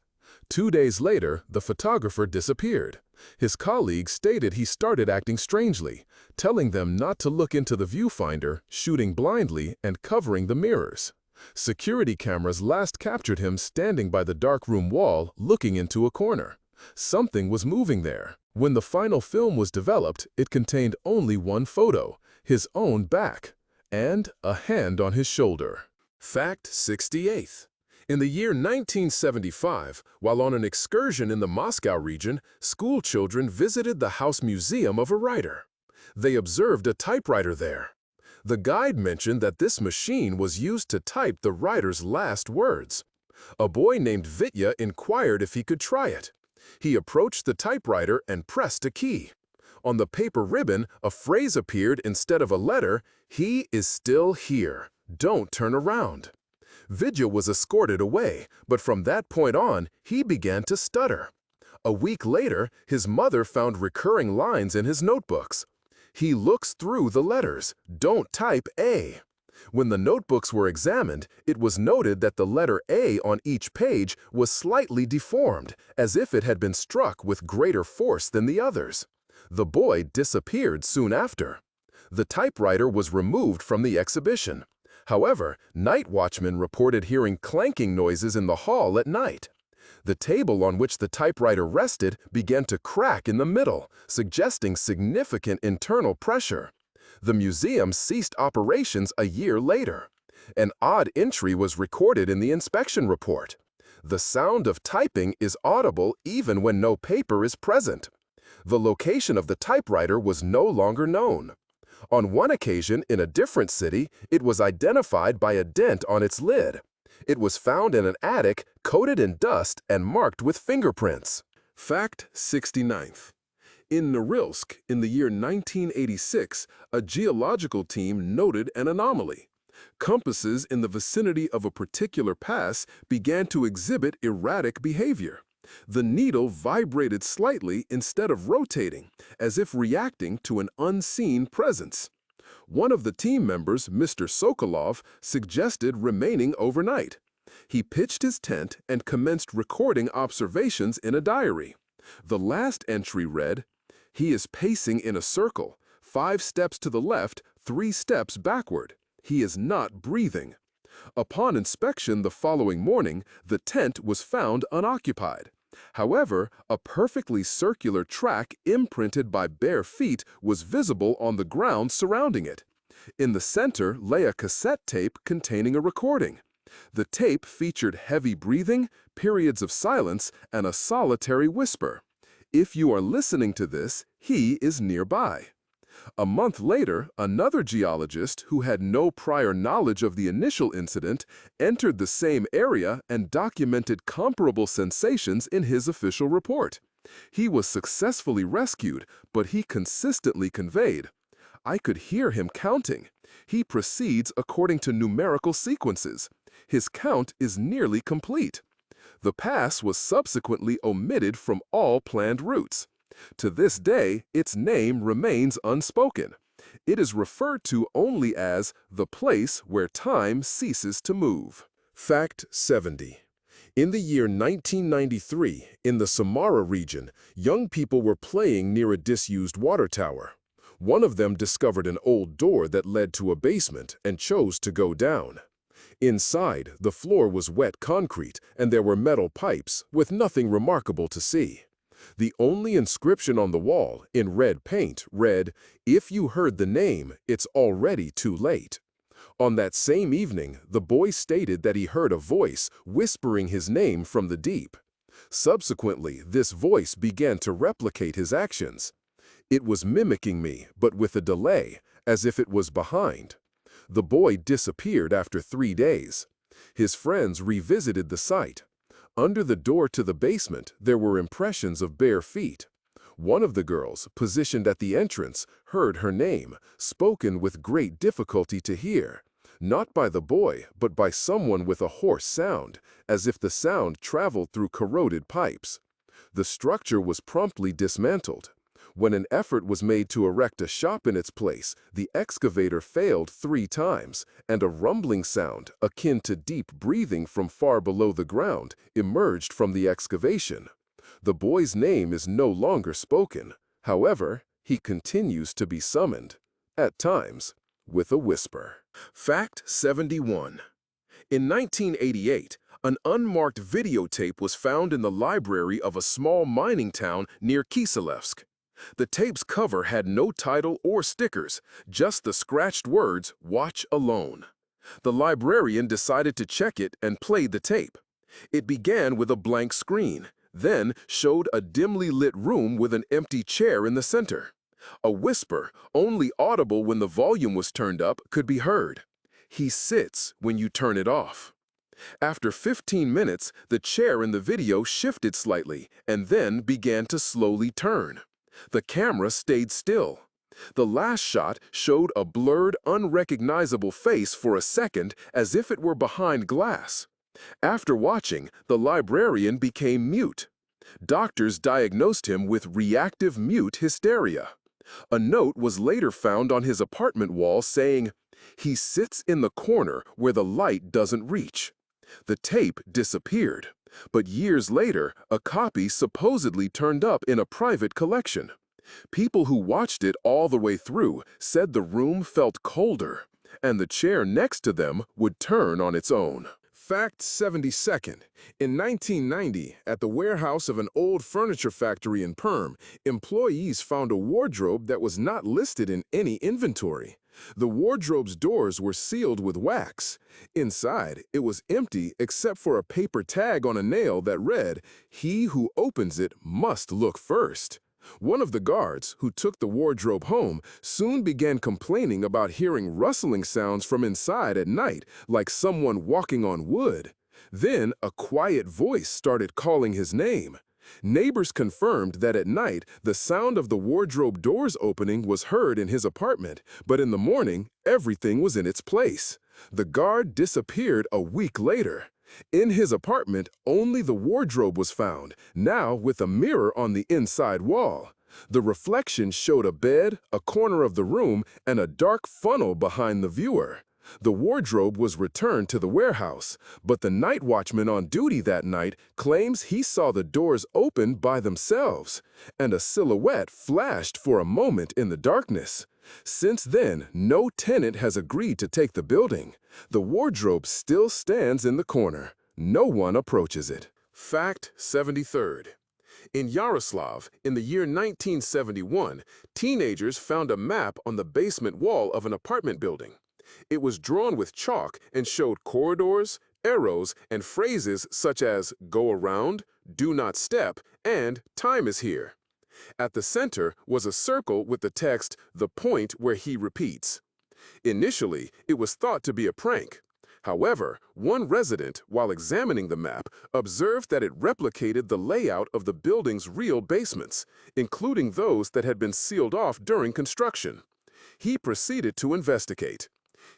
2 days later, the photographer disappeared. His colleagues stated he started acting strangely, telling them not to look into the viewfinder, shooting blindly, and covering the mirrors. Security cameras last captured him standing by the darkroom wall, looking into a corner. Something was moving there. When the final film was developed, it contained only one photo, his own back, and a hand on his shoulder. Fact 68. In the year 1975, while on an excursion in the Moscow region, school children visited the House Museum of a Writer. They observed a typewriter there. The guide mentioned that this machine was used to type the writer's last words. A boy named Vitya inquired if he could try it. He approached the typewriter and pressed a key. On the paper ribbon, a phrase appeared instead of a letter: "He is still here. Don't turn around." Vidya was escorted away, but from that point on, he began to stutter. A week later, his mother found recurring lines in his notebooks. "He looks through the letters. Don't type A." When the notebooks were examined, it was noted that the letter A on each page was slightly deformed, as if it had been struck with greater force than the others. The boy disappeared soon after. The typewriter was removed from the exhibition. However, night watchmen reported hearing clanking noises in the hall at night. The table on which the typewriter rested began to crack in the middle, suggesting significant internal pressure. The museum ceased operations a year later. An odd entry was recorded in the inspection report. The sound of typing is audible even when no paper is present. The location of the typewriter was no longer known. On one occasion, in a different city, it was identified by a dent on its lid. It was found in an attic, coated in dust and marked with fingerprints. Fact 69. In Norilsk, in the year 1986, a geological team noted an anomaly. Compasses in the vicinity of a particular pass began to exhibit erratic behavior. The needle vibrated slightly instead of rotating, as if reacting to an unseen presence. One of the team members, Mr. Sokolov, suggested remaining overnight. He pitched his tent and commenced recording observations in a diary. The last entry read, "He is pacing in a circle, 5 steps to the left, 3 steps backward. He is not breathing." Upon inspection the following morning, the tent was found unoccupied. However, a perfectly circular track imprinted by bare feet was visible on the ground surrounding it. In the center lay a cassette tape containing a recording. The tape featured heavy breathing, periods of silence, and a solitary whisper. "If you are listening to this, he is nearby." A month later, another geologist who had no prior knowledge of the initial incident entered the same area and documented comparable sensations in his official report. He was successfully rescued, but he consistently conveyed, "I could hear him counting. He proceeds according to numerical sequences. His count is nearly complete." The pass was subsequently omitted from all planned routes. To this day, its name remains unspoken. It is referred to only as the place where time ceases to move. Fact 70. In the year 1993, in the Samara region, young people were playing near a disused water tower. One of them discovered an old door that led to a basement and chose to go down. Inside, the floor was wet concrete and there were metal pipes, with nothing remarkable to see. The only inscription on the wall, in red paint, read, "If you heard the name, it's already too late." On that same evening, the boy stated that he heard a voice whispering his name from the deep. Subsequently, this voice began to replicate his actions. "It was mimicking me, but with a delay, as if it was behind." The boy disappeared after 3 days. His friends revisited the site. Under the door to the basement, there were impressions of bare feet. One of the girls, positioned at the entrance, heard her name, spoken with great difficulty to hear, not by the boy, but by someone with a hoarse sound, as if the sound traveled through corroded pipes. The structure was promptly dismantled. When an effort was made to erect a shop in its place, the excavator failed 3 times, and a rumbling sound, akin to deep breathing from far below the ground, emerged from the excavation. The boy's name is no longer spoken. However, he continues to be summoned, at times, with a whisper. Fact 71. In 1988, an unmarked videotape was found in the library of a small mining town near Kiselevsk. The tape's cover had no title or stickers, just the scratched words, "Watch alone." The librarian decided to check it and played the tape. It began with a blank screen, then showed a dimly lit room with an empty chair in the center. A whisper, only audible when the volume was turned up, could be heard. "He sits when you turn it off." After 15 minutes, the chair in the video shifted slightly and then began to slowly turn. The camera stayed still. The last shot showed a blurred, unrecognizable face for a second, as if it were behind glass. After watching, the librarian became mute. Doctors diagnosed him with reactive mute hysteria. A note was later found on his apartment wall saying, "He sits in the corner where the light doesn't reach." The tape disappeared, but years later, a copy supposedly turned up in a private collection. People who watched it all the way through said the room felt colder, and the chair next to them would turn on its own. Fact 72nd. In 1990, at the warehouse of an old furniture factory in Perm, employees found a wardrobe that was not listed in any inventory. The wardrobe's doors were sealed with wax. Inside, it was empty except for a paper tag on a nail that read, "He who opens it must look first." One of the guards, who took the wardrobe home, soon began complaining about hearing rustling sounds from inside at night, like someone walking on wood. Then a quiet voice started calling his name. Neighbors confirmed that at night, the sound of the wardrobe doors opening was heard in his apartment, but in the morning, everything was in its place. The guard disappeared a week later. In his apartment, only the wardrobe was found, now with a mirror on the inside wall. The reflection showed a bed, a corner of the room, and a dark funnel behind the viewer. The wardrobe was returned to the warehouse, but the night watchman on duty that night claims he saw the doors open by themselves, and a silhouette flashed for a moment in the darkness. Since then, no tenant has agreed to take the building. The wardrobe still stands in the corner. No one approaches it. Fact 73rd. In Yaroslav, in the year 1971, teenagers found a map on the basement wall of an apartment building. It was drawn with chalk and showed corridors, arrows, and phrases such as "go around," "do not step," and "time is here." At the center was a circle with the text, "the point where he repeats." Initially, it was thought to be a prank. However, one resident, while examining the map, observed that it replicated the layout of the building's real basements, including those that had been sealed off during construction. He proceeded to investigate.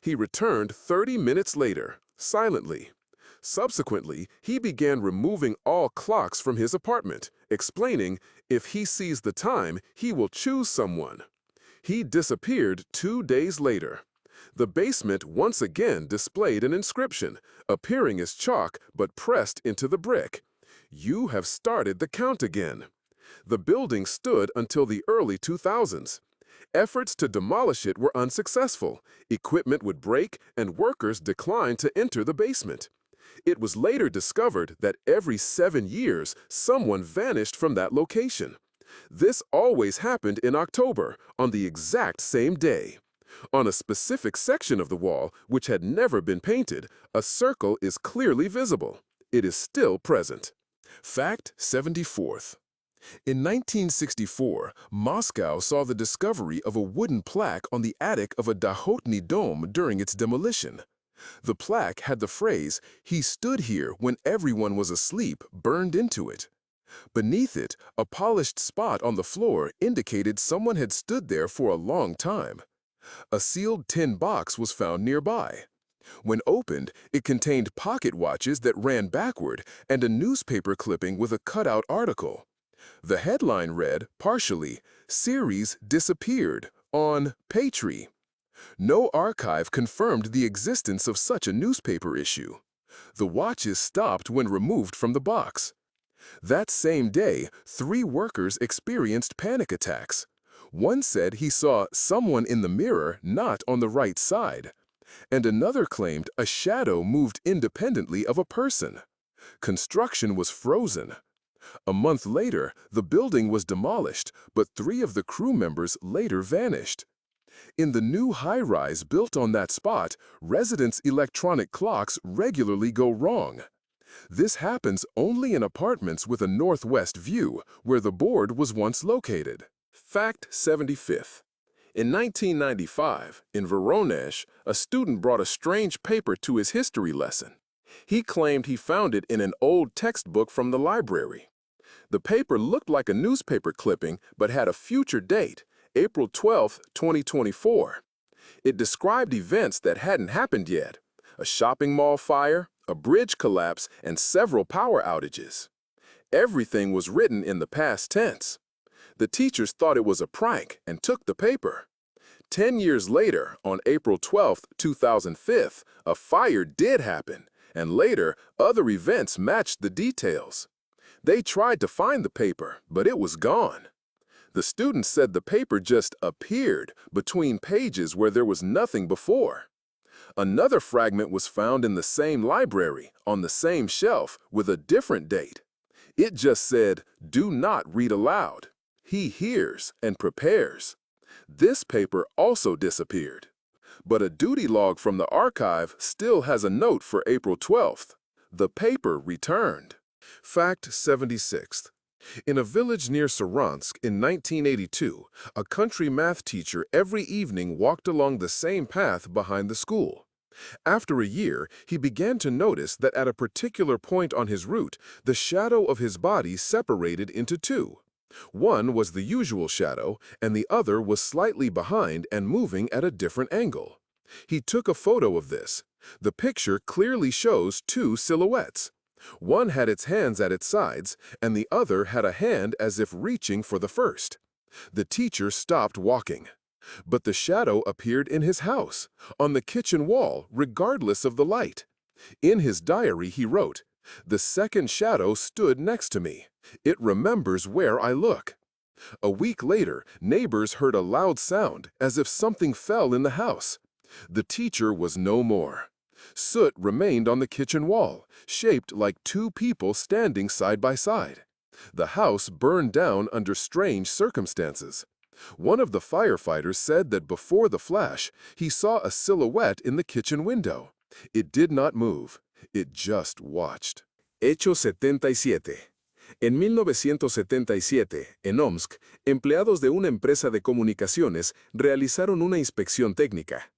He returned 30 minutes later, silently. Subsequently, he began removing all clocks from his apartment, explaining, if he sees the time, he will choose someone. He disappeared 2 days later. The basement once again displayed an inscription, appearing as chalk but pressed into the brick. "You have started the count again." The building stood until the early 2000s. Efforts to demolish it were unsuccessful. Equipment would break, and workers declined to enter the basement. It was later discovered that every 7 years, someone vanished from that location. This always happened in October, on the exact same day. On a specific section of the wall, which had never been painted, a circle is clearly visible. It is still present. Fact 74th. In 1964, Moscow saw the discovery of a wooden plaque on the attic of a Dokhotny Dom during its demolition. The plaque had the phrase, "He stood here when everyone was asleep," burned into it. Beneath it, a polished spot on the floor indicated someone had stood there for a long time. A sealed tin box was found nearby. When opened, it contained pocket watches that ran backward and a newspaper clipping with a cutout article. The headline read, partially, "Series Disappeared" on Paytree. No archive confirmed the existence of such a newspaper issue. The watches stopped when removed from the box. That same day, 3 workers experienced panic attacks. One said he saw someone in the mirror not on the right side, and another claimed a shadow moved independently of a person. Construction was frozen. A month later, the building was demolished, but 3 of the crew members later vanished. In the new high-rise built on that spot, residents' electronic clocks regularly go wrong. This happens only in apartments with a northwest view, where the board was once located. Fact 75th. In 1995, in Voronezh, a student brought a strange paper to his history lesson. He claimed he found it in an old textbook from the library. The paper looked like a newspaper clipping, but had a future date, April 12, 2024. It described events that hadn't happened yet: a shopping mall fire, a bridge collapse, and several power outages. Everything was written in the past tense. The teachers thought it was a prank and took the paper. 10 years later, on April 12, 2005, a fire did happen, and later, other events matched the details. They tried to find the paper, but it was gone. The students said the paper just appeared between pages where there was nothing before. Another fragment was found in the same library, on the same shelf, with a different date. It just said, "Do not read aloud. He hears and prepares." This paper also disappeared. But a duty log from the archive still has a note for April 12th. The paper returned. Fact 76th. In a village near Saransk in 1982, a country math teacher every evening walked along the same path behind the school. After a year, he began to notice that at a particular point on his route, the shadow of his body separated into 2. One was the usual shadow, and the other was slightly behind and moving at a different angle. He took a photo of this. The picture clearly shows 2 silhouettes. One had its hands at its sides, and the other had a hand as if reaching for the first. The teacher stopped walking. But the shadow appeared in his house, on the kitchen wall, regardless of the light. In his diary, he wrote, "The second shadow stood next to me. It remembers where I look." A week later, neighbors heard a loud sound, as if something fell in the house. The teacher was no more. Soot remained on the kitchen wall, shaped like 2 people standing side by side. The house burned down under strange circumstances. One of the firefighters said that before the flash, he saw a silhouette in the kitchen window. It did not move. It just watched. Hecho 77. En 1977, en Omsk, empleados de una empresa de comunicaciones realizaron una inspección técnica.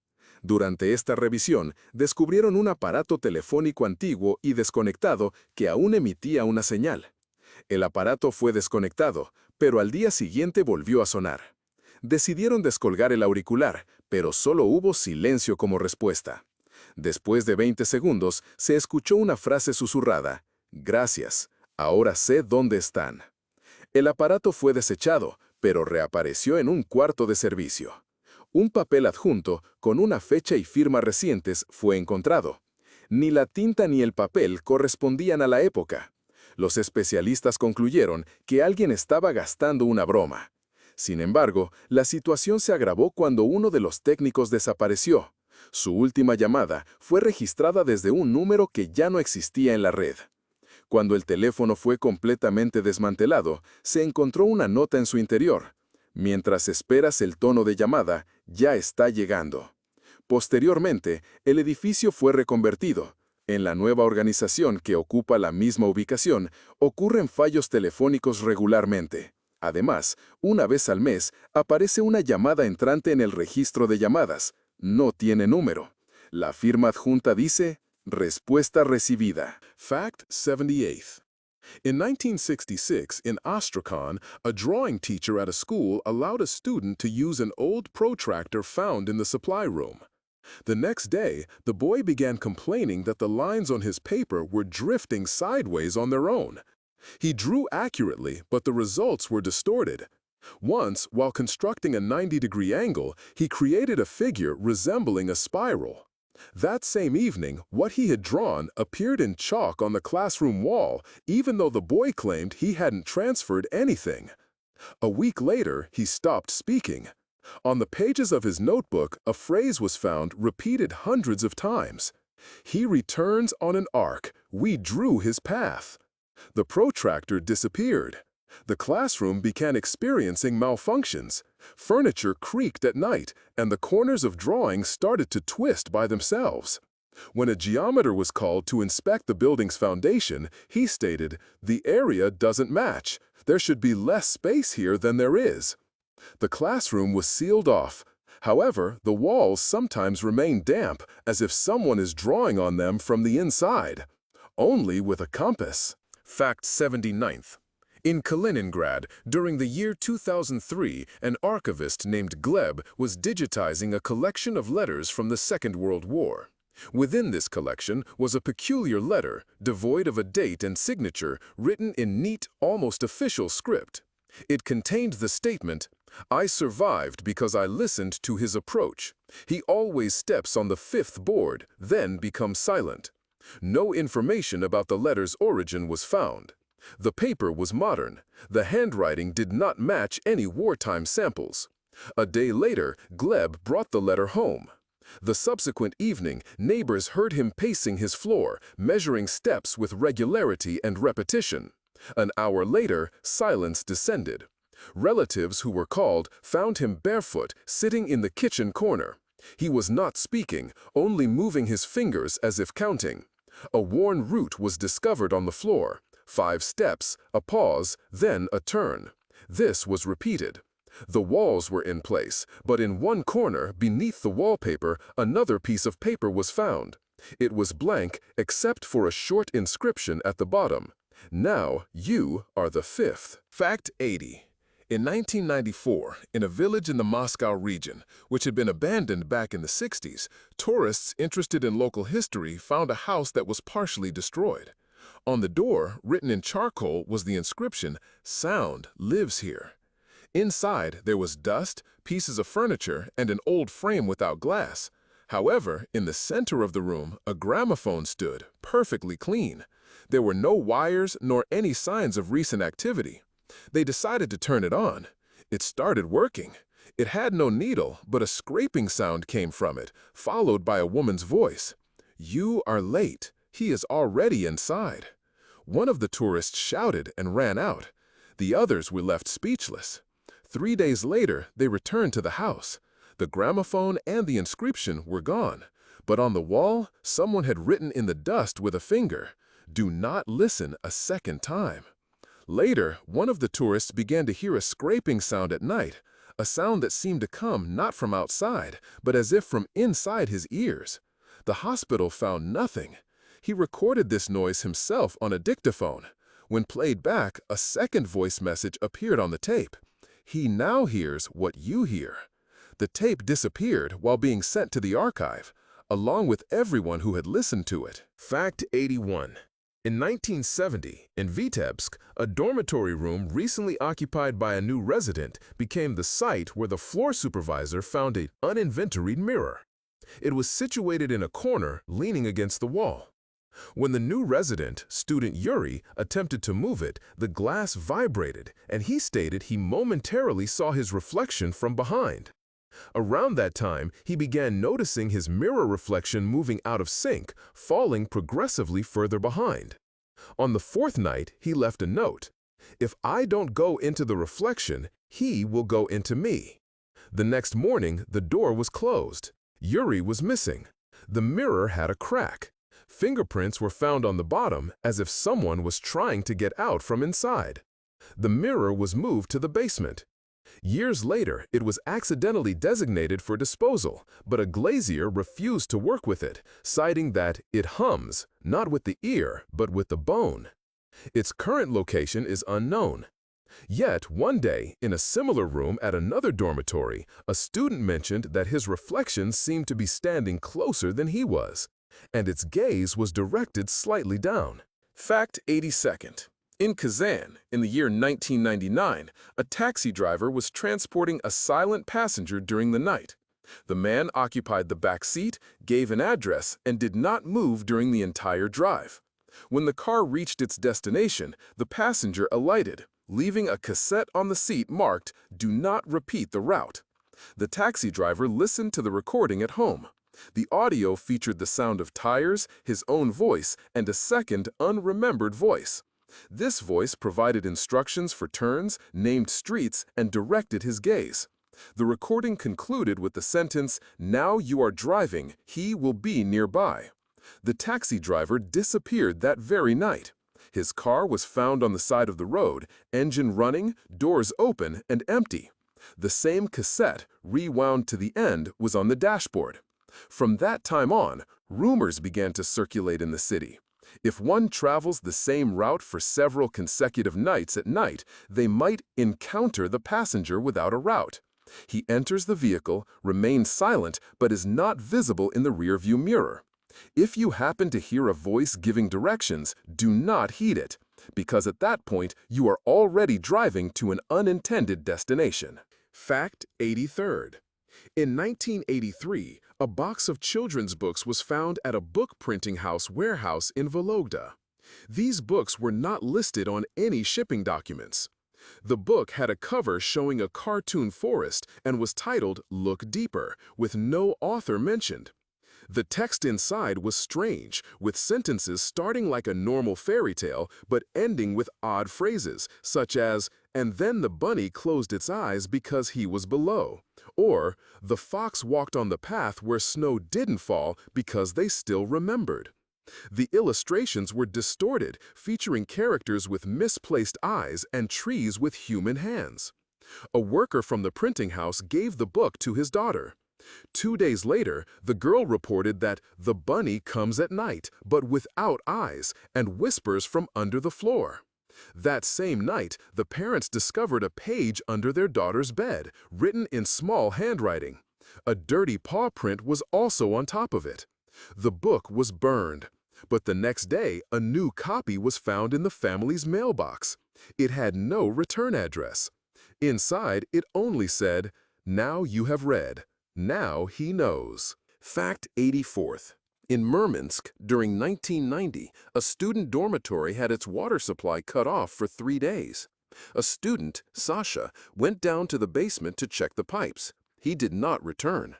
Durante esta revisión, descubrieron un aparato telefónico antiguo y desconectado que aún emitía una señal. El aparato fue desconectado, pero al día siguiente volvió a sonar. Decidieron descolgar el auricular, pero solo hubo silencio como respuesta. Después de 20 segundos, se escuchó una frase susurrada: "Gracias, ahora sé dónde están". El aparato fue desechado, pero reapareció en un cuarto de servicio. Un papel adjunto, con una fecha y firma recientes, fue encontrado. Ni la tinta ni el papel correspondían a la época. Los especialistas concluyeron que alguien estaba gastando una broma. Sin embargo, la situación se agravó cuando uno de los técnicos desapareció. Su última llamada fue registrada desde un número que ya no existía en la red. Cuando el teléfono fue completamente desmantelado, se encontró una nota en su interior: "Mientras esperas el tono de llamada, ya está llegando". Posteriormente, el edificio fue reconvertido. En la nueva organización, que ocupa la misma ubicación, ocurren fallos telefónicos regularmente. Además, una vez al mes, aparece una llamada entrante en el registro de llamadas. No tiene número. La firma adjunta dice: "Respuesta recibida". Fact 78. In 1966, in Astrakhan, a drawing teacher at a school allowed a student to use an old protractor found in the supply room. The next day, the boy began complaining that the lines on his paper were drifting sideways on their own. He drew accurately, but the results were distorted. Once, while constructing a 90-degree angle, he created a figure resembling a spiral. That same evening, what he had drawn appeared in chalk on the classroom wall, even though the boy claimed he hadn't transferred anything. A week later, he stopped speaking. On the pages of his notebook, a phrase was found repeated hundreds of times. "He returns on an arc. We drew his path." The protractor disappeared. The classroom began experiencing malfunctions. Furniture creaked at night, and the corners of drawings started to twist by themselves. When a geometer was called to inspect the building's foundation, he stated, "The area doesn't match. There should be less space here than there is." The classroom was sealed off. However, the walls sometimes remain damp, as if someone is drawing on them from the inside. Only with a compass. Fact 79th. In Kaliningrad, during the year 2003, an archivist named Gleb was digitizing a collection of letters from the Second World War. Within this collection was a peculiar letter, devoid of a date and signature, written in neat, almost official script. It contained the statement, "I survived because I listened to his approach. He always steps on the fifth board, then becomes silent." No information about the letter's origin was found. The paper was modern. The handwriting did not match any wartime samples. A day later, Gleb brought the letter home. The subsequent evening, neighbors heard him pacing his floor, measuring steps with regularity and repetition. An hour later, silence descended. Relatives who were called found him barefoot, sitting in the kitchen corner. He was not speaking, only moving his fingers as if counting. A worn route was discovered on the floor. 5 steps, a pause, then a turn. This was repeated. The walls were in place, but in one corner, beneath the wallpaper, another piece of paper was found. It was blank, except for a short inscription at the bottom. "Now, you are the fifth." Fact 80. In 1994, in a village in the Moscow region, which had been abandoned back in the 60s, tourists interested in local history found a house that was partially destroyed. On the door, written in charcoal, was the inscription, "Sound lives here." Inside, there was dust, pieces of furniture, and an old frame without glass. However, in the center of the room, a gramophone stood, perfectly clean. There were no wires nor any signs of recent activity. They decided to turn it on. It started working. It had no needle, but a scraping sound came from it, followed by a woman's voice. "You are late. He is already inside." One of the tourists shouted and ran out. The others were left speechless. 3 days later, they returned to the house. The gramophone and the inscription were gone. But on the wall, someone had written in the dust with a finger, "Do not listen a second time." Later, one of the tourists began to hear a scraping sound at night, a sound that seemed to come not from outside, but as if from inside his ears. The hospital found nothing. He recorded this noise himself on a dictaphone. When played back, a second voice message appeared on the tape. "He now hears what you hear." The tape disappeared while being sent to the archive, along with everyone who had listened to it. Fact 81. In 1970, in Vitebsk, a dormitory room recently occupied by a new resident became the site where the floor supervisor found an uninventoried mirror. It was situated in a corner, leaning against the wall. When the new resident, student Yuri, attempted to move it, the glass vibrated, and he stated he momentarily saw his reflection from behind. Around that time, he began noticing his mirror reflection moving out of sync, falling progressively further behind. On the 4th night, he left a note. "If I don't go into the reflection, he will go into me." The next morning, the door was closed. Yuri was missing. The mirror had a crack. Fingerprints were found on the bottom, as if someone was trying to get out from inside. The mirror was moved to the basement. Years later, it was accidentally designated for disposal, but a glazier refused to work with it, citing that it hums, not with the ear, but with the bone. Its current location is unknown. Yet, one day, in a similar room at another dormitory, a student mentioned that his reflection seemed to be standing closer than he was, and its gaze was directed slightly down. Fact 82nd. In Kazan, in the year 1999, a taxi driver was transporting a silent passenger during the night. The man occupied the back seat, gave an address, and did not move during the entire drive. When the car reached its destination, the passenger alighted, leaving a cassette on the seat marked, "Do not repeat the route." The taxi driver listened to the recording at home. The audio featured the sound of tires, his own voice, and a second, unremembered voice. This voice provided instructions for turns, named streets, and directed his gaze. The recording concluded with the sentence, "Now you are driving, he will be nearby." The taxi driver disappeared that very night. His car was found on the side of the road, engine running, doors open, and empty. The same cassette, rewound to the end, was on the dashboard. From that time on, rumors began to circulate in the city. If one travels the same route for several consecutive nights at night, they might encounter the passenger without a route. He enters the vehicle, remains silent, but is not visible in the rearview mirror. If you happen to hear a voice giving directions, do not heed it, because at that point you are already driving to an unintended destination. Fact 83rd. In 1983, a box of children's books was found at a book printing house warehouse in Vologda. These books were not listed on any shipping documents. The book had a cover showing a cartoon forest and was titled "Look Deeper," with no author mentioned. The text inside was strange, with sentences starting like a normal fairy tale but ending with odd phrases, such as, "And then the bunny closed its eyes because he was below," or "The fox walked on the path where snow didn't fall because they still remembered." The illustrations were distorted, featuring characters with misplaced eyes and trees with human hands. A worker from the printing house gave the book to his daughter. 2 days later, the girl reported that the bunny comes at night, but without eyes, and whispers from under the floor. That same night, the parents discovered a page under their daughter's bed, written in small handwriting. A dirty paw print was also on top of it. The book was burned, but the next day, a new copy was found in the family's mailbox. It had no return address. Inside, it only said, "Now you have read. Now he knows." Fact 84th. In Murmansk, during 1990, a student dormitory had its water supply cut off for 3 days. A student, Sasha, went down to the basement to check the pipes. He did not return.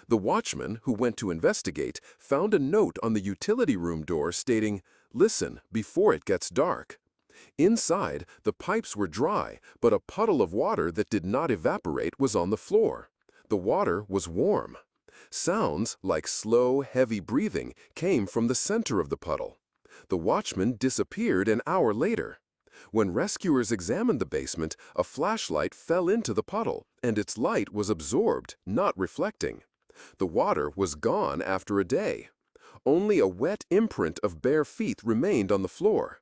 The watchman, who went to investigate, found a note on the utility room door stating, "Listen before it gets dark." Inside, the pipes were dry, but a puddle of water that did not evaporate was on the floor. The water was warm. Sounds like slow, heavy breathing came from the center of the puddle. The watchman disappeared an hour later. When rescuers examined the basement, a flashlight fell into the puddle, and its light was absorbed, not reflecting. The water was gone after a day. Only a wet imprint of bare feet remained on the floor.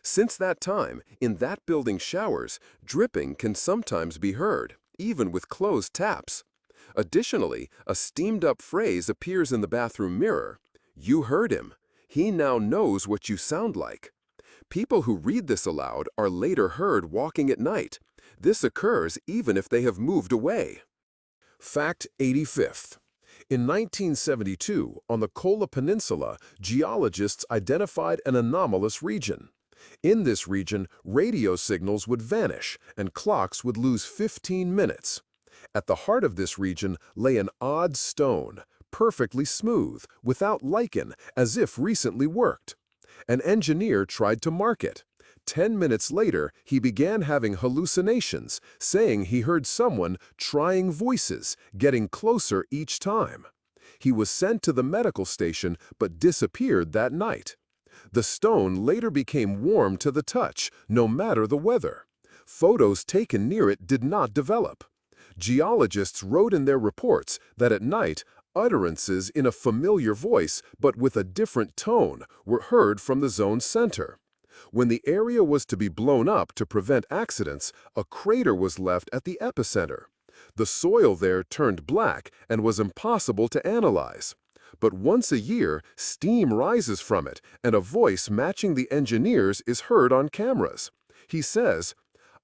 Since that time, in that building's showers, dripping can sometimes be heard, even with closed taps. Additionally, a steamed-up phrase appears in the bathroom mirror. "You heard him. He now knows what you sound like." People who read this aloud are later heard walking at night. This occurs even if they have moved away. Fact 85th. In 1972, on the Kola Peninsula, geologists identified an anomalous region. In this region, radio signals would vanish and clocks would lose 15 minutes. At the heart of this region lay an odd stone, perfectly smooth, without lichen, as if recently worked. An engineer tried to mark it. 10 minutes later, he began having hallucinations, saying he heard someone trying voices, getting closer each time. He was sent to the medical station but disappeared that night. The stone later became warm to the touch, no matter the weather. Photos taken near it did not develop. Geologists wrote in their reports that at night, utterances in a familiar voice but with a different tone were heard from the zone's center. When the area was to be blown up to prevent accidents, a crater was left at the epicenter. The soil there turned black and was impossible to analyze. But once a year, steam rises from it, and a voice matching the engineer's is heard on cameras. He says,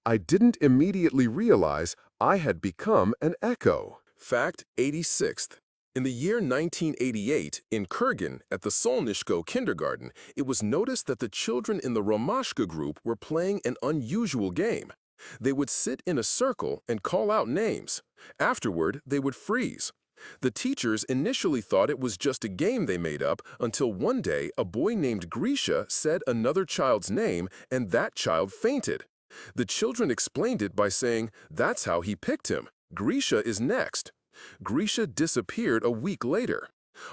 "I didn't immediately realize I had become an echo." Fact 86th. In the year 1988, in Kurgan, at the Solnishko kindergarten, it was noticed that the children in the Romashka group were playing an unusual game. They would sit in a circle and call out names. Afterward, they would freeze. The teachers initially thought it was just a game they made up until one day a boy named Grisha said another child's name and that child fainted. The children explained it by saying, "That's how he picked him. Grisha is next." Grisha disappeared a week later.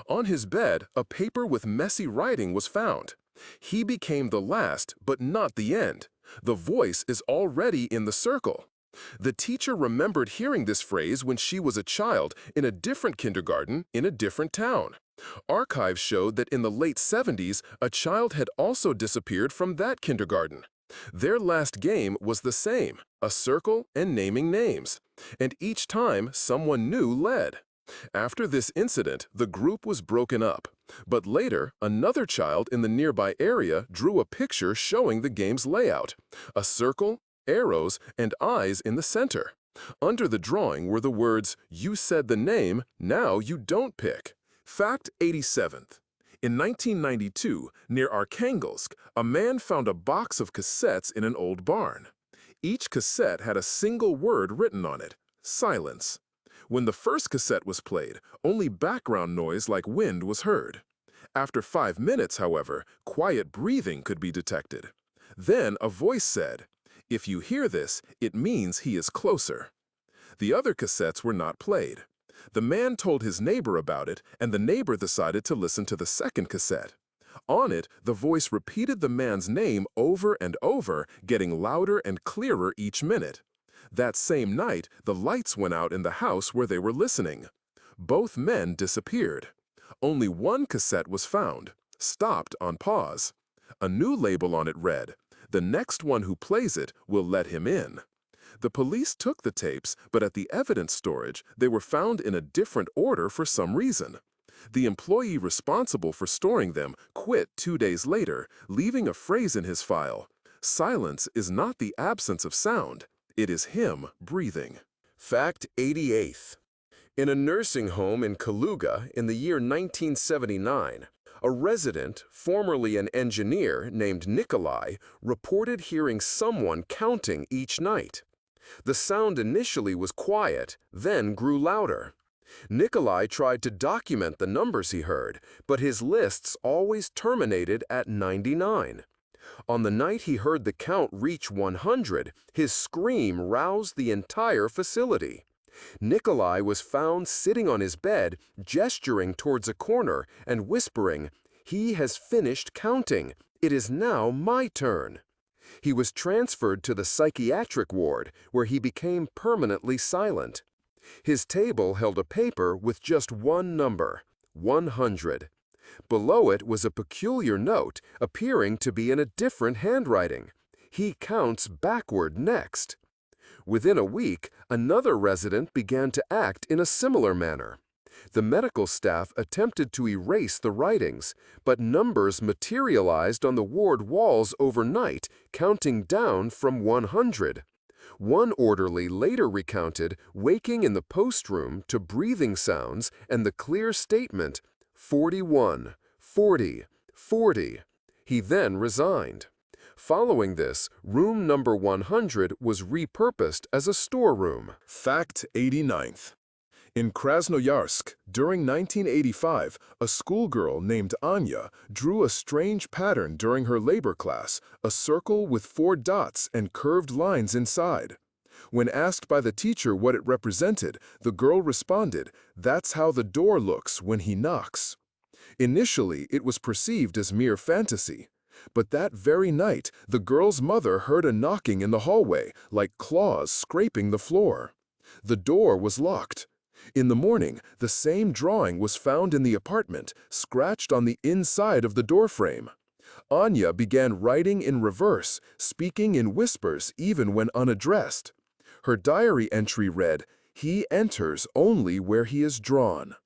On his bed, a paper with messy writing was found. He became the last, but not the end. The voice is already in the circle. The teacher remembered hearing this phrase when she was a child in a different kindergarten in a different town. Archives showed that in the late 70s, a child had also disappeared from that kindergarten. Their last game was the same, a circle and naming names. And each time, someone new led. After this incident, the group was broken up. But later, another child in the nearby area drew a picture showing the game's layout. A circle, arrows, and eyes in the center. Under the drawing were the words, "You said the name, now you don't pick." Fact 87th. In 1992, near Arkhangelsk, a man found a box of cassettes in an old barn. Each cassette had a single word written on it, silence. When the first cassette was played, only background noise like wind was heard. After 5 minutes, however, quiet breathing could be detected. Then a voice said, "If you hear this, it means he is closer." The other cassettes were not played. The man told his neighbor about it, and the neighbor decided to listen to the second cassette. On it, the voice repeated the man's name over and over, getting louder and clearer each minute. That same night, the lights went out in the house where they were listening. Both men disappeared. Only one cassette was found, stopped on pause. A new label on it read, "The next one who plays it will let him in." The police took the tapes, but at the evidence storage, they were found in a different order for some reason. The employee responsible for storing them quit 2 days later, leaving a phrase in his file, "Silence is not the absence of sound, it is him breathing." Fact 88th. In a nursing home in Kaluga in the year 1979, a resident, formerly an engineer named Nikolai, reported hearing someone counting each night. The sound initially was quiet, then grew louder. Nikolai tried to document the numbers he heard, but his lists always terminated at 99. On the night he heard the count reach 100, his scream roused the entire facility. Nikolai was found sitting on his bed, gesturing towards a corner and whispering, "He has finished counting. It is now my turn." He was transferred to the psychiatric ward, where he became permanently silent. His table held a paper with just one number, 100. Below it was a peculiar note, appearing to be in a different handwriting. "He counts backward next." Within a week, another resident began to act in a similar manner. The medical staff attempted to erase the writings, but numbers materialized on the ward walls overnight, counting down from 100. One orderly later recounted waking in the postroom to breathing sounds and the clear statement, 41, 40, 40. He then resigned. Following this, room number 100 was repurposed as a storeroom. Fact 89th. In Krasnoyarsk, during 1985, a schoolgirl named Anya drew a strange pattern during her labor class, a circle with 4 dots and curved lines inside. When asked by the teacher what it represented, the girl responded, "That's how the door looks when he knocks." Initially, it was perceived as mere fantasy. But that very night, the girl's mother heard a knocking in the hallway, like claws scraping the floor. The door was locked. In the morning, the same drawing was found in the apartment, scratched on the inside of the doorframe. Anya began writing in reverse, speaking in whispers even when unaddressed. Her diary entry read, "He enters only where he is drawn."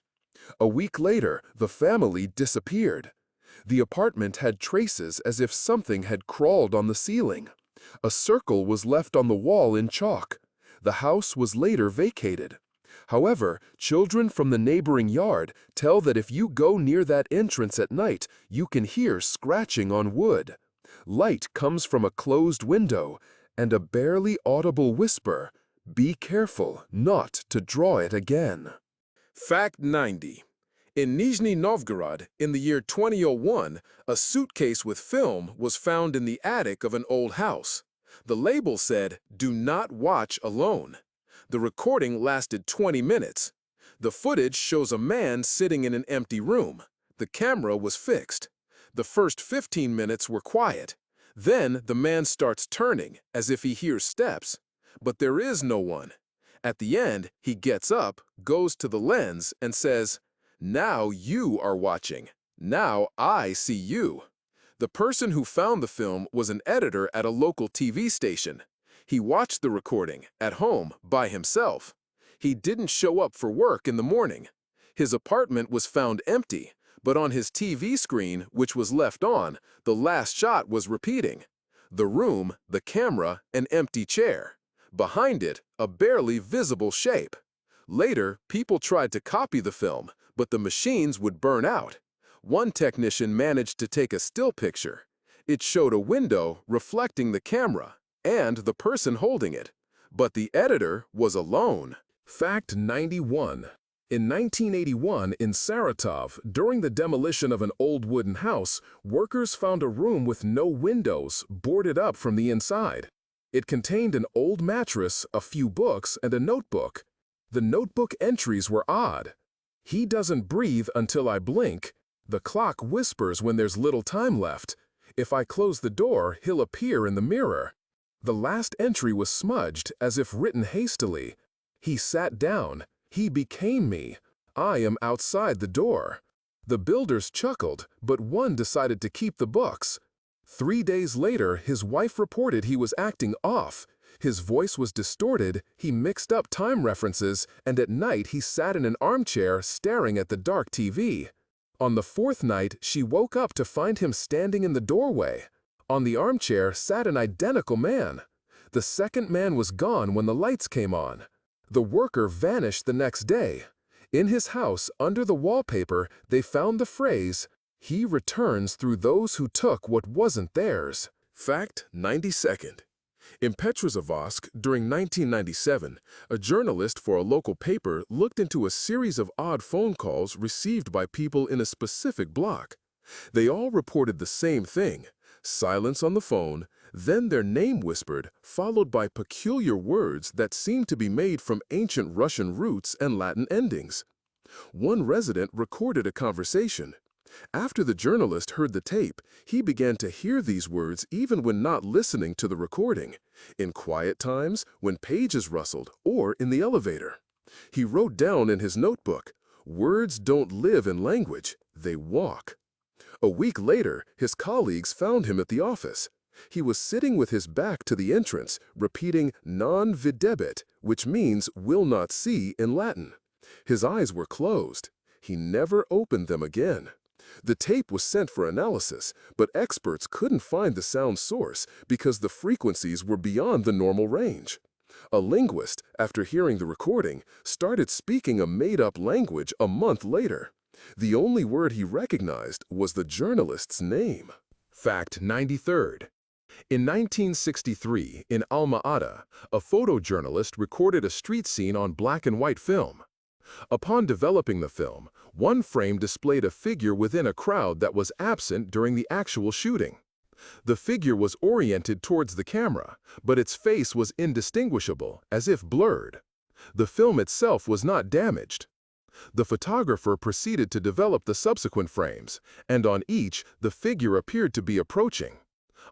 A week later, the family disappeared. The apartment had traces as if something had crawled on the ceiling. A circle was left on the wall in chalk. The house was later vacated. However, children from the neighboring yard tell that if you go near that entrance at night, you can hear scratching on wood. Light comes from a closed window, and a barely audible whisper, "Be careful not to draw it again." Fact 90. In Nizhny Novgorod, in the year 2001, a suitcase with film was found in the attic of an old house. The label said, "Do not watch alone." The recording lasted 20 minutes. The footage shows a man sitting in an empty room. The camera was fixed. The first 15 minutes were quiet. Then the man starts turning, as if he hears steps. But there is no one. At the end, he gets up, goes to the lens, and says, "Now you are watching. Now I see you." The person who found the film was an editor at a local TV station. He watched the recording, at home, by himself. He didn't show up for work in the morning. His apartment was found empty, but on his TV screen, which was left on, the last shot was repeating. The room, the camera, an empty chair. Behind it, a barely visible shape. Later, people tried to copy the film, but the machines would burn out. One technician managed to take a still picture. It showed a window reflecting the camera and the person holding it, but the editor was alone. Fact 91. In 1981, in Saratov, during the demolition of an old wooden house, workers found a room with no windows, boarded up from the inside. It contained an old mattress, a few books, and a notebook. The notebook entries were odd. "He doesn't breathe until I blink. The clock whispers when there's little time left. If I close the door, he'll appear in the mirror." The last entry was smudged, as if written hastily. "He sat down. He became me. I am outside the door." The builders chuckled, but one decided to keep the books. 3 days later, his wife reported he was acting off. His voice was distorted, he mixed up time references, and at night he sat in an armchair staring at the dark TV. On the 4th night, she woke up to find him standing in the doorway. On the armchair sat an identical man. The second man was gone when the lights came on. The worker vanished the next day. In his house, under the wallpaper, they found the phrase, "He returns through those who took what wasn't theirs." Fact 92nd. In Petrozavodsk, during 1997, a journalist for a local paper looked into a series of odd phone calls received by people in a specific block. They all reported the same thing: silence on the phone, then their name whispered, followed by peculiar words that seemed to be made from ancient Russian roots and Latin endings. One resident recorded a conversation. After the journalist heard the tape, he began to hear these words even when not listening to the recording, in quiet times, when pages rustled, or in the elevator. He wrote down in his notebook, "Words don't live in language, they walk." A week later, his colleagues found him at the office. He was sitting with his back to the entrance, repeating "non videbit," which means "will not see" in Latin. His eyes were closed. He never opened them again. The tape was sent for analysis, but experts couldn't find the sound source because the frequencies were beyond the normal range. A linguist, after hearing the recording, started speaking a made-up language a month later. The only word he recognized was the journalist's name. Fact 93rd. In 1963, in Alma-Ata, a photojournalist recorded a street scene on black and white film. Upon developing the film, one frame displayed a figure within a crowd that was absent during the actual shooting. The figure was oriented towards the camera, but its face was indistinguishable, as if blurred. The film itself was not damaged. The photographer proceeded to develop the subsequent frames, and on each, the figure appeared to be approaching.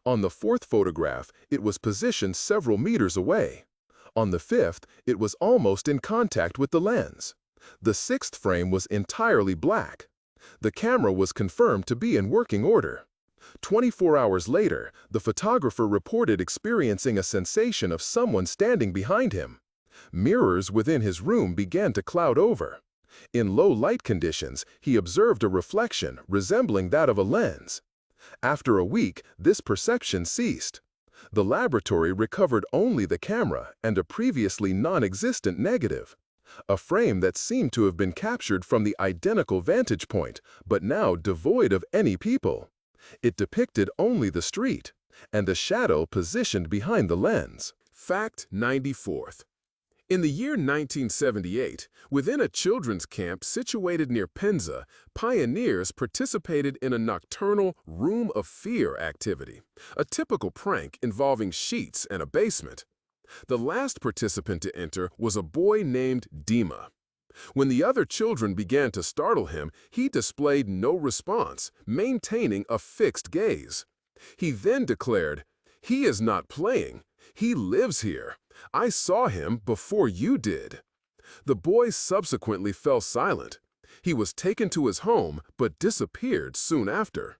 On the 4th photograph, it was positioned several meters away. On the 5th, it was almost in contact with the lens. The 6th frame was entirely black. The camera was confirmed to be in working order. 24 hours later, the photographer reported experiencing a sensation of someone standing behind him. Mirrors within his room began to cloud over. In low light conditions, he observed a reflection resembling that of a lens. After a week, this perception ceased. The laboratory recovered only the camera and a previously non-existent negative, a frame that seemed to have been captured from the identical vantage point, but now devoid of any people. It depicted only the street, and a shadow positioned behind the lens. Fact 94th. In the year 1978, within a children's camp situated near Penza, pioneers participated in a nocturnal Room of Fear activity, a typical prank involving sheets and a basement. The last participant to enter was a boy named Dima. When the other children began to startle him, he displayed no response, maintaining a fixed gaze. He then declared, "He is not playing. He lives here. I saw him before you did." The boy subsequently fell silent. He was taken to his home but disappeared soon after.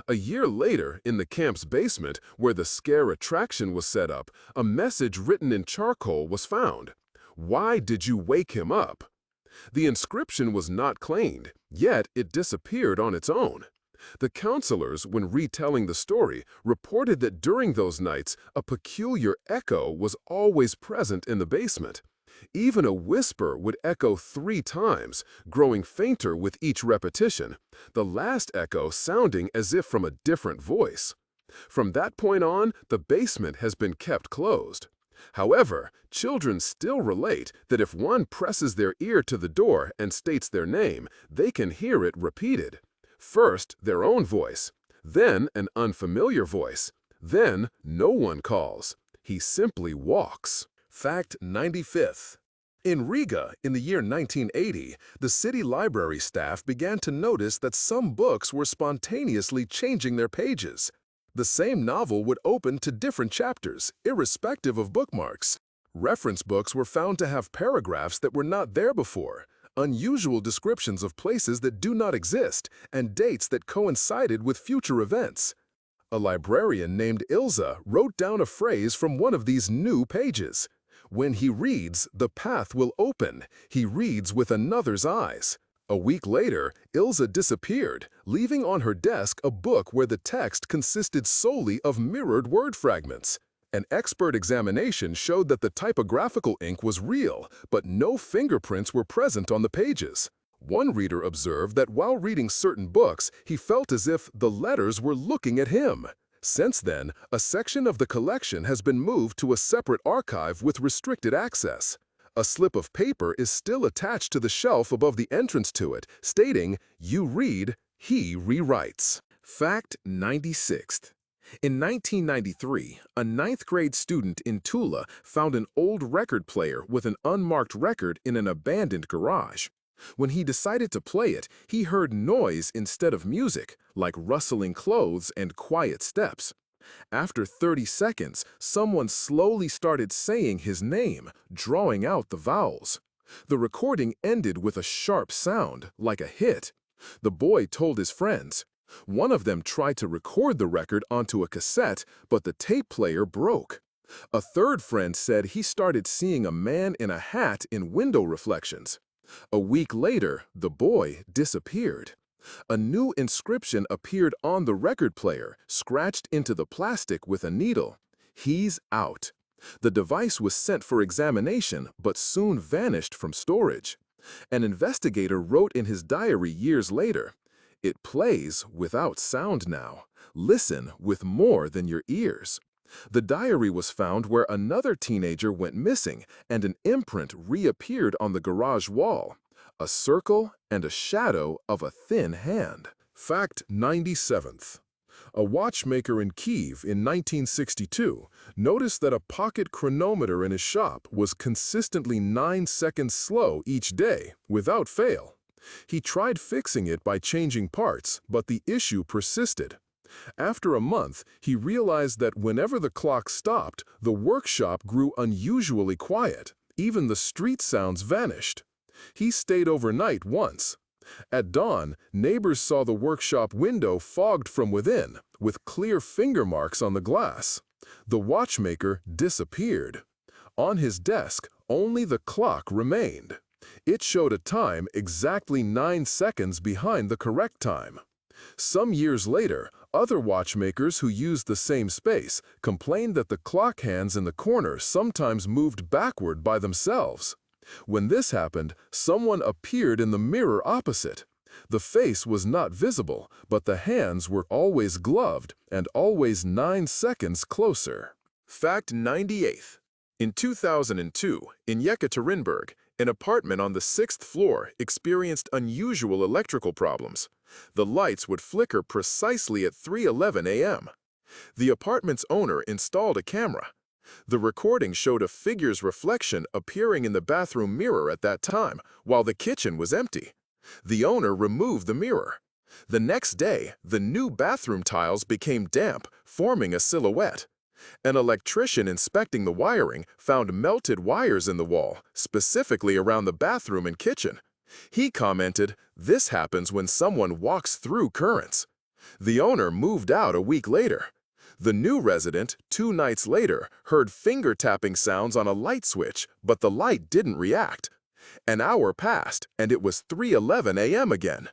A year later, in the camp's basement, where the scare attraction was set up, a message written in charcoal was found. "Why did you wake him up?" The inscription was not claimed, yet it disappeared on its own. The counselors, when retelling the story, reported that during those nights, a peculiar echo was always present in the basement. Even a whisper would echo 3 times, growing fainter with each repetition, the last echo sounding as if from a different voice. From that point on, the basement has been kept closed. However, children still relate that if one presses their ear to the door and states their name, they can hear it repeated. First, their own voice, then an unfamiliar voice, then no one calls. He simply walks. Fact 95th. In Riga, in the year 1980, the city library staff began to notice that some books were spontaneously changing their pages. The same novel would open to different chapters, irrespective of bookmarks. Reference books were found to have paragraphs that were not there before, unusual descriptions of places that do not exist, and dates that coincided with future events. A librarian named Ilza wrote down a phrase from one of these new pages. "When he reads, the path will open. He reads with another's eyes." A week later, Ilza disappeared, leaving on her desk a book where the text consisted solely of mirrored word fragments. An expert examination showed that the typographical ink was real, but no fingerprints were present on the pages. One reader observed that while reading certain books, he felt as if the letters were looking at him. Since then, a section of the collection has been moved to a separate archive with restricted access. A slip of paper is still attached to the shelf above the entrance to it, stating, "You read, he rewrites." Fact 96th. In 1993, a 9th grade student in Tula found an old record player with an unmarked record in an abandoned garage. When he decided to play it, he heard noise instead of music, like rustling clothes and quiet steps. After 30 seconds, someone slowly started saying his name, drawing out the vowels. The recording ended with a sharp sound, like a hit. The boy told his friends. One of them tried to record the record onto a cassette, but the tape player broke. A third friend said he started seeing a man in a hat in window reflections. A week later, the boy disappeared. A new inscription appeared on the record player, scratched into the plastic with a needle. "He's out." The device was sent for examination, but soon vanished from storage. An investigator wrote in his diary years later, "It plays without sound now. Listen with more than your ears." The diary was found where another teenager went missing, and an imprint reappeared on the garage wall. A circle and a shadow of a thin hand. Fact 97th. A watchmaker in Kyiv in 1962 noticed that a pocket chronometer in his shop was consistently 9 seconds slow each day, without fail. He tried fixing it by changing parts, but the issue persisted. After a month, he realized that whenever the clock stopped, the workshop grew unusually quiet. Even the street sounds vanished. He stayed overnight once. At dawn, neighbors saw the workshop window fogged from within, with clear finger marks on the glass. The watchmaker disappeared. On his desk, only the clock remained. It showed a time exactly 9 seconds behind the correct time. Some years later, other watchmakers who used the same space complained that the clock hands in the corner sometimes moved backward by themselves. When this happened, someone appeared in the mirror opposite. The face was not visible, but the hands were always gloved and always 9 seconds closer. Fact 98. In 2002, in Yekaterinburg, an apartment on the 6th floor experienced unusual electrical problems. The lights would flicker precisely at 3:11 a.m. The apartment's owner installed a camera. The recording showed a figure's reflection appearing in the bathroom mirror at that time, while the kitchen was empty. The owner removed the mirror. The next day, the new bathroom tiles became damp, forming a silhouette. An electrician inspecting the wiring found melted wires in the wall, specifically around the bathroom and kitchen. He commented, "This happens when someone walks through currents." The owner moved out a week later. The new resident, 2 nights later, heard finger-tapping sounds on a light switch, but the light didn't react. An hour passed, and it was 3:11 a.m. again.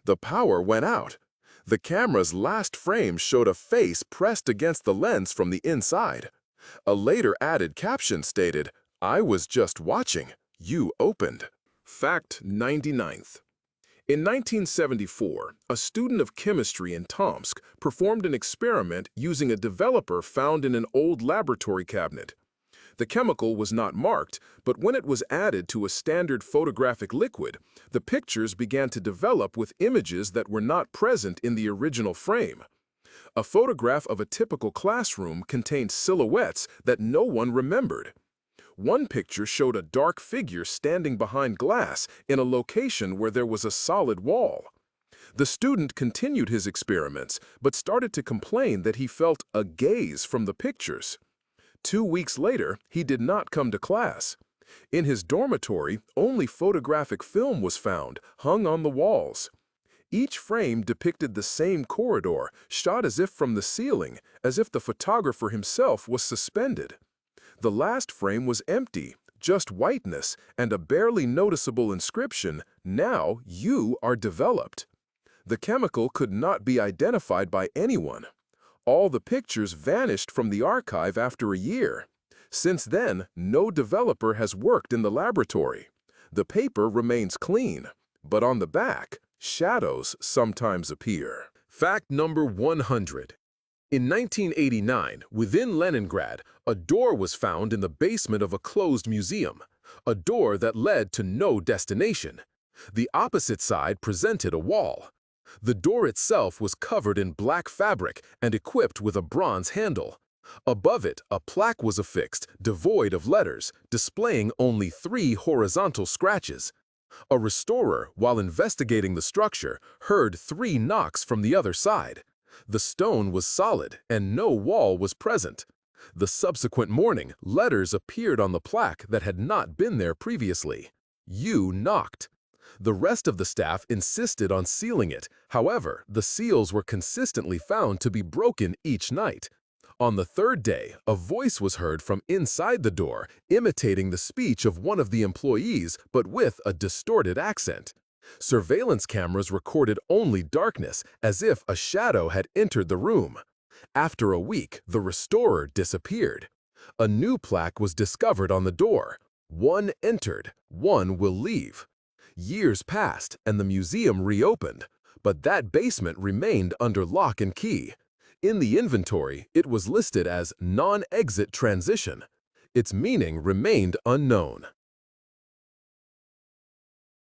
The power went out. The camera's last frame showed a face pressed against the lens from the inside. A later added caption stated, "I was just watching. You opened." Fact 99th. In 1974, a student of chemistry in Tomsk performed an experiment using a developer found in an old laboratory cabinet. The chemical was not marked, but when it was added to a standard photographic liquid, the pictures began to develop with images that were not present in the original frame. A photograph of a typical classroom contained silhouettes that no one remembered. One picture showed a dark figure standing behind glass in a location where there was a solid wall. The student continued his experiments, but started to complain that he felt a gaze from the pictures. 2 weeks later, he did not come to class. In his dormitory, only photographic film was found, hung on the walls. Each frame depicted the same corridor, shot as if from the ceiling, as if the photographer himself was suspended. The last frame was empty, just whiteness, and a barely noticeable inscription, "Now you are developed." The chemical could not be identified by anyone. All the pictures vanished from the archive after a year. Since then, no developer has worked in the laboratory. The paper remains clean, but on the back, shadows sometimes appear. Fact number 100. In 1989, within Leningrad, a door was found in the basement of a closed museum, a door that led to no destination. The opposite side presented a wall. The door itself was covered in black fabric and equipped with a bronze handle. Above it, a plaque was affixed, devoid of letters, displaying only 3 horizontal scratches. A restorer, while investigating the structure, heard 3 knocks from the other side. The stone was solid, and no wall was present. The subsequent morning, letters appeared on the plaque that had not been there previously. "You knocked." The rest of the staff insisted on sealing it. However, the seals were consistently found to be broken each night. On the 3rd day, a voice was heard from inside the door, imitating the speech of one of the employees, but with a distorted accent. Surveillance cameras recorded only darkness, as if a shadow had entered the room. After a week, the restorer disappeared. A new plaque was discovered on the door. "One entered, one will leave." Years passed, and the museum reopened, but that basement remained under lock and key. In the inventory, it was listed as non-exit transition. Its meaning remained unknown.